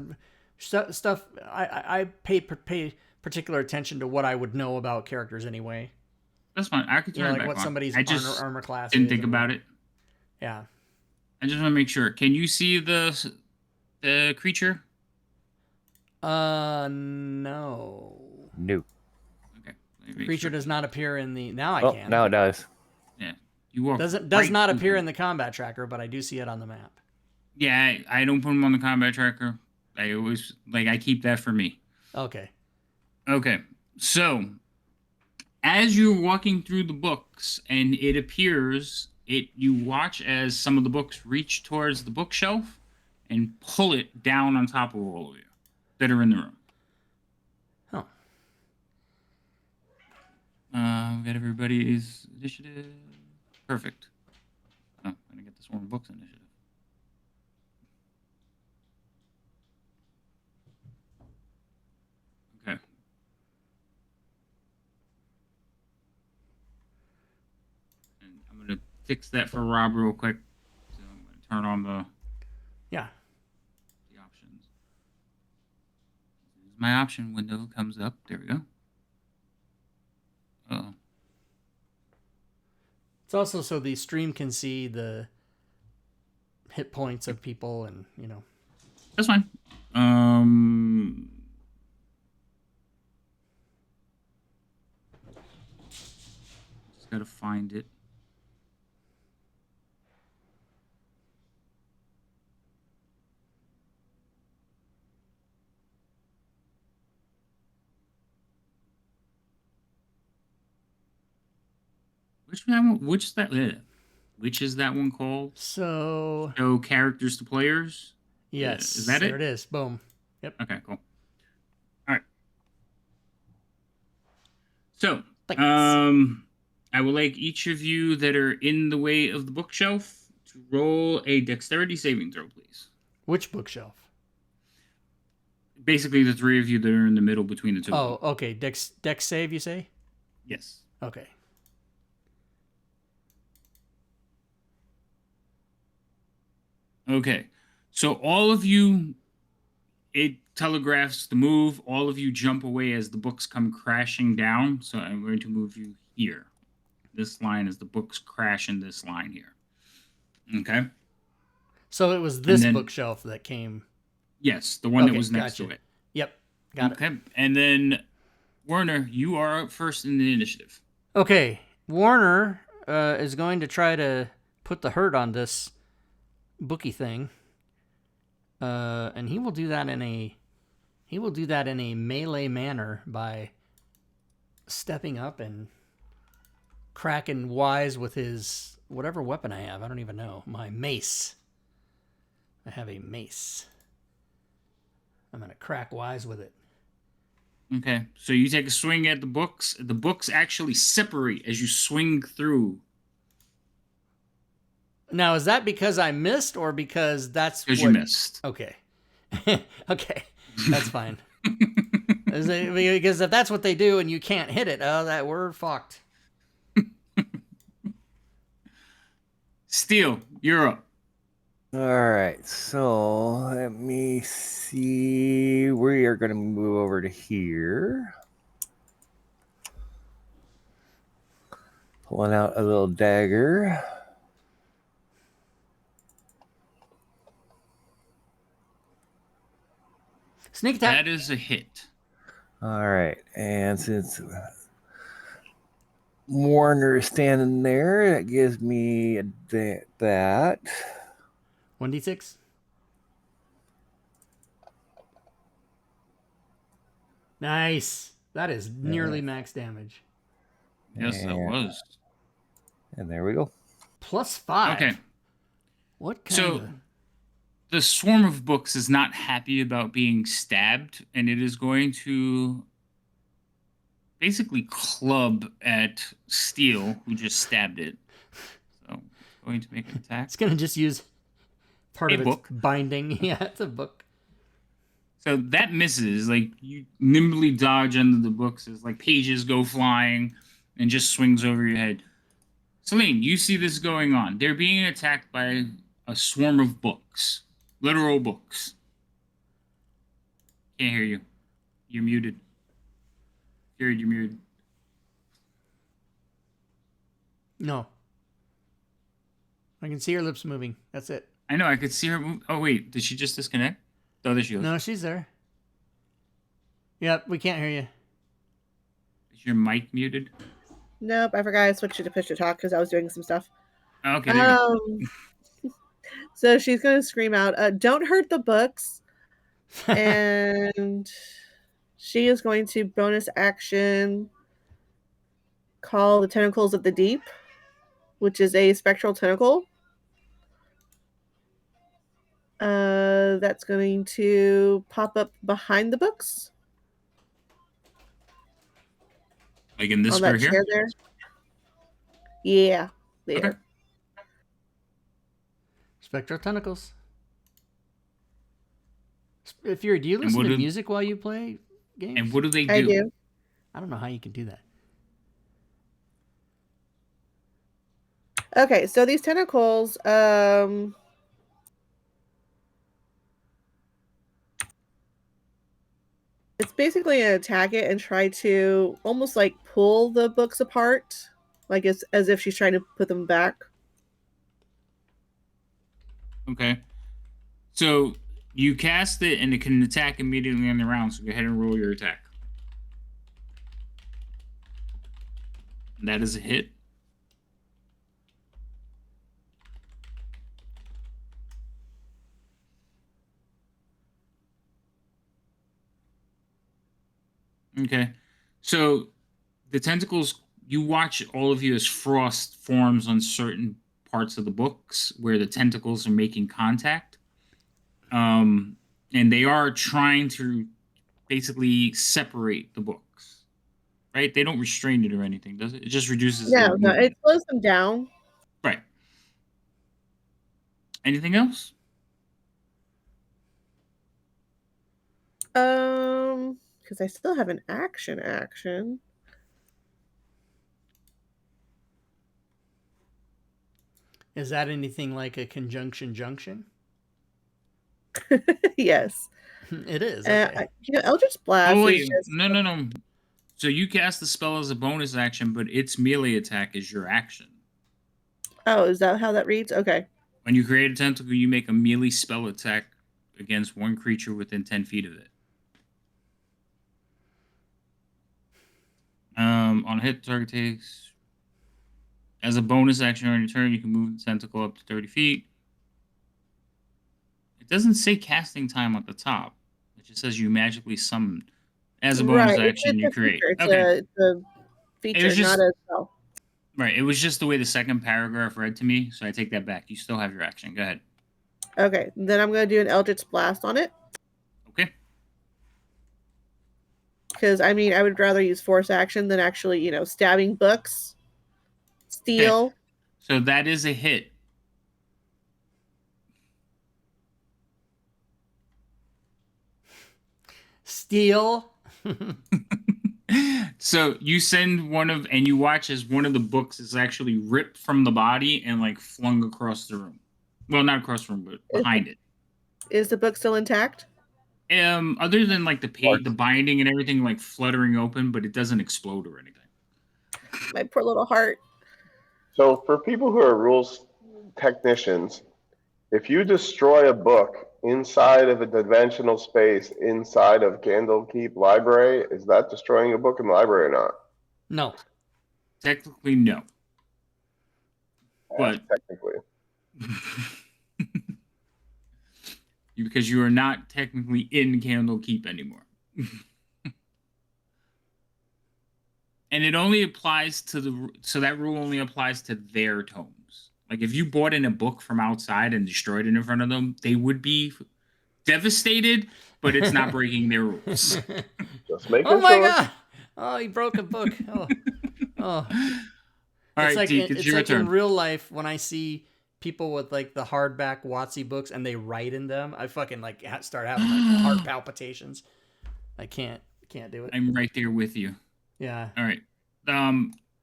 stuff. I pay particular attention to what I would know about characters anyway. That's fine. I could turn it back what on. somebody's I just armor class. didn't think about it. Yeah. I just want to make sure. Can you see the creature? No. Nope. Okay. Creature does not appear in the. Now I can. Now it does. Yeah. You walk. Does not appear in the combat tracker, but I do see it on the map. Yeah, I don't put them on the combat tracker. I always I keep that for me. Okay. Okay. So, as you're walking through the books and it appears, you watch as some of the books reach towards the bookshelf and pull it down on top of all of you that are in the room. Oh. We got everybody's initiative. Perfect. Oh, I'm going to get this one books initiative. Okay. And I'm going to fix that for Rob real quick. So I'm going to turn on the options. My option window comes up. There we go. Uh-oh. It's also so the stream can see the hit points of people and, That's fine. Just gotta find it. Which is that one called? So Show characters to players? Yes. Is that there it is. Boom. Yep. Okay, cool. All right. So, Thanks. I would like each of you that are in the way of the bookshelf to roll a dexterity saving throw, please. Which bookshelf? Basically, the three of you that are in the middle between the two. Oh, okay. Dex save, you say? Yes. Okay. Okay. So all of you, it telegraphs the move. All of you jump away as the books come crashing down. So I'm going to move you here. This line is the books crash in this line here. Okay. So it was this bookshelf that came. Yes, the one that was next to it. Yep. Got it. Okay. And then, Werner, you are up first in the initiative. Okay. Warner is going to try to put the hurt on this bookie thing. And he will do that in a melee manner by stepping up and cracking wise with his whatever weapon I have. I don't even know. My mace. I have a mace. I'm going to crack wise with it. Okay. So you take a swing at the books. The books actually separate as you swing through. Now, is that because I missed or because that's because you missed? Okay. Okay. That's fine. Because if that's what they do and you can't hit it, we're fucked. Steel, you're up. All right, so let me see. We are going to move over to here. pulling out a little dagger. Sneak attack. That is a hit. All right, and since Warner is standing there, that gives me that. 1d6. Nice. That is nearly max damage. Yes, that was. And there we go. +5. Okay. What kind So of... the swarm of books is not happy about being stabbed, and it is going to basically club at Steel, who just stabbed it. So it's going to make an attack. It's going to just use part of its book. binding. Yeah, it's a book. So that misses. Like, you nimbly dodge under the books as like pages go flying and just swings over your head. Celine, you see this going on. They're being attacked by a swarm of books. Literal books. Can't hear you. You're muted. Jared, you're muted. No. I can see her lips moving. That's it. I know, I could see her move. Oh, wait. Did she just disconnect? Oh, there she goes. No, she's there. Yep, we can't hear you. Is your mic muted? Nope, I forgot I switched it to push to talk because I was doing some stuff. Okay, there you go. So she's going to scream out, don't hurt the books. And she is going to bonus action call the Tentacles of the Deep, which is a spectral tentacle. That's going to pop up behind the books. Like in this on square that here? chair there. Yeah, there. Okay. Spectral tentacles. If you're, do you listen to music while you play games? And what do they do? I do. I don't know how you can do that. Okay, so these tentacles, it's basically an attack it and try to almost like pull the books apart, like it's as if she's trying to put them back. Okay. So you cast it and it can attack immediately on the round, so go ahead and roll your attack. And that is a hit. Okay. So the tentacles, you watch all of you as frost forms on certain parts of the books where the tentacles are making contact. And they are trying to basically separate the books. Right? They don't restrain it or anything, does it? It just reduces No, their no, movement. it slows them down. Right. Anything else? Because I still have an action. Is that anything like a conjunction junction? Yes. It is. Okay. Eldritch Blast. Oh, wait. Is just... No. So you cast the spell as a bonus action, but its melee attack is your action. Oh, is that how that reads? Okay. When you create a tentacle, you make a melee spell attack against one creature within 10 feet of it. On a hit, the target takes... As a bonus action on your turn, you can move the tentacle up to 30 feet. It doesn't say casting time at the top. It just says you magically summon. As a bonus action, you create. It's a feature, not a spell. Right. It was just the way the second paragraph read to me, so I take that back. You still have your action. Go ahead. Okay. Then I'm going to do an Eldritch Blast on it. Okay. Because, I mean, I would rather use force action than actually, stabbing books. Steel. Okay. So that is a hit. Steel. So you send and you watch as one of the books is actually ripped from the body and like flung across the room. Well, not across the room, but behind it. Is the book still intact? Other than like the binding and everything like fluttering open, but it doesn't explode or anything. My poor little heart. So for people who are rules technicians, if you destroy a book inside of a dimensional space inside of Candlekeep Library, is that destroying a book in the library or not? No. Technically, no. But Technically. because you are not technically in Candlekeep anymore. And it only applies to so that rule only applies to their tomes. Like if you bought in a book from outside and destroyed it in front of them, they would be devastated, but it's not breaking their rules. Just making Oh my sure. god! Oh, he broke a book. Oh. All It's right, like Deke, it's your turn. in real life when I see people with like the hardback WotC books and they write in them, I fucking like start having like heart palpitations. I can't do it. I'm right there with you. Yeah. All right.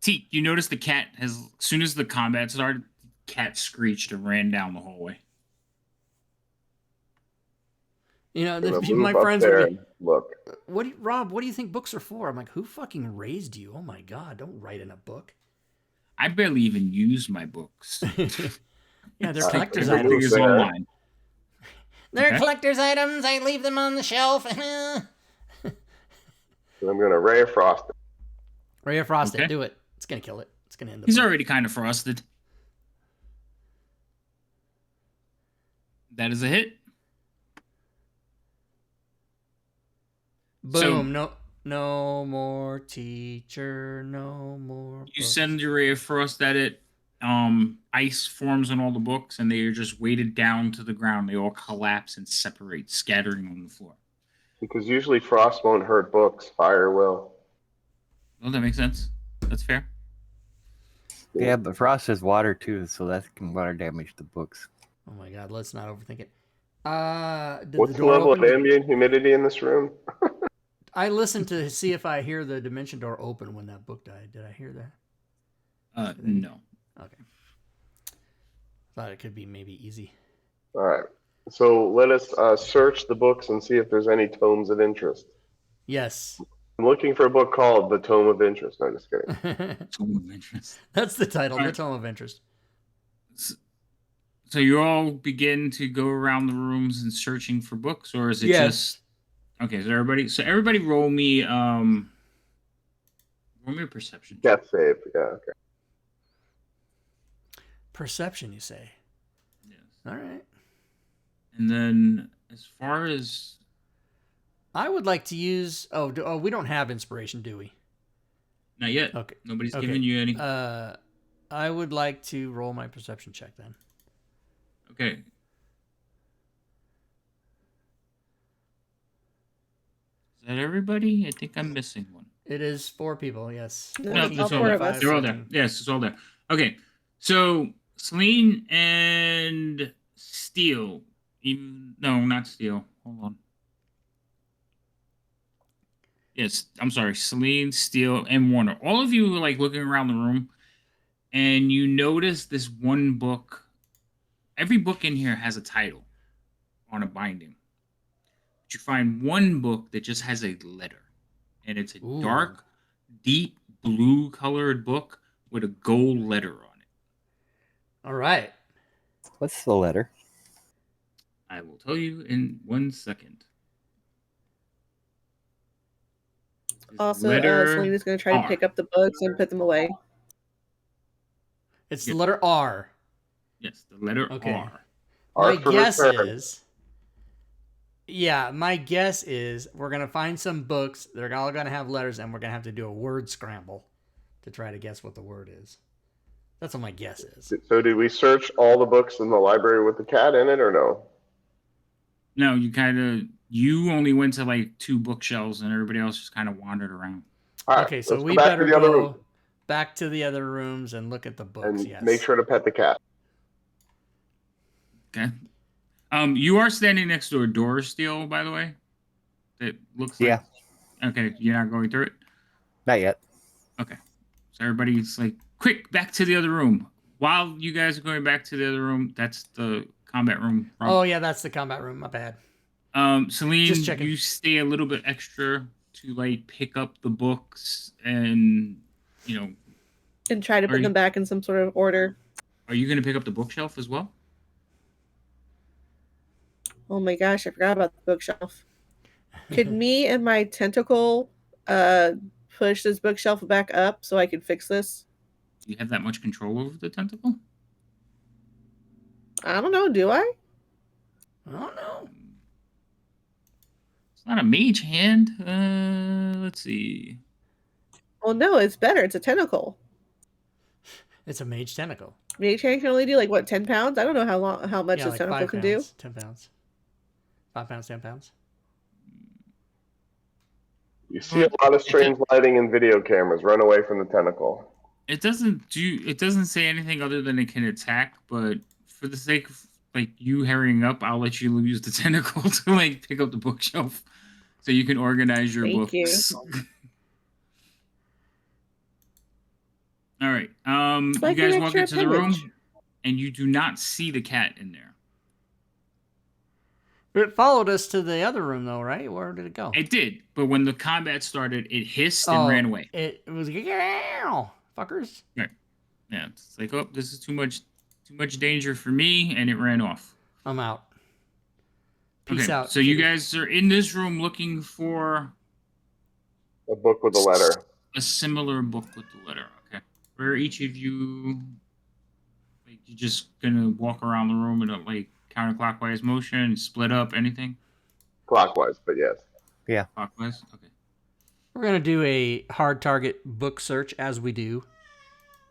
Teak, you notice the cat has, as soon as the combat started, the cat screeched and ran down the hallway. You know, Gonna my move up friends there would be, and look. Rob, what do you think books are for? I'm like, who fucking raised you? Oh my god, don't write in a book. I barely even use my books. Yeah, they're I collector's can items. move Everything is there. online. They're Okay. collector's items. I leave them on the shelf. And I'm gonna Ray of Frost it. Ray of Frost, Okay. do it. It's gonna kill it. It's gonna end the He's book. already kind of frosted. That is a hit. Boom. No more teacher. No more. You books. send your ray of frost at it. Ice forms on all the books, and they are just weighted down to the ground. They all collapse and separate, scattering on the floor. Because usually frost won't hurt books, fire will. Well, that makes sense. That's fair. Yeah, but frost is water too, so that can water damage the books. Oh my god, let's not overthink it. Did What's the the door level open? of ambient humidity in this room? I listened to see if I hear the dimension door open when that book died. Did I hear that? No. Okay. Thought it could be maybe easy. All right. So let us search the books and see if there's any tomes of interest. Yes. I'm looking for a book called The Tome of Interest. No, just kidding. Tome of interest. That's the title, All The right. Tome of Interest. So you all begin to go around the rooms and searching for books, or is it Yes. just okay? So everybody roll me a perception. Death save. Yeah. Okay. Perception, you say? Yes. All right. And then as far as I would like to use. Oh, we don't have inspiration, do we? not yet. Okay. Nobody's Okay. giving you any. I would like to roll my perception check then. Okay. Is that everybody? I think I'm missing one. It is 4 people. Yes. No, No, it's it's all all 4 there. of us. They're all there. Yes, it's all there. Okay. So Celine and Steele. No, not Steele. Hold on. Yes, I'm sorry. Celine, Steele, and Warner. All of you are like looking around the room, and you notice this one book. Every book in here has a title on a binding. But you find one book that just has a letter, and it's a Ooh. dark, deep blue colored book with a gold letter on it. All right. What's the letter? I will tell you in 1 second. It's Also, letter Selena's going to try to R. pick up the books and put them away. It's the letter R. Yes, the letter Okay. R. R My for guess return. is. Yeah, my guess is we're gonna find some books. They're all gonna have letters, and we're gonna have to do a word scramble to try to guess what the word is. That's what my guess is. So did we search all the books in the library with the cat in it or no? No, you only went to like 2 bookshelves, and everybody else just kind of wandered around. All right, Okay, so let's we go back better to the other go room back to the other rooms and look at the books. and Yes. make sure to pet the cat. Okay. You are standing next to a door still, by the way. It looks like. Yeah, Okay, you're not going through it. not yet. Okay. So everybody's like, quick, back to the other room. While you guys are going back to the other room, that's the combat room. Oh yeah, that's the combat room. My bad. Celine, Just checking. you stay a little bit extra to like pick up the books and and try to put them back in some sort of order. Are you going to pick up the bookshelf as well? Oh my gosh, I forgot about the bookshelf. Could me and my tentacle push this bookshelf back up so I can fix this? Do you have that much control over the tentacle? I don't know, do I? I don't know. It's not a mage hand. Let's see. Well, no, it's better. It's a tentacle. It's a mage tentacle. Mage hand can only do like what, 10 pounds? I don't know how much Yeah, this like tentacle 5 can pounds, do. 10 pounds. 5 pounds, 10 pounds. You see a lot of strange lighting in video cameras. Run away from the tentacle. It doesn't say anything other than it can attack, but for the sake of like you hurrying up, I'll let you use the tentacle to like pick up the bookshelf so you can organize your Thank books. All right. Like you guys an walk extra into the appendage. room and you do not see the cat in there. It followed us to the other room, though, right? Where did it go? It did, but when the combat started, it hissed and ran away. It was like, fuckers. Right. Yeah, it's like, oh, this is too much danger for me, and it ran off. I'm out. Peace out. So you guys are in this room looking for a book with a letter. A similar book with the letter. Okay. Where each of you, like, you're just gonna walk around the room in a like counterclockwise motion, split up, anything? Clockwise, but yes. Yeah. Clockwise. Okay. We're gonna do a hard target book search as we do.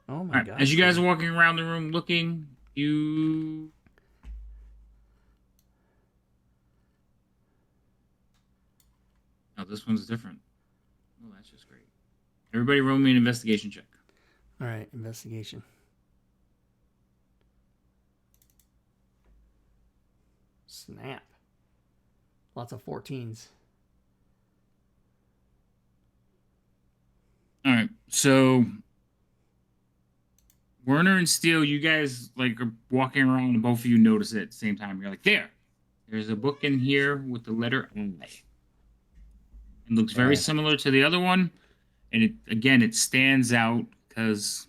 Oh my god! As you guys are walking around the room looking, you. Oh, this one's different. Oh, that's just great. Everybody roll me an investigation check. All right, investigation. Snap. Lots of 14s. All right, so Werner and Steele, you guys like are walking around, and both of you notice it at the same time. You're like, there's a book in here with the letter I. It looks very similar to the other one, and it stands out because,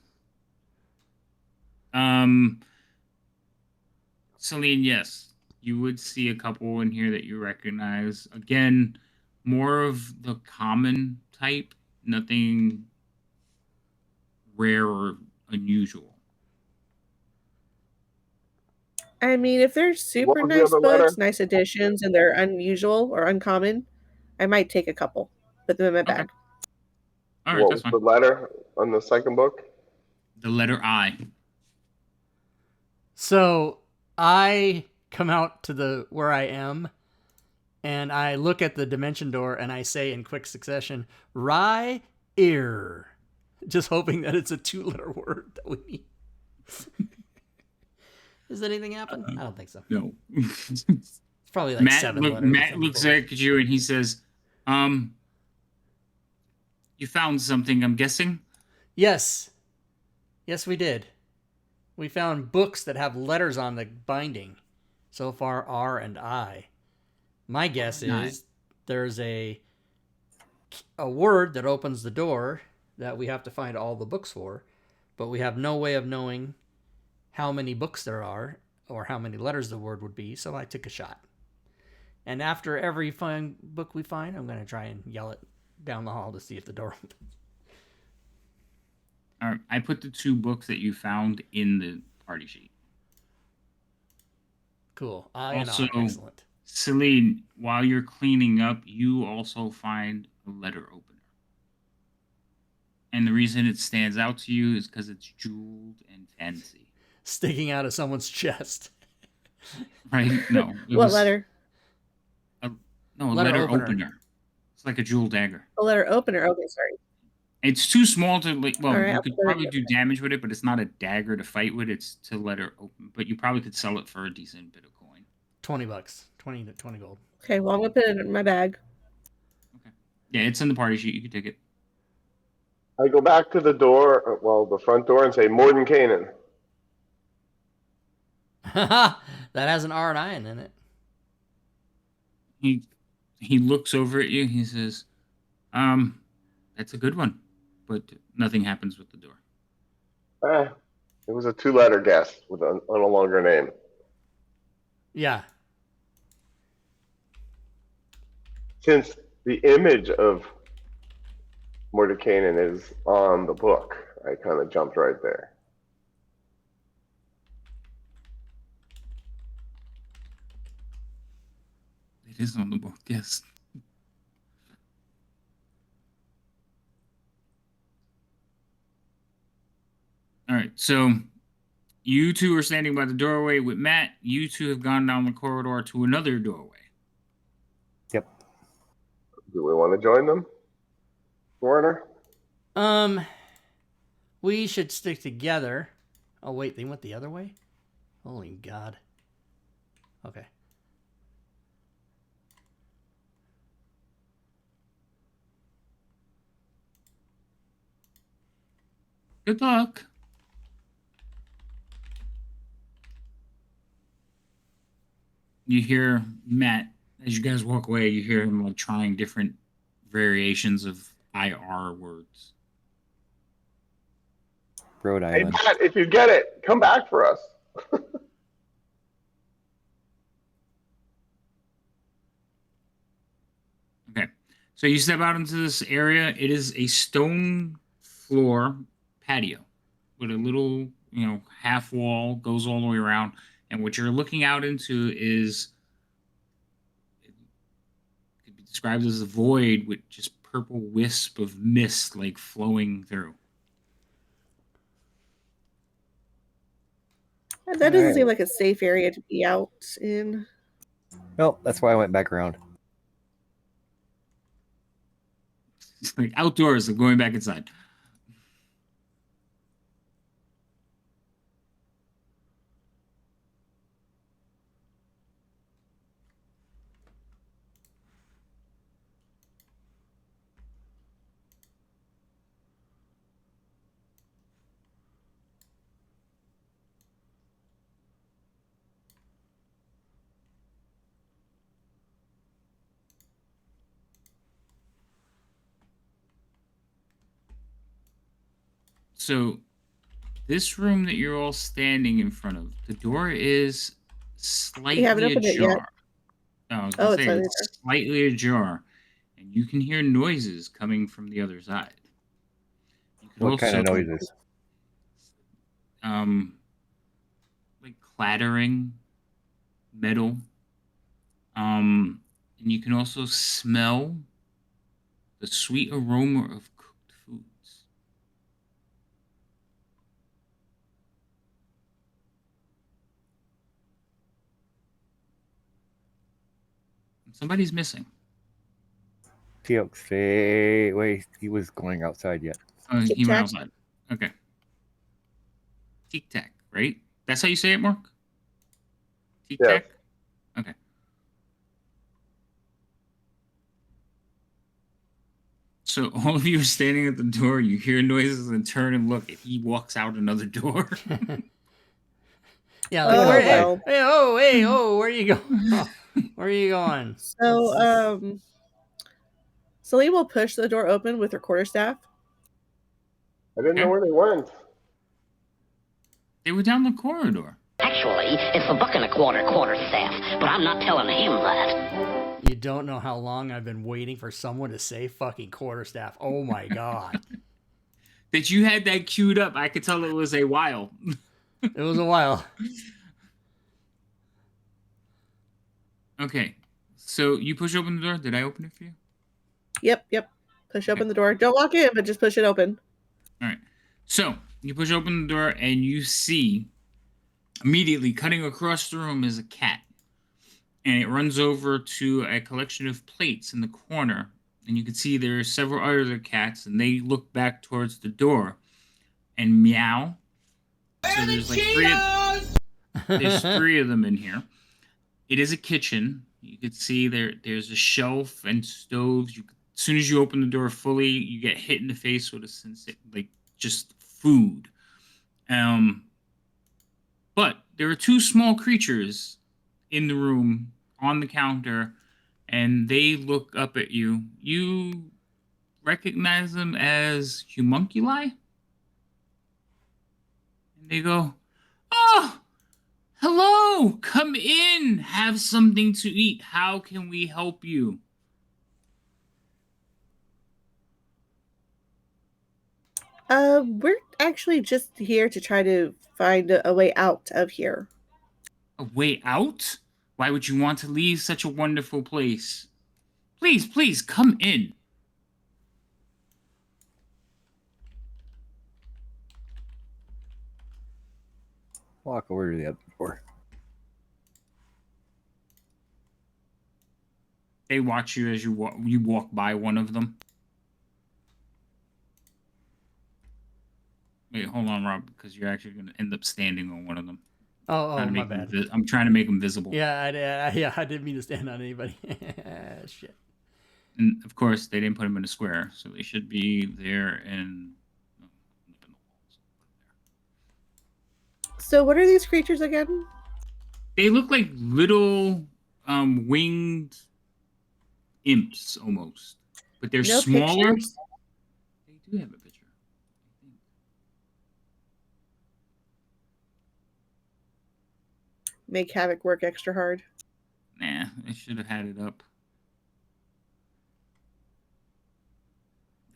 Celine, yes, you would see a couple in here that you recognize. Again, more of the common type, nothing rare or unusual. I mean, if they're super nice books, nice additions, and they're unusual or uncommon, I might take a couple. Put them in my bag. All right, what was the letter on the second book? The letter I. So I come out to where I am, and I look at the dimension door, and I say in quick succession, Rye-ear. Just hoping that it's a 2-letter word that we need. Does anything happen? I don't think so. No. It's probably like 7 letters. Matt looks at you and he says, you found something, I'm guessing? Yes. Yes, we did. We found books that have letters on the binding. So far, R and I. My guess is there's a word that opens the door that we have to find all the books for, but we have no way of knowing how many books there are or how many letters the word would be, so I took a shot. And after every book we find, I'm going to try and yell it down the hall to see if the door opens. All right, I put the 2 books that you found in the party sheet. Cool. Also, excellent. Celine, while you're cleaning up, you also find a letter opener. And the reason it stands out to you is because it's jeweled and fancy. Sticking out of someone's chest. Right? No. What letter? A letter opener. It's like a jewel dagger. A letter opener. Okay, sorry. It's too small to like. Well, right, you could probably do damage with it, but it's not a dagger to fight with. It's to let her open. But you probably could sell it for a decent bit of coin. $20. 20 gold. Okay, well, I'm going to put it in my bag. Okay. Yeah, it's in the party sheet. You can take it. I go back to the door, the front door, and say, Morden Canaan. That has an R and I in it. He looks over at you. He says, that's a good one. But nothing happens with the door. It was a 2-letter guess with a longer name. Yeah. Since the image of Mordecainan is on the book, I kind of jumped right there. It is on the book, yes. All right, so you two are standing by the doorway with Matt. You two have gone down the corridor to another doorway. Yep. Do we want to join them, Warner? We should stick together. Oh wait, they went the other way? Holy God. Okay. Good luck. You hear Matt, as you guys walk away, you hear him like trying different variations of IR words. Rhode Hey, Island. Matt, if you get it, come back for us. Okay. So you step out into this area. It is a stone floor patio with a little, half wall, goes all the way around. And what you're looking out into is, it could be described as a void with just purple wisp of mist like flowing through. That doesn't Alright. seem like a safe area to be out in. Nope, that's why I went back around. It's like outdoors and going back inside. So this room that you're all standing in front of, the door is We haven't slightly opened it yet. ajar. No, I was Oh, gonna it's say slightly it's slightly ajar, and you can hear noises coming from the other side. You could What kind of noises? like clattering metal. And you can also smell the sweet aroma of cooked foods. And somebody's missing. Stay wait, he was going outside yet. Oh, he Tic-tac. went outside. Okay. Tic tac, right? That's how you say it, Mark? Tic tac? Okay. So all of you are standing at the door, you hear noises and turn and look, and he walks out another door. Yeah, like Oh, where well. hey, where are you going? Where are you going? So, Celine will push the door open with her quarterstaff. I didn't know Okay. where they went. They were down the corridor. Actually, it's a buck and a quarter staff, but I'm not telling him that. You don't know how long I've been waiting for someone to say fucking quarterstaff. Oh my God. That you had that queued up, I could tell it was a while. It was a while. Okay. So you push open the door. Did I open it for you? Yep. Push open the door. Don't walk in, but just push it open. All right. So you push open the door and you see immediately cutting across the room is a cat. And it runs over to a collection of plates in the corner. And you can see there are several other cats, and they look back towards the door and meow. So there's like there's three of them in here. It is a kitchen. You can see there's a shelf and stoves. As soon as you open the door fully, you get hit in the face with a like just food. But there are two small creatures in the room on the counter, and they look up at you. You recognize them as homunculi? They go, "Oh, hello! Come in. Have something to eat. How can we help you?" We're actually just here to try to find a way out of here. A way out? Why would you want to leave such a wonderful place? Please, please, come in. Walk over to the other door. They watch you as you walk by one of them. Wait, hold on, Rob, because you're actually going to end up standing on one of them. Oh, my bad. I'm trying to make them visible. Yeah, I didn't mean to stand on anybody. Shit. And of course, they didn't put them in a square, so they should be there and up in the walls. So, what are these creatures again? They look like little winged imps almost, but they're No smaller. pictures? They do have a picture. Make Havoc work extra hard. Nah, I should have had it up.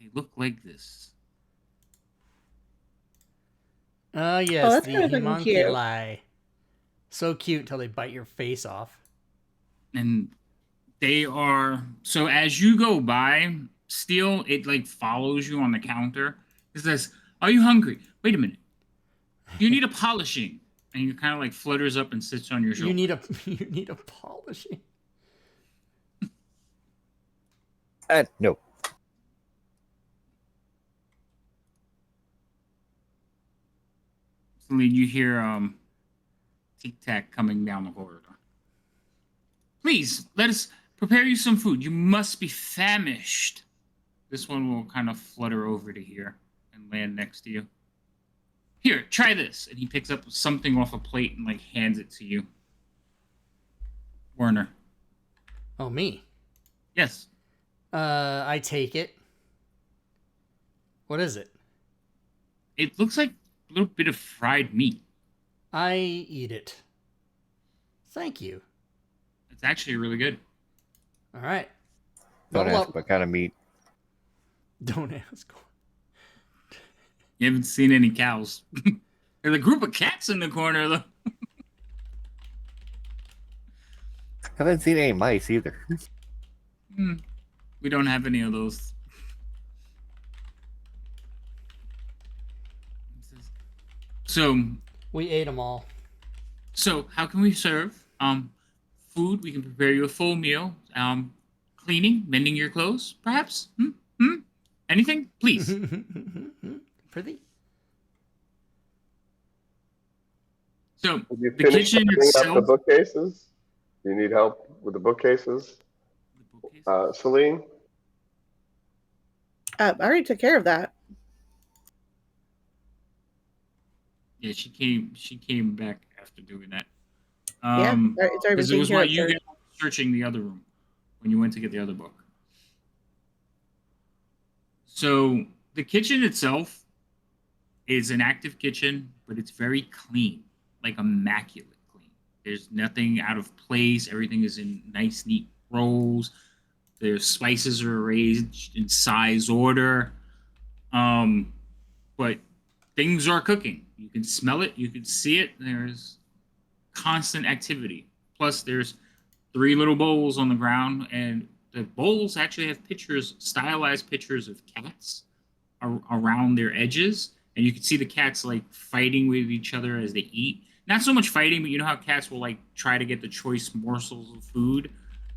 They look like this. Yes, that's the kind of fucking cute. homunculi. So cute until they bite your face off. And they are, so as you go by, Steel, it like follows you on the counter. It says, "Are you hungry? Wait a minute. You need a polishing." And you kind of like flutters up and sits on your shoulder. You need a polishing. No. So you hear Tic Tac coming down the corridor. "Please, let us prepare you some food. You must be famished." This one will kind of flutter over to here and land next to you. "Here, try this." And he picks up something off a plate and like hands it to you. Werner. Oh, me? Yes. I take it. What is it? It looks like a little bit of fried meat. I eat it. Thank you. It's actually really good. All right. Don't Level ask up. what kind of meat. Don't ask. You haven't seen any cows. There's a group of cats in the corner, though. Haven't seen any mice either. We don't have any of those. So, We ate them all. how can we serve? Food. We can prepare you a full meal. Cleaning, mending your clothes, perhaps. Anything, please. Pretty. So, Have you the finished kitchen setting up the itself. bookcases? Do you need help with the bookcases, Celine? I already took care of that. Yeah, she came back after doing that. Yeah, it's already been Because it taken was care while of, you sir. guys were searching the other room when you went to get the other book. So the kitchen itself is an active kitchen, but it's very clean, like immaculate clean. There's nothing out of place. Everything is in nice, neat rows. Their spices are arranged in size order. But things are cooking. You can smell it. You can see it. There's constant activity. Plus, there's 3 little bowls on the ground, and the bowls actually have pictures, stylized pictures of cats around their edges, and you can see the cats like fighting with each other as they eat. Not so much fighting, but you know how cats will like try to get the choice morsels of food.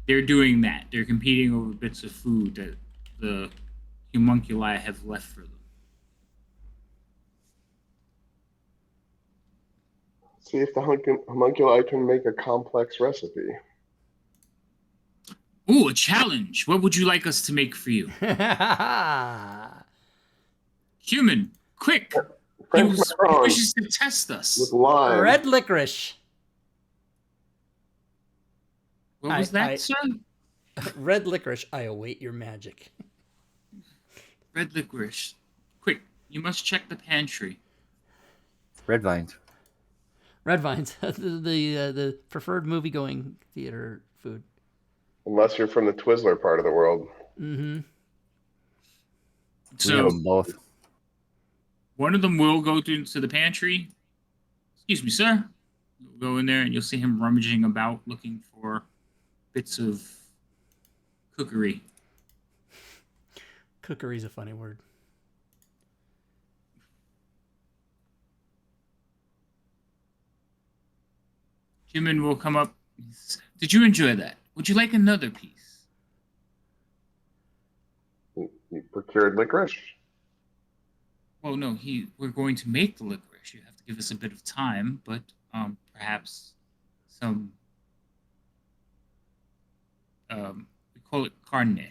They're doing that. They're competing over bits of food that the homunculi have left for them. See if the homunculi can make a complex recipe. Ooh, a challenge. What would you like us to make for you? Human, quick. French He macarons wishes to test us. with lime. Red licorice. What was that, sir? Red licorice. I await your magic. Red licorice. Quick, you must check the pantry. Red Vines. Red Vines, the preferred movie-going theater food. Unless you're from the Twizzler part of the world. Mm-hmm. We have So them both. one of them will go into the pantry. Excuse me, sir. You'll go in there and you'll see him rummaging about looking for bits of cookery. Cookery's a funny word. Jimin will come up. Did you enjoy that? Would you like another piece? You procured licorice? Well, no, we're going to make the licorice. You have to give us a bit of time, but perhaps some we call it carne.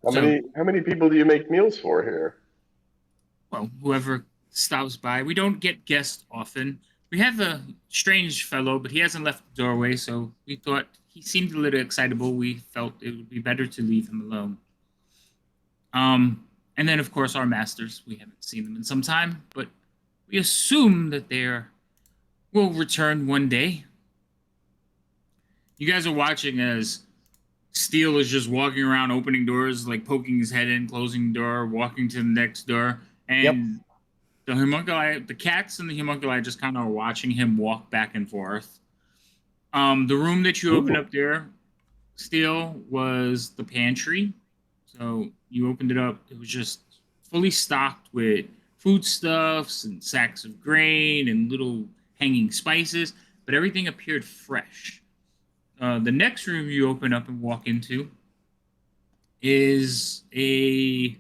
How many people do you make meals for here? Well, whoever stops by. We don't get guests often. We have a strange fellow, but he hasn't left the doorway, so we thought he seemed a little excitable. We felt it would be better to leave him alone. And then, of course, our masters. We haven't seen them in some time, but we assume that they will return one day. You guys are watching as Steele is just walking around, opening doors, like poking his head in, closing the door, walking to the next door, and the homunculi, the cats and the homunculi just kind of are watching him walk back and forth. The room that you opened up there, Steele, was the pantry. So you opened it up. It was just fully stocked with foodstuffs and sacks of grain and little hanging spices, but everything appeared fresh. The next room you open up and walk into is a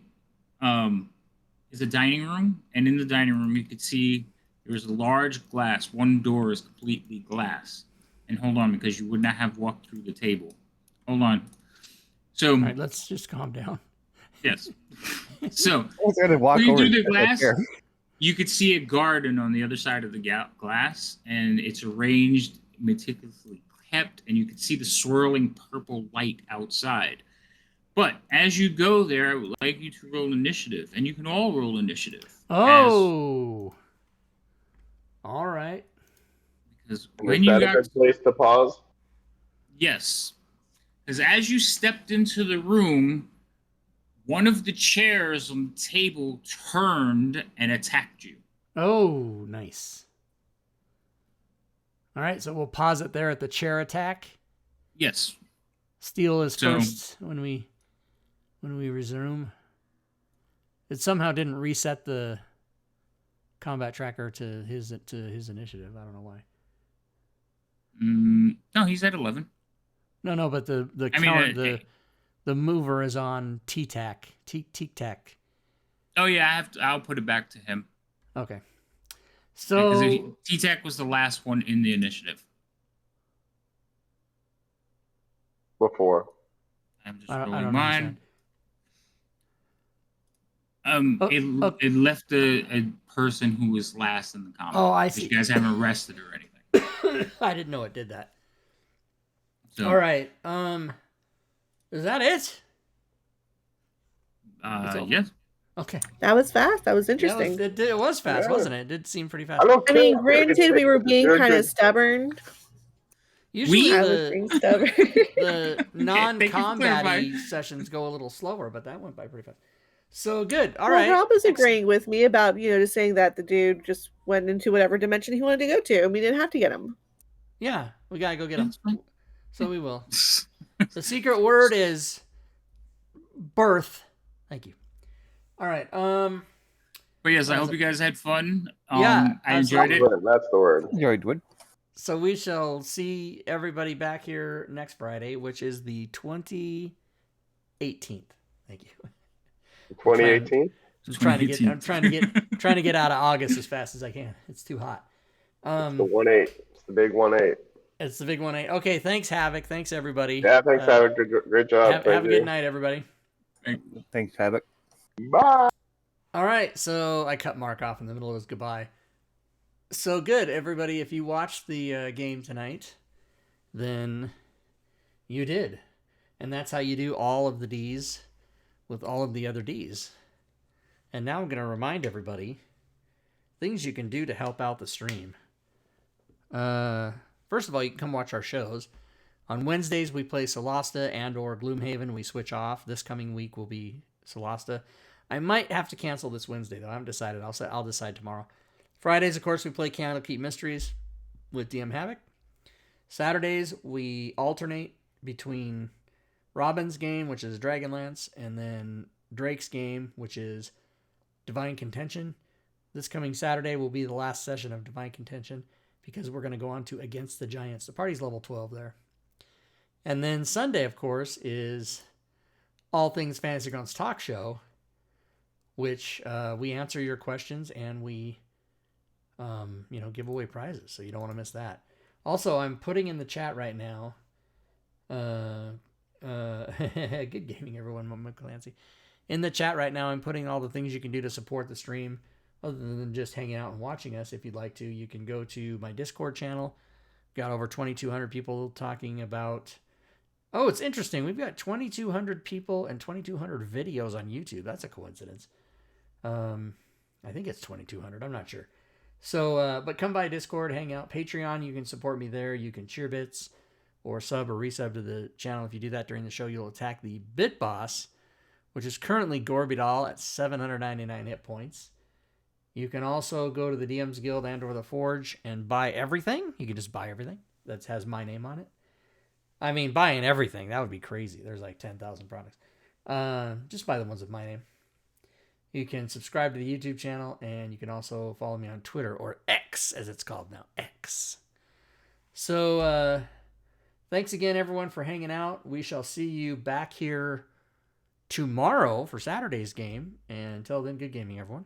dining room, and in the dining room you could see there's a large glass. One door is completely glass. And hold on, because you would not have walked through the table. Hold on. So, all right, let's just calm down. Yes. So, I was going to walk when you over do the to glass, there. you could see a garden on the other side of the glass, and it's arranged, meticulously kept, and you could see the swirling purple light outside. But as you go there, I would like you to roll initiative, and you can all roll initiative. Oh. All right. Because And when is you that a got good place to pause? Yes. Because as you stepped into the room, one of the chairs on the table turned and attacked you. Oh, nice. All right, so we'll pause it there at the chair attack. Yes. Steele is first when we resume. It somehow didn't reset the combat tracker to his initiative. I don't know why. No, he's at 11. No, but the mover is on T-Tac. T-Tac. Oh yeah, I'll put it back to him. Okay. So because T-Tac was the last one in the initiative. Before. I'm just I rolling don't mine. understand. It left a person who was last in the combat. Oh, I see. You guys haven't arrested or anything. I didn't know it did that. So, all right. Is that it? Yes. Okay. That was fast. That was interesting. It was fast, Yeah. wasn't it? It did seem pretty fast. I mean, granted, we were being kind of stubborn. Usually I was being stubborn. the non-combat sessions go a little slower, but that went by pretty fast. So good. All right. Rob was agreeing with me about, just saying that the dude just went into whatever dimension he wanted to go to, and we didn't have to get him. Yeah, we gotta go get him. So we will. The secret word is birth. Thank you. All right. But yes, I hope you guys had fun. Yeah, I enjoyed it. That's the word. Enjoyed wood. So we shall see everybody back here next Friday, which is the 2018th. Thank you. 2018. I'm trying to get out of August as fast as I can. It's too hot. It's the 1-8. It's the big 1-8. It's the big 1-8. Okay, thanks Havoc. Thanks everybody. Yeah, thanks Havoc. Great job. Have a good night, everybody. Thanks, Havoc. Bye. All right, so I cut Mark off in the middle of his goodbye. So good, everybody. If you watched the game tonight, then you did. And that's how you do all of the Ds with all of the other Ds. And now I'm going to remind everybody things you can do to help out the stream. First of all, you can come watch our shows. On Wednesdays, we play Solasta and or Gloomhaven. We switch off. This coming week will be Solasta. I might have to cancel this Wednesday, though. I haven't decided. I'll decide tomorrow. Fridays, of course, we play Candlekeep Mysteries with DM Havoc. Saturdays, we alternate between Robin's game, which is Dragonlance, and then Drake's game, which is Divine Contention. This coming Saturday will be the last session of Divine Contention because we're going to go on to Against the Giants. The party's level 12 there. And then Sunday, of course, is All Things Fantasy Grounds Talk Show, which we answer your questions and we, give away prizes. So you don't want to miss that. Also, I'm putting in the chat right now. Good gaming, everyone. Mama Clancy. In the chat right now, I'm putting all the things you can do to support the stream, other than just hanging out and watching us. If you'd like to, you can go to my Discord channel. Got over 2,200 people talking about. Oh, it's interesting. We've got 2,200 people and 2,200 videos on YouTube. That's a coincidence. I think it's 2,200. I'm not sure. So, but come by Discord, hang out. Patreon, you can support me there. You can cheer bits or sub or resub to the channel. If you do that during the show, you'll attack the Bit Boss, which is currently Gorbidal at 799 hit points. You can also go to the DM's Guild and or the Forge and buy everything. You can just buy everything that has my name on it. I mean, buying everything, that would be crazy. There's like 10,000 products. Just buy the ones with my name. You can subscribe to the YouTube channel, and you can also follow me on Twitter, or X, as it's called now, X. So, thanks again, everyone, for hanging out. We shall see you back here tomorrow for Saturday's game. And until then, good gaming, everyone.